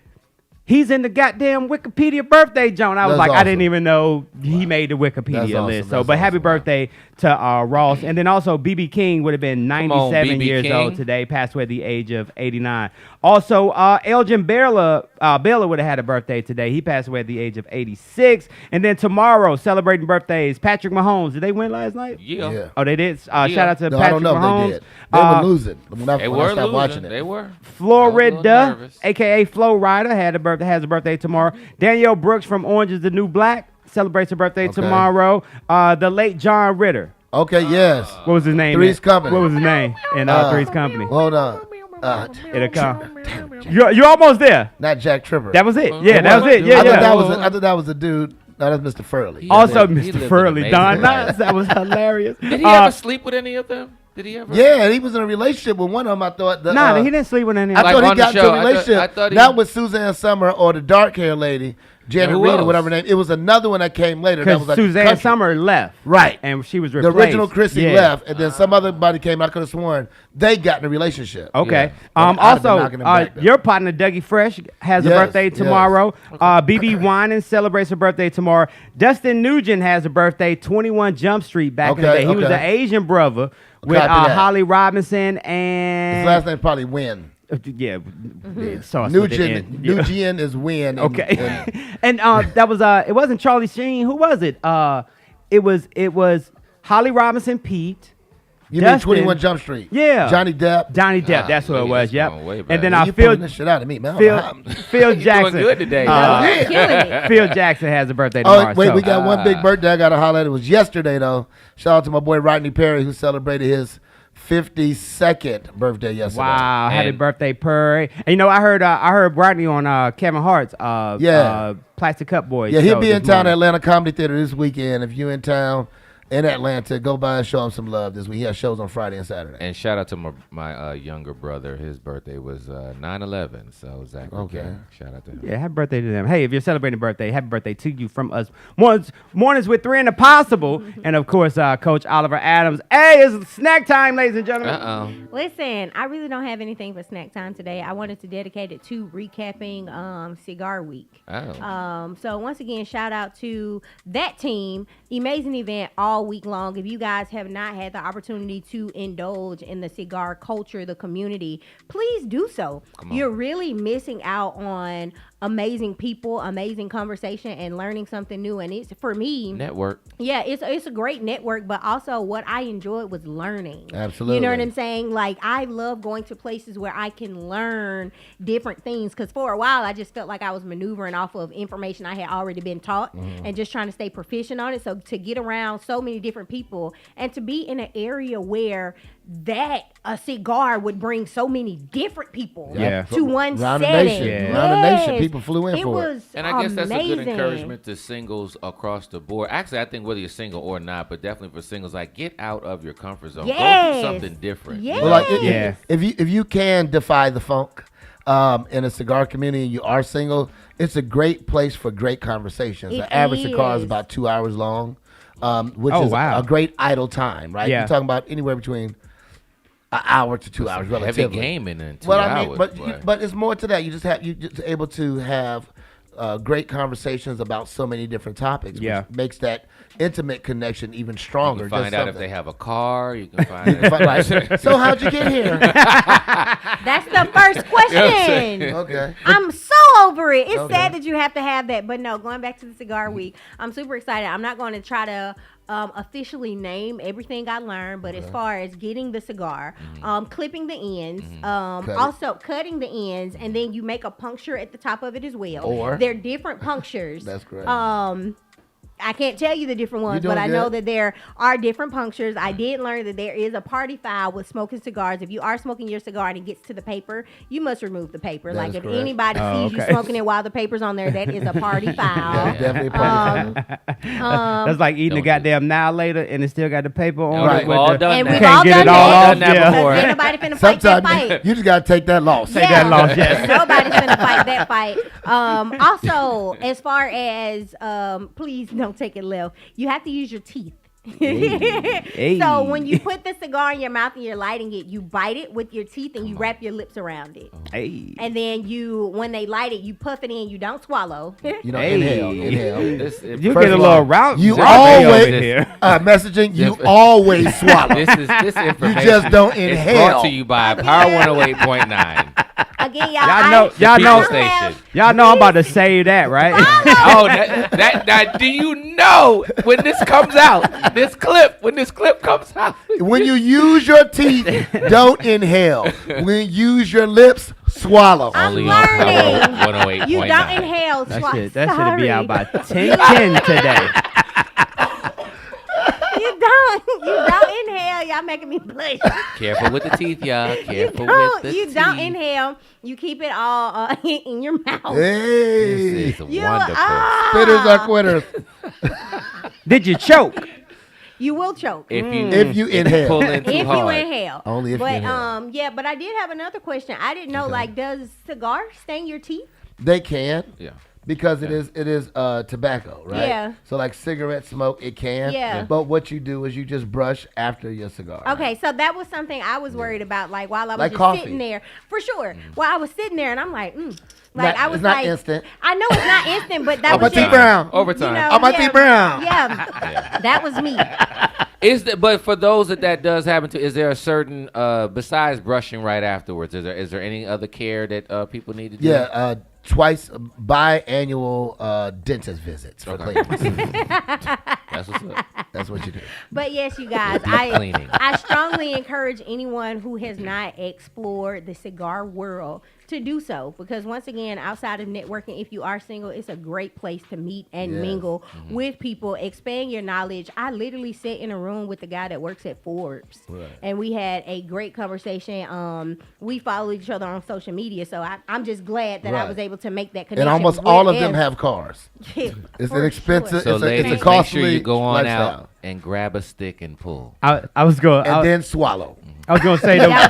[SPEAKER 3] he's in the goddamn Wikipedia birthday, John. I was like, I didn't even know he made the Wikipedia list. So, but happy birthday to Ross. And then also B.B. King would have been 97 years old today, passed away at the age of 89. Also, Elgin Baylor would have had a birthday today. He passed away at the age of 86. And then tomorrow, celebrating birthdays, Patrick Mahomes. Did they win last night?
[SPEAKER 11] Yeah.
[SPEAKER 3] Oh, they did? Shout out to Patrick Mahomes.
[SPEAKER 6] I don't know if they did. They were losing.
[SPEAKER 11] They were losing.
[SPEAKER 6] Watching it.
[SPEAKER 11] They were.
[SPEAKER 3] Florida, a.k.a. Flo Rida, has a birthday tomorrow. Danielle Brooks from Orange is the New Black celebrates her birthday tomorrow. The late John Ritter.
[SPEAKER 6] Okay, yes.
[SPEAKER 3] What was his name?
[SPEAKER 6] Three's Company.
[SPEAKER 3] What was his name in Three's Company?
[SPEAKER 6] Hold on.
[SPEAKER 3] It'll come. You're almost there.
[SPEAKER 6] Not Jack Tripper.
[SPEAKER 3] That was it. Yeah, that was it. Yeah,
[SPEAKER 6] I thought that was a dude. No, that's Mr. Furley.
[SPEAKER 3] Also, Mr. Furley. Don Knotts. That was hilarious.
[SPEAKER 11] Did he ever sleep with any of them? Did he ever?
[SPEAKER 6] Yeah, he was in a relationship with one of them. I thought.
[SPEAKER 3] He didn't sleep with any.
[SPEAKER 6] I thought he got into a relationship. Not with Suzanne Summer or the dark hair lady, Janet Reed or whatever her name. It was another one that came later. That was like
[SPEAKER 3] Suzanne Summer left.
[SPEAKER 6] Right.
[SPEAKER 3] And she was replaced.
[SPEAKER 6] The original Chrissy left, and then some other body came. I could have sworn they got in a relationship.
[SPEAKER 3] Okay. Also, your partner Dougie Fresh has a birthday tomorrow. BB Winans celebrates her birthday tomorrow. Dustin Nugent has a birthday. 21 Jump Street back in the day. He was an Asian brother with Holly Robinson and
[SPEAKER 6] his last name probably Win.
[SPEAKER 3] Yeah,
[SPEAKER 6] Nugent is Win.
[SPEAKER 3] Okay, and that was it wasn't Charlie Sheen. Who was it? It was Holly Robinson, Pete.
[SPEAKER 6] You mean 21 Jump Street?
[SPEAKER 3] Yeah,
[SPEAKER 6] Johnny Depp.
[SPEAKER 3] That's who it was. Yep.
[SPEAKER 6] And then Phil. This shit out of me, man.
[SPEAKER 3] Phil Jackson.
[SPEAKER 11] Doing good today.
[SPEAKER 3] Phil Jackson has a birthday tomorrow.
[SPEAKER 6] Oh wait, we got one big birthday I got to highlight. It was yesterday though. Shout out to my boy Rodney Perry who celebrated his 52nd birthday yesterday.
[SPEAKER 3] Wow, happy birthday, Perry. And you know, I heard Rodney on Kevin Hart's Plastic Cup Boys.
[SPEAKER 6] Yeah, he'll be in town at Atlanta Comedy Theater this weekend. If you in town in Atlanta, go by and show him some love this week. He has shows on Friday and Saturday.
[SPEAKER 11] And shout out to my younger brother. His birthday was 9/11. So Zach. Okay. Shout out to him.
[SPEAKER 3] Yeah, happy birthday to them. Hey, if you're celebrating a birthday, happy birthday to you from us. Mornings with 3 and the Possible, and of course, Coach Oliver Adams. Hey, it's snack time, ladies and gentlemen.
[SPEAKER 10] Listen, I really don't have anything for snack time today. I wanted to dedicate it to recapping Cigar Week. So once again, shout out to that team. Amazing event all week long. If you guys have not had the opportunity to indulge in the cigar culture, the community, please do so. You're really missing out on amazing people, amazing conversation, and learning something new. And it's, for me,
[SPEAKER 11] network.
[SPEAKER 10] Yeah, it's a great network, but also what I enjoyed was learning.
[SPEAKER 6] Absolutely.
[SPEAKER 10] You know what I'm saying? Like, I love going to places where I can learn different things, because for a while I just felt like I was maneuvering off of information I had already been taught and just trying to stay proficient on it. So to get around so many different people and to be in an area where a cigar would bring so many different people to one
[SPEAKER 6] Round
[SPEAKER 10] setting.
[SPEAKER 6] Round the nation, people flew in for it.
[SPEAKER 11] And I guess that's a good encouragement to singles across the board. Actually, I think whether you're single or not, but definitely for singles, like, get out of your comfort zone. Go do something different.
[SPEAKER 10] Yes.
[SPEAKER 6] Well, like, if you can defy the funk in a cigar community and you are single, it's a great place for great conversations. The average cigar is about 2 hours long, which is a great idle time, right? You're talking about anywhere between an hour to 2 hours, relatively.
[SPEAKER 11] Heavy gaming in 2 hours.
[SPEAKER 6] But it's more to that. You just able to have great conversations about so many different topics, which makes that intimate connection even stronger.
[SPEAKER 11] You can find out if they have a car. You can find
[SPEAKER 6] so how'd you get here?
[SPEAKER 10] That's the first question.
[SPEAKER 6] Okay.
[SPEAKER 10] I'm so over it. It's sad that you have to have that, but no, going back to the cigar week, I'm super excited. I'm not going to try to officially name everything I learned, but as far as getting the cigar, clipping the ends, also cutting the ends, and then you make a puncture at the top of it as well.
[SPEAKER 6] Or
[SPEAKER 10] they're different punctures.
[SPEAKER 6] That's great.
[SPEAKER 10] I can't tell you the different ones,
[SPEAKER 6] You're
[SPEAKER 10] but I
[SPEAKER 6] doing
[SPEAKER 10] know
[SPEAKER 6] good.
[SPEAKER 10] that there are different punctures. I did learn that there is a party foul with smoking cigars. If you are smoking your cigar and it gets to the paper, you must remove the paper.
[SPEAKER 6] That
[SPEAKER 10] Like
[SPEAKER 6] is
[SPEAKER 10] if
[SPEAKER 6] correct.
[SPEAKER 10] anybody sees you smoking it while the paper's on there, that is a party foul.
[SPEAKER 6] That's definitely a party foul.
[SPEAKER 3] That's like eating a
[SPEAKER 11] Don't do
[SPEAKER 3] goddamn now later and it still got the paper on
[SPEAKER 6] Right.
[SPEAKER 3] it.
[SPEAKER 11] We've all done
[SPEAKER 10] And
[SPEAKER 11] that.
[SPEAKER 10] we've
[SPEAKER 3] Can't
[SPEAKER 10] all
[SPEAKER 3] get
[SPEAKER 10] done
[SPEAKER 3] it all
[SPEAKER 10] that.
[SPEAKER 3] off.
[SPEAKER 11] Done that
[SPEAKER 3] Yeah.
[SPEAKER 11] before.
[SPEAKER 10] Ain't nobody finna fight that
[SPEAKER 6] Sometimes
[SPEAKER 10] fight.
[SPEAKER 6] you just gotta take that loss.
[SPEAKER 3] Take that loss, yes.
[SPEAKER 10] Nobody's gonna fight that fight. Also, as far as please don't take it left. You have to use your teeth.
[SPEAKER 3] Hey.
[SPEAKER 10] So when you put the cigar in your mouth and you're lighting it, you bite it with your teeth and you wrap your lips around it.
[SPEAKER 3] Hey.
[SPEAKER 10] And then when they light it, you puff it in. You don't swallow.
[SPEAKER 6] You know,
[SPEAKER 3] Hey.
[SPEAKER 6] inhale.
[SPEAKER 3] You
[SPEAKER 6] First
[SPEAKER 3] get a
[SPEAKER 6] of
[SPEAKER 3] little
[SPEAKER 6] all,
[SPEAKER 3] route.
[SPEAKER 6] You
[SPEAKER 3] over
[SPEAKER 6] always
[SPEAKER 3] here.
[SPEAKER 6] messaging. You always swallow.
[SPEAKER 11] This information.
[SPEAKER 6] just don't
[SPEAKER 11] is
[SPEAKER 6] inhale.
[SPEAKER 11] brought to you by Power 108.9.
[SPEAKER 10] Again,
[SPEAKER 3] Y'all know,
[SPEAKER 11] The
[SPEAKER 3] y'all
[SPEAKER 11] people
[SPEAKER 3] know,
[SPEAKER 11] station.
[SPEAKER 3] y'all know I'm about to say that, right?
[SPEAKER 11] Oh, that do you know when this comes out? When this clip comes out.
[SPEAKER 6] When you use your teeth, don't inhale. When you use your lips, swallow.
[SPEAKER 10] I'm
[SPEAKER 11] Only on Power
[SPEAKER 10] learning.
[SPEAKER 11] 108.9.
[SPEAKER 10] You don't inhale
[SPEAKER 3] That
[SPEAKER 10] twice.
[SPEAKER 3] shit, that should be out by
[SPEAKER 10] Sorry.
[SPEAKER 3] 10:10 today.
[SPEAKER 10] You don't inhale. Y'all making me blush.
[SPEAKER 11] Careful with the teeth, y'all. Careful with the
[SPEAKER 10] You
[SPEAKER 11] teeth.
[SPEAKER 10] don't inhale. You keep it all in your mouth.
[SPEAKER 6] Hey,
[SPEAKER 11] This is
[SPEAKER 10] You,
[SPEAKER 11] wonderful.
[SPEAKER 6] spitters are quitters.
[SPEAKER 3] Did you choke?
[SPEAKER 10] You will choke.
[SPEAKER 11] If you
[SPEAKER 6] If you inhale.
[SPEAKER 11] pull in too
[SPEAKER 10] If you
[SPEAKER 11] hard.
[SPEAKER 10] inhale.
[SPEAKER 6] Only if you
[SPEAKER 10] but,
[SPEAKER 6] inhale.
[SPEAKER 10] yeah, but I did have another question. I didn't know, like, does cigar stain your teeth?
[SPEAKER 6] They can.
[SPEAKER 11] Yeah.
[SPEAKER 6] Because it is tobacco, right?
[SPEAKER 10] Yeah.
[SPEAKER 6] So like cigarette smoke, it can.
[SPEAKER 10] Yeah.
[SPEAKER 6] But what you do is you just brush after your cigar.
[SPEAKER 10] Okay, so that was something I was worried about, like while I was
[SPEAKER 6] Like
[SPEAKER 10] just
[SPEAKER 6] coffee.
[SPEAKER 10] sitting there, for sure. While I was sitting there, and I'm like, like I was
[SPEAKER 6] it's not
[SPEAKER 10] like,
[SPEAKER 6] instant.
[SPEAKER 10] I know it's not instant, but that
[SPEAKER 6] Oh, my
[SPEAKER 10] was
[SPEAKER 6] teeth
[SPEAKER 10] just,
[SPEAKER 6] brown.
[SPEAKER 11] Overtime.
[SPEAKER 10] You know,
[SPEAKER 6] Oh, my
[SPEAKER 10] yeah,
[SPEAKER 6] teeth brown.
[SPEAKER 10] Yeah, that was me.
[SPEAKER 11] But for those that does happen to, is there a certain besides brushing right afterwards? Is there any other care that people need to do?
[SPEAKER 6] Yeah, twice biannual dentist visits for
[SPEAKER 11] Okay.
[SPEAKER 6] cleanings.
[SPEAKER 11] That's what's up.
[SPEAKER 6] That's what you do.
[SPEAKER 10] But yes, you guys,
[SPEAKER 11] cleaning.
[SPEAKER 10] I strongly encourage anyone who has not explored the cigar world to do so, because once again, outside of networking, if you are single, it's a great place to meet and
[SPEAKER 6] Yes.
[SPEAKER 10] mingle with people, expand your knowledge. I literally sat in a room with the guy that works at Forbes, and we had a great conversation. We follow each other on social media, so I'm just glad that I
[SPEAKER 6] Right.
[SPEAKER 10] was able to make that connection.
[SPEAKER 6] And almost all of them
[SPEAKER 10] wherever.
[SPEAKER 6] have cars.
[SPEAKER 10] Yeah,
[SPEAKER 6] It's
[SPEAKER 10] for
[SPEAKER 6] an expensive.
[SPEAKER 11] So
[SPEAKER 6] it's
[SPEAKER 11] ladies,
[SPEAKER 6] a
[SPEAKER 11] make
[SPEAKER 6] costly
[SPEAKER 11] sure you go on
[SPEAKER 6] lifestyle.
[SPEAKER 11] out and grab a stick and pull.
[SPEAKER 3] I was going.
[SPEAKER 6] And then swallow.
[SPEAKER 3] I was gonna say
[SPEAKER 10] sure. Y'all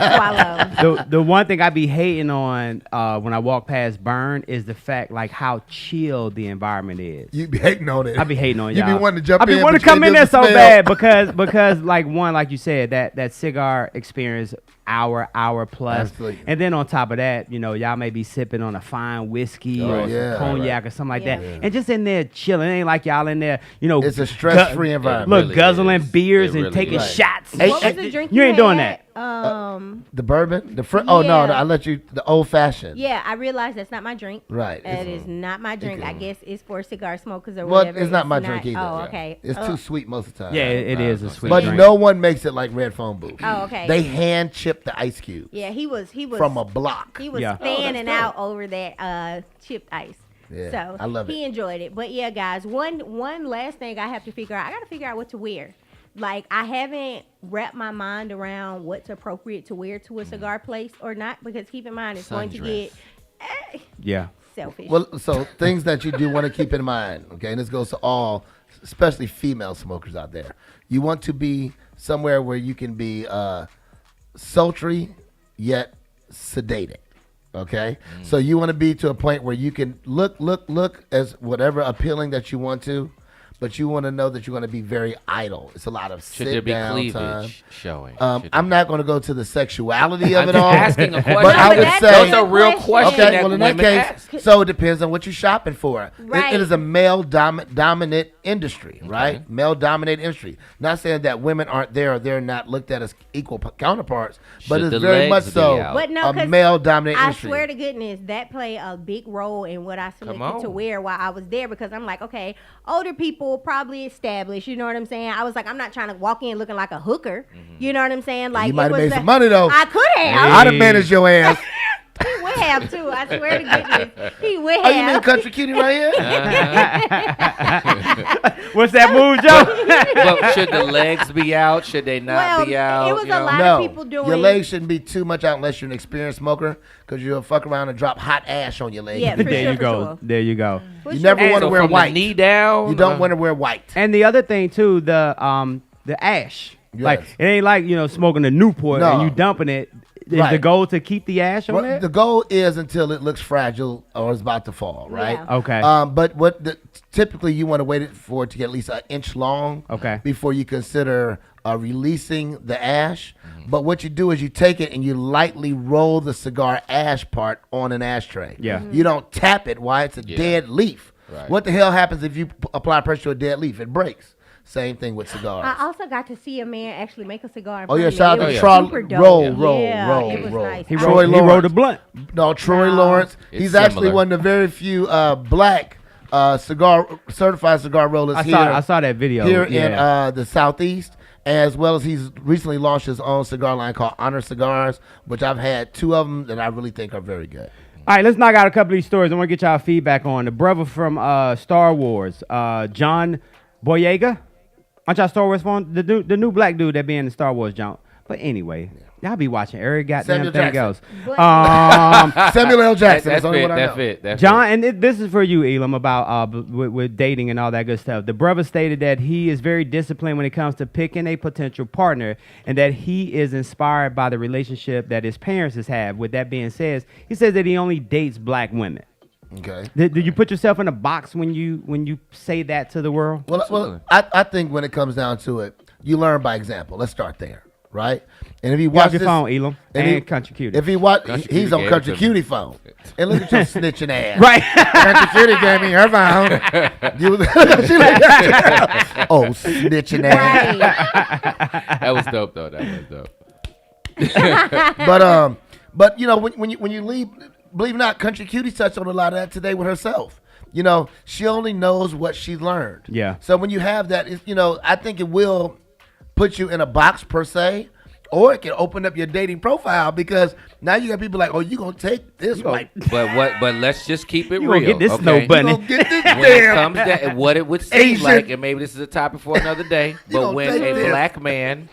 [SPEAKER 10] swallow.
[SPEAKER 3] the one thing I be hating on when I walk past Burn is the fact like how chill the environment is.
[SPEAKER 6] You be hating on it.
[SPEAKER 3] I be hating on
[SPEAKER 6] You
[SPEAKER 3] y'all.
[SPEAKER 6] be wanting to jump
[SPEAKER 3] I be
[SPEAKER 6] in,
[SPEAKER 3] wanting
[SPEAKER 6] but
[SPEAKER 3] to come
[SPEAKER 6] you
[SPEAKER 3] in
[SPEAKER 6] can't
[SPEAKER 3] there
[SPEAKER 6] do
[SPEAKER 3] so
[SPEAKER 6] the
[SPEAKER 3] bad because like one, like you said, that cigar experience hour plus.
[SPEAKER 6] Absolutely.
[SPEAKER 3] And then on top of that, you know, y'all may be sipping on a fine whiskey
[SPEAKER 6] Oh,
[SPEAKER 3] or
[SPEAKER 6] yeah.
[SPEAKER 3] some cognac or something like
[SPEAKER 10] Yeah.
[SPEAKER 3] that. And just in there chilling. It ain't like y'all in there, you know.
[SPEAKER 6] It's a stress-free environment.
[SPEAKER 3] Look,
[SPEAKER 11] really
[SPEAKER 3] guzzling
[SPEAKER 11] is.
[SPEAKER 3] beers
[SPEAKER 11] It
[SPEAKER 3] and
[SPEAKER 11] really
[SPEAKER 3] taking
[SPEAKER 11] is.
[SPEAKER 3] shots.
[SPEAKER 6] Hey,
[SPEAKER 10] What was the drink
[SPEAKER 3] you ain't doing
[SPEAKER 10] had?
[SPEAKER 3] that.
[SPEAKER 6] The bourbon, oh no,
[SPEAKER 10] Yeah.
[SPEAKER 6] I let you the old fashioned.
[SPEAKER 10] Yeah, I realize that's not my drink.
[SPEAKER 6] Right.
[SPEAKER 10] That is not my drink. I guess it's for cigar smokers or
[SPEAKER 6] Well,
[SPEAKER 10] whatever.
[SPEAKER 6] it's not my drink either.
[SPEAKER 10] Oh,
[SPEAKER 6] Yeah.
[SPEAKER 10] okay.
[SPEAKER 6] It's too sweet most of the time.
[SPEAKER 3] Yeah, it is a sweet
[SPEAKER 6] But
[SPEAKER 3] drink.
[SPEAKER 6] no one makes it like Red Phone Booth.
[SPEAKER 10] Oh, okay.
[SPEAKER 6] They hand chip the ice cube
[SPEAKER 10] Yeah, he was
[SPEAKER 6] from a block.
[SPEAKER 10] he was
[SPEAKER 3] Yeah.
[SPEAKER 10] fanning
[SPEAKER 6] Oh, that's
[SPEAKER 10] out over that chipped ice.
[SPEAKER 6] Yeah,
[SPEAKER 10] So
[SPEAKER 6] I love
[SPEAKER 10] he
[SPEAKER 6] it.
[SPEAKER 10] enjoyed it. But yeah, guys, one last thing I have to figure out. I got to figure out what to wear. Like, I haven't wrapped my mind around what's appropriate to wear to a cigar place or not, because keep in mind it's going to get
[SPEAKER 3] Yeah.
[SPEAKER 10] selfish.
[SPEAKER 6] Well, so things that you do want to keep in mind, okay, and this goes to all, especially female smokers out there. You want to be somewhere where you can be sultry yet sedated. Okay, so you want to be to a point where you can look as whatever appealing that you want to, but you want to know that you're going to be very idle. It's a lot of
[SPEAKER 11] Should
[SPEAKER 6] sit
[SPEAKER 11] there be
[SPEAKER 6] down
[SPEAKER 11] cleavage
[SPEAKER 6] time.
[SPEAKER 11] showing?
[SPEAKER 6] I'm not going to go to the sexuality of
[SPEAKER 11] I'm
[SPEAKER 6] it
[SPEAKER 11] just
[SPEAKER 6] all.
[SPEAKER 11] asking a question.
[SPEAKER 6] But I
[SPEAKER 10] but
[SPEAKER 6] would
[SPEAKER 10] that's
[SPEAKER 6] say
[SPEAKER 11] Those are real questions
[SPEAKER 6] Okay,
[SPEAKER 11] that
[SPEAKER 6] well in that
[SPEAKER 11] women
[SPEAKER 6] case,
[SPEAKER 11] ask.
[SPEAKER 6] so it depends on what you're shopping for.
[SPEAKER 10] Right.
[SPEAKER 6] It is a male dominant industry, right? Male dominated industry. Not saying that women aren't there or they're not looked at as equal counterparts, but
[SPEAKER 11] Should
[SPEAKER 6] it's
[SPEAKER 11] the
[SPEAKER 6] very much
[SPEAKER 11] legs be
[SPEAKER 6] so
[SPEAKER 11] out?
[SPEAKER 10] But no,
[SPEAKER 6] a
[SPEAKER 10] 'cause
[SPEAKER 6] male dominated
[SPEAKER 10] I
[SPEAKER 6] industry.
[SPEAKER 10] swear to goodness, that played a big role in what I selected to
[SPEAKER 11] on.
[SPEAKER 10] wear while I was there, because I'm like, okay, older people people, probably established. You know what I'm saying? I was like, I'm not trying to walk in looking like a hooker. You know what I'm saying? Like
[SPEAKER 6] You might
[SPEAKER 10] it
[SPEAKER 6] have
[SPEAKER 10] was
[SPEAKER 6] made some money though.
[SPEAKER 10] I could have.
[SPEAKER 6] I'd have managed your ass.
[SPEAKER 10] He would have too. I swear to goodness, he would have.
[SPEAKER 6] Oh, you mean country cutie right here?
[SPEAKER 3] What's that move, Joe?
[SPEAKER 11] But should the legs be out? Should they not be out?
[SPEAKER 10] It was
[SPEAKER 11] you
[SPEAKER 10] a
[SPEAKER 11] know?
[SPEAKER 10] lot
[SPEAKER 6] No,
[SPEAKER 10] of people doing.
[SPEAKER 6] your legs shouldn't be too much out unless you're an experienced smoker, because you'll fuck around and drop hot ash on your leg.
[SPEAKER 10] Yeah, for
[SPEAKER 3] There
[SPEAKER 10] sure,
[SPEAKER 3] you
[SPEAKER 10] for
[SPEAKER 3] go.
[SPEAKER 10] sure.
[SPEAKER 3] There you go.
[SPEAKER 6] You never want to
[SPEAKER 11] So
[SPEAKER 6] wear
[SPEAKER 11] from the
[SPEAKER 6] white.
[SPEAKER 11] knee down.
[SPEAKER 6] You don't want to wear white.
[SPEAKER 3] And the other thing too, the ash. Like
[SPEAKER 6] Yes.
[SPEAKER 3] it ain't like smoking a Newport
[SPEAKER 6] No.
[SPEAKER 3] and you dumping it. Is the
[SPEAKER 6] Right.
[SPEAKER 3] goal to keep the ash on
[SPEAKER 6] Well,
[SPEAKER 3] there?
[SPEAKER 6] the goal is until it looks fragile or is about to fall, right?
[SPEAKER 10] Yeah.
[SPEAKER 3] Okay.
[SPEAKER 6] But typically you want to wait for it to get at least an inch long.
[SPEAKER 3] Okay.
[SPEAKER 6] Before you consider releasing the ash. But what you do is you take it and you lightly roll the cigar ash part on an ashtray.
[SPEAKER 3] Yeah.
[SPEAKER 6] You don't tap it while it's a dead leaf.
[SPEAKER 11] Right.
[SPEAKER 6] What the hell happens if you apply pressure to a dead leaf? It breaks. Same thing with cigars.
[SPEAKER 10] I also got to see a man actually make a cigar. In
[SPEAKER 6] Oh,
[SPEAKER 10] front
[SPEAKER 6] yeah,
[SPEAKER 10] of me.
[SPEAKER 6] shout
[SPEAKER 10] It
[SPEAKER 6] out
[SPEAKER 10] was
[SPEAKER 6] to Troy.
[SPEAKER 10] super dope.
[SPEAKER 6] Roll,
[SPEAKER 10] Yeah, it was nice.
[SPEAKER 3] He
[SPEAKER 6] Troy
[SPEAKER 3] rolled
[SPEAKER 6] Lawrence.
[SPEAKER 3] a blunt.
[SPEAKER 6] No, Troy
[SPEAKER 10] No.
[SPEAKER 6] Lawrence.
[SPEAKER 11] It's
[SPEAKER 6] He's actually
[SPEAKER 11] similar.
[SPEAKER 6] one of the very few black certified cigar rollers
[SPEAKER 3] I saw that video.
[SPEAKER 6] here
[SPEAKER 3] Yeah.
[SPEAKER 6] in the Southeast, as well as he's recently launched his own cigar line called Honor Cigars, which I've had 2 of them that I really think are very good.
[SPEAKER 3] All right, let's knock out a couple of these stories. I want to get y'all feedback on the brother from Star Wars, John Boyega. Aren't y'all Star Wars fan? The new black dude that be in the Star Wars junk. But anyway, y'all be watching every goddamn
[SPEAKER 6] Samuel
[SPEAKER 3] thing
[SPEAKER 6] Jackson.
[SPEAKER 3] else.
[SPEAKER 6] Samuel L. Jackson.
[SPEAKER 11] That's
[SPEAKER 6] That's the only
[SPEAKER 11] fit.
[SPEAKER 6] one I know.
[SPEAKER 11] That's fit. That's
[SPEAKER 3] John, and this is for you, Elam, about with dating and all that good stuff. The brother stated that he is very disciplined when it comes to picking a potential partner, and that he is inspired by the relationship that his parents has had. With that being said, he says that he only dates black women.
[SPEAKER 6] Okay.
[SPEAKER 3] Did you put yourself in a box when you say that to the world?
[SPEAKER 6] Well, I think when it comes down to it, you learn by example. Let's start there, right? And if you
[SPEAKER 3] Grab
[SPEAKER 6] watch
[SPEAKER 3] your
[SPEAKER 6] this,
[SPEAKER 3] phone, Elam,
[SPEAKER 6] and
[SPEAKER 3] and
[SPEAKER 6] he-
[SPEAKER 3] Country Cutie.
[SPEAKER 6] If he watch,
[SPEAKER 11] Country
[SPEAKER 6] he's
[SPEAKER 11] Cutie
[SPEAKER 6] on
[SPEAKER 11] gave it
[SPEAKER 6] Country
[SPEAKER 11] to
[SPEAKER 6] Cutie
[SPEAKER 11] me.
[SPEAKER 6] phone, and look at your snitching ass.
[SPEAKER 3] Right.
[SPEAKER 6] Country Cutie gave me her phone. She like, oh, snitching ass.
[SPEAKER 11] That was dope, though. That was dope.
[SPEAKER 6] But when you leave, believe it or not, Country Cutie touched on a lot of that today with herself. She only knows what she learned.
[SPEAKER 3] Yeah.
[SPEAKER 6] So when you have that, I think it will put you in a box per se, or it can open up your dating profile, because now you got people like, oh, you gonna take this white.
[SPEAKER 11] But let's just keep it
[SPEAKER 3] You
[SPEAKER 11] real.
[SPEAKER 3] gonna get this
[SPEAKER 11] okay?
[SPEAKER 3] snow bunny.
[SPEAKER 6] You gonna get this
[SPEAKER 11] When it
[SPEAKER 6] damn
[SPEAKER 11] comes down, what it would seem
[SPEAKER 6] Asian.
[SPEAKER 11] like, and maybe this is a topic for another day, but
[SPEAKER 6] gonna
[SPEAKER 11] when
[SPEAKER 6] take
[SPEAKER 11] a
[SPEAKER 6] this.
[SPEAKER 11] black man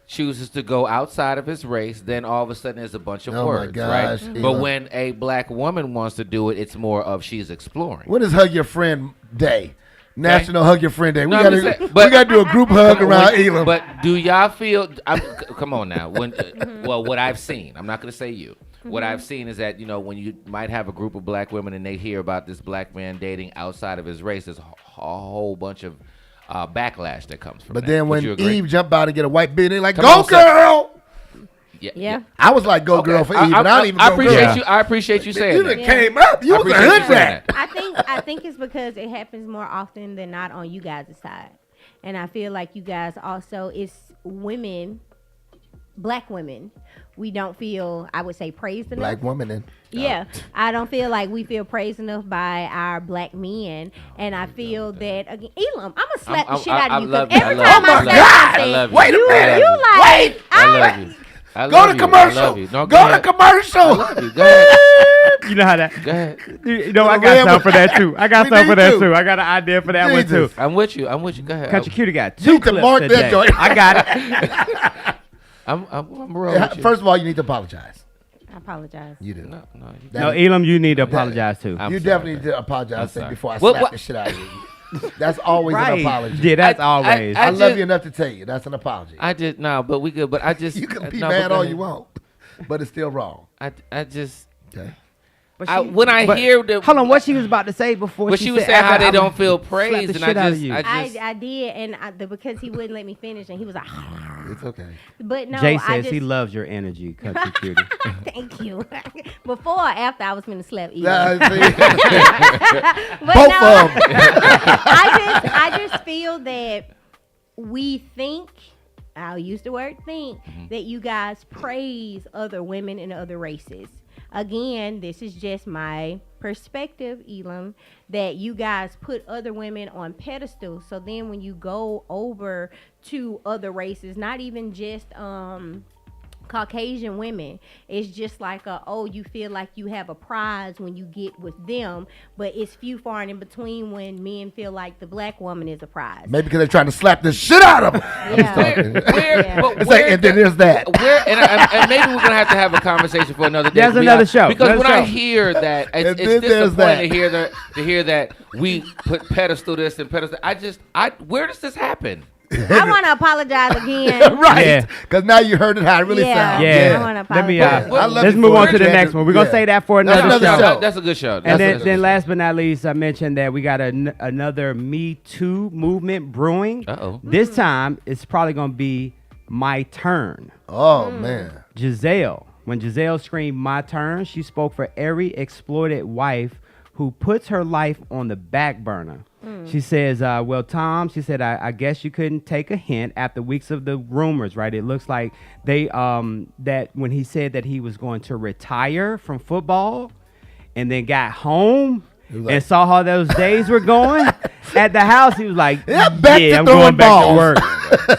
[SPEAKER 11] chooses to go outside of his race, then all of a sudden there's a bunch of
[SPEAKER 6] Oh my
[SPEAKER 11] words,
[SPEAKER 6] gosh,
[SPEAKER 11] right?
[SPEAKER 6] Eva.
[SPEAKER 11] But when a black woman wants to do it, it's more of she's exploring.
[SPEAKER 6] When is Hug Your Friend Day? National Hug Your Friend Day. We
[SPEAKER 11] No, I'm
[SPEAKER 6] gotta
[SPEAKER 11] just saying,
[SPEAKER 6] we
[SPEAKER 11] but-
[SPEAKER 6] gotta do a group hug around Elam.
[SPEAKER 11] But do y'all feel? Come on now. When well, what I've seen, I'm not going to say you. What I've seen is that when you might have a group of black women and they hear about this black man dating outside of his race, there's a whole bunch of backlash that comes from
[SPEAKER 6] But
[SPEAKER 11] that.
[SPEAKER 6] then
[SPEAKER 11] Would
[SPEAKER 6] when
[SPEAKER 11] you agree?
[SPEAKER 6] Eve jumped out and get a white beard, they like,
[SPEAKER 11] Come
[SPEAKER 6] go
[SPEAKER 11] on, sir.
[SPEAKER 6] girl.
[SPEAKER 10] Yeah.
[SPEAKER 6] I was like, go girl for Eve, but I don't even
[SPEAKER 11] I
[SPEAKER 6] go
[SPEAKER 11] appreciate
[SPEAKER 6] girl.
[SPEAKER 11] you. I appreciate you saying
[SPEAKER 6] You
[SPEAKER 11] that.
[SPEAKER 6] done came up. You
[SPEAKER 11] I
[SPEAKER 6] was a
[SPEAKER 11] appreciate you
[SPEAKER 6] hood
[SPEAKER 11] saying
[SPEAKER 6] rat.
[SPEAKER 11] that.
[SPEAKER 10] I think it's because it happens more often than not on you guys' side. And I feel like you guys also, it's women, black women, we don't feel, I would say, praised enough.
[SPEAKER 6] Black woman then.
[SPEAKER 10] Yeah, I don't feel like we feel praised enough by our black men, and I feel that again. Elam, I'm gonna slap the shit out of you
[SPEAKER 11] love
[SPEAKER 10] because
[SPEAKER 11] you.
[SPEAKER 10] every
[SPEAKER 11] I
[SPEAKER 10] time
[SPEAKER 11] love
[SPEAKER 10] I
[SPEAKER 11] you.
[SPEAKER 10] say
[SPEAKER 11] I
[SPEAKER 10] something,
[SPEAKER 11] love you.
[SPEAKER 6] Wait a
[SPEAKER 10] you
[SPEAKER 6] minute.
[SPEAKER 10] you like
[SPEAKER 6] Wait.
[SPEAKER 11] I love you. I
[SPEAKER 6] Go
[SPEAKER 11] love
[SPEAKER 6] to
[SPEAKER 11] you.
[SPEAKER 6] commercial.
[SPEAKER 11] I love you. No,
[SPEAKER 6] Go to
[SPEAKER 11] ahead.
[SPEAKER 6] commercial.
[SPEAKER 11] I love you. Go ahead.
[SPEAKER 3] You know how that.
[SPEAKER 11] Go ahead.
[SPEAKER 3] I got something for that too. I got
[SPEAKER 6] We
[SPEAKER 3] something for
[SPEAKER 6] need
[SPEAKER 3] that
[SPEAKER 6] to.
[SPEAKER 3] too. I got an idea for that one
[SPEAKER 6] Jesus.
[SPEAKER 3] too.
[SPEAKER 11] I'm with you. I'm with you. Go ahead.
[SPEAKER 3] Country Cutie got
[SPEAKER 6] You
[SPEAKER 3] two
[SPEAKER 6] need to
[SPEAKER 3] clips
[SPEAKER 6] mark that
[SPEAKER 3] today.
[SPEAKER 6] joint.
[SPEAKER 3] I got it.
[SPEAKER 11] I'm real with you.
[SPEAKER 6] First of all, you need to apologize.
[SPEAKER 10] I apologize.
[SPEAKER 6] You do.
[SPEAKER 11] No, you
[SPEAKER 3] No, Elam, you need to apologize too.
[SPEAKER 11] I'm
[SPEAKER 6] You
[SPEAKER 11] sorry,
[SPEAKER 6] definitely need
[SPEAKER 11] man.
[SPEAKER 6] to apologize
[SPEAKER 11] sorry.
[SPEAKER 6] before I
[SPEAKER 11] Well,
[SPEAKER 6] slap
[SPEAKER 11] what-
[SPEAKER 6] the shit out of you. That's always an
[SPEAKER 3] Right.
[SPEAKER 6] apology.
[SPEAKER 3] Yeah, that's
[SPEAKER 11] I-
[SPEAKER 3] always.
[SPEAKER 6] I
[SPEAKER 11] I
[SPEAKER 6] love
[SPEAKER 11] just-
[SPEAKER 6] you enough to tell you that's an apology.
[SPEAKER 11] I just no, but we good. But I just
[SPEAKER 6] You can be
[SPEAKER 11] no,
[SPEAKER 6] mad
[SPEAKER 11] but
[SPEAKER 6] all
[SPEAKER 11] go
[SPEAKER 6] you
[SPEAKER 11] ahead.
[SPEAKER 6] want, but it's still wrong.
[SPEAKER 11] I just
[SPEAKER 6] Okay.
[SPEAKER 11] when I
[SPEAKER 3] But-
[SPEAKER 11] hear the
[SPEAKER 3] Hold on, what she was about to say before
[SPEAKER 11] but she was saying how they don't feel praised, and
[SPEAKER 10] I did, and because he wouldn't let me finish, and he was like,
[SPEAKER 6] It's okay.
[SPEAKER 10] but no,
[SPEAKER 3] Jay
[SPEAKER 10] I
[SPEAKER 3] says
[SPEAKER 10] just,
[SPEAKER 3] he loves your energy, Country Cutie.
[SPEAKER 10] Thank you. Before or after, I was gonna slap you.
[SPEAKER 6] Nah, see?
[SPEAKER 10] But
[SPEAKER 6] Both
[SPEAKER 10] no,
[SPEAKER 6] of 'em.
[SPEAKER 10] I just feel that we think, I'll use the word think, that you guys praise other women and other races. Again, this is just my perspective, Elam, that you guys put other women on pedestals. So then when you go over to other races, not even just Caucasian women, it's just like you feel like you have a prize when you get with them, but it's few far and in between when men feel like the black woman is a prize.
[SPEAKER 6] Maybe because they're trying to slap the shit out of them. And then there's that.
[SPEAKER 11] And maybe we're gonna have to have a conversation for another day.
[SPEAKER 3] That's another show.
[SPEAKER 11] Because I hear that, it's disappointing to hear that we put pedestal this and pedestal. Where does this happen?
[SPEAKER 10] I want to apologize again.
[SPEAKER 6] Right. Because now you heard it how it really sounds.
[SPEAKER 3] Yeah.
[SPEAKER 10] I want to apologize.
[SPEAKER 3] Let's move on to the next one. We're going to say that for another show.
[SPEAKER 11] That's a good show.
[SPEAKER 3] And then last but not least, I mentioned that we got another Me Too movement brewing.
[SPEAKER 11] Uh-oh.
[SPEAKER 3] This time, it's probably going to be My Turn.
[SPEAKER 6] Oh, man.
[SPEAKER 3] Giselle. When Giselle screamed My Turn, she spoke for every exploited wife who puts her life on the back burner. She says, well, Tom, she said, I guess you couldn't take a hint after weeks of the rumors, right? It looks like they, that when he said that he was going to retire from football and then got home and saw how those days were going at the house, he was like, I'm going back to work.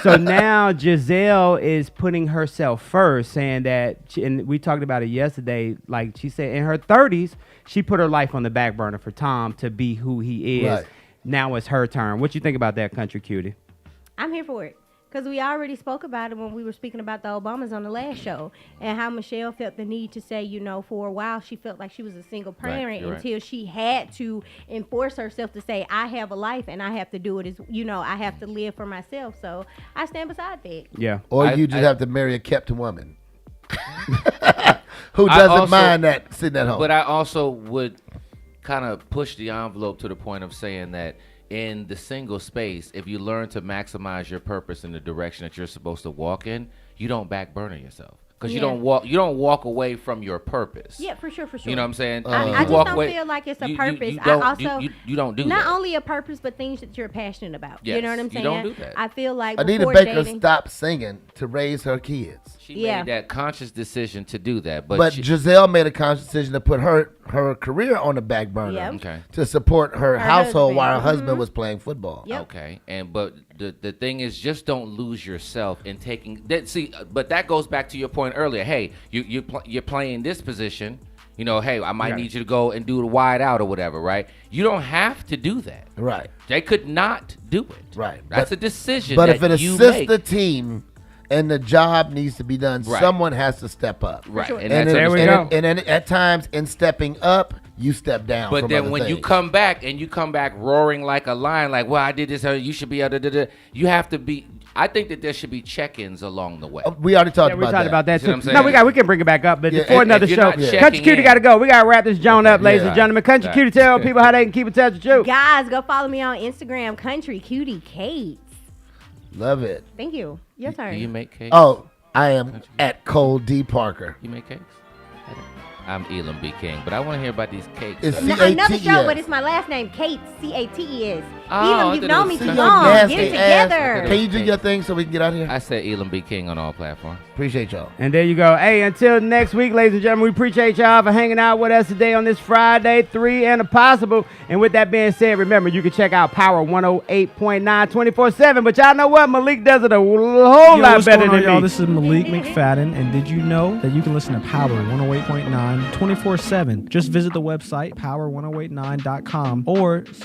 [SPEAKER 3] So now Giselle is putting herself first, saying that, and we talked about it yesterday, like she said in her 30s, she put her life on the back burner for Tom to be who he is.
[SPEAKER 6] Right.
[SPEAKER 3] Now it's her turn. What you think about that, Country Cutie?
[SPEAKER 10] I'm here for it. Because we already spoke about it when we were speaking about the Obamas on the last show, and how Michelle felt the need to say, for a while she felt like she was a single parent until she had to enforce herself to say, I have a life and I have to do it as, I have to live for myself. So I stand beside that.
[SPEAKER 3] Yeah.
[SPEAKER 6] Or you just have to marry a kept woman who doesn't mind that sitting at home.
[SPEAKER 11] But I also would kind of push the envelope to the point of saying that in the single space, if you learn to maximize your purpose in the direction that you're supposed to walk in, you don't back burner yourself. Because you don't walk away from your purpose.
[SPEAKER 10] Yeah, for sure.
[SPEAKER 11] You know what I'm saying?
[SPEAKER 10] I just don't feel like it's a purpose.
[SPEAKER 11] You don't do
[SPEAKER 10] not
[SPEAKER 11] that.
[SPEAKER 10] only a purpose, but things that you're passionate about.
[SPEAKER 11] Yes,
[SPEAKER 10] you know what I'm saying?
[SPEAKER 11] You don't do that.
[SPEAKER 10] I feel like
[SPEAKER 6] Anita Baker stopped singing to raise her kids.
[SPEAKER 11] She made that conscious decision to do that.
[SPEAKER 6] But Giselle made a conscious decision to put her career on the back burner to support her household while her husband was playing football.
[SPEAKER 10] Yep.
[SPEAKER 11] Okay, but the thing is, just don't lose yourself in taking that. See, but that goes back to your point earlier. Hey, you're playing this position. Hey, I might need you to go and do the wide out or whatever, right? You don't have to do that.
[SPEAKER 6] Right.
[SPEAKER 11] They could not do it.
[SPEAKER 6] Right.
[SPEAKER 11] That's a decision.
[SPEAKER 6] But
[SPEAKER 11] that
[SPEAKER 6] if it
[SPEAKER 11] you
[SPEAKER 6] assists
[SPEAKER 11] make.
[SPEAKER 6] the team and the job needs to be done, someone has to step up.
[SPEAKER 11] Right.
[SPEAKER 10] Sure.
[SPEAKER 11] And
[SPEAKER 3] there we go.
[SPEAKER 6] And at times, in stepping up, you step down.
[SPEAKER 11] But
[SPEAKER 6] from
[SPEAKER 11] then
[SPEAKER 6] other
[SPEAKER 11] when
[SPEAKER 6] things.
[SPEAKER 11] you come back roaring like a lion, like, well, I did this, you should be able to. You have to be. I think that there should be check-ins along the way.
[SPEAKER 6] We already talked
[SPEAKER 3] We
[SPEAKER 6] about
[SPEAKER 3] talked
[SPEAKER 6] that.
[SPEAKER 3] about that
[SPEAKER 11] You see
[SPEAKER 3] too.
[SPEAKER 11] what I'm saying?
[SPEAKER 3] No, we can bring it back up, but
[SPEAKER 6] Yeah,
[SPEAKER 3] before another
[SPEAKER 11] if you're
[SPEAKER 3] show,
[SPEAKER 11] not checking
[SPEAKER 3] Country Cutie
[SPEAKER 11] in-
[SPEAKER 3] got to go. We got to wrap this joint up, ladies and
[SPEAKER 11] right.
[SPEAKER 3] gentlemen. Country
[SPEAKER 11] Right.
[SPEAKER 3] Cutie, tell people how they can keep in touch with you.
[SPEAKER 10] Guys, go follow me on Instagram, Country Cutie Kates.
[SPEAKER 6] Love it.
[SPEAKER 10] Thank you. Your turn.
[SPEAKER 11] Do you make cakes?
[SPEAKER 6] Oh, I am at Cole D. Parker.
[SPEAKER 11] You make cakes? I'm Elam B. King, but I want to hear about these cakes.
[SPEAKER 6] It's
[SPEAKER 10] Another show,
[SPEAKER 6] C-A-T-E-S.
[SPEAKER 10] but it's my last name, Kate, C-A-T-E-S.
[SPEAKER 11] Oh,
[SPEAKER 10] Elam,
[SPEAKER 11] I
[SPEAKER 10] you've
[SPEAKER 11] thought
[SPEAKER 10] known
[SPEAKER 11] it
[SPEAKER 10] me
[SPEAKER 11] was
[SPEAKER 10] too
[SPEAKER 11] C-A-T-E-S.
[SPEAKER 10] long.
[SPEAKER 6] Nasty
[SPEAKER 10] Get it
[SPEAKER 6] ass.
[SPEAKER 10] together.
[SPEAKER 6] Can you do your thing so we can get out of here?
[SPEAKER 11] I said Elam B. King on all platforms.
[SPEAKER 6] Appreciate y'all.
[SPEAKER 3] And there you go. Hey, until next week, ladies and gentlemen, we appreciate y'all for hanging out with us today on this Friday, 3 and a possible. And with that being said, remember, you can check out Power 108.9 24/7. But y'all know what? Malik does it a whole lot
[SPEAKER 12] what's
[SPEAKER 3] better
[SPEAKER 12] going on,
[SPEAKER 3] than
[SPEAKER 12] y'all?
[SPEAKER 3] me.
[SPEAKER 12] This is Malik McFadden, and did you know that you can listen to Power 108.9 24/7? Just visit the website power1089.com or simply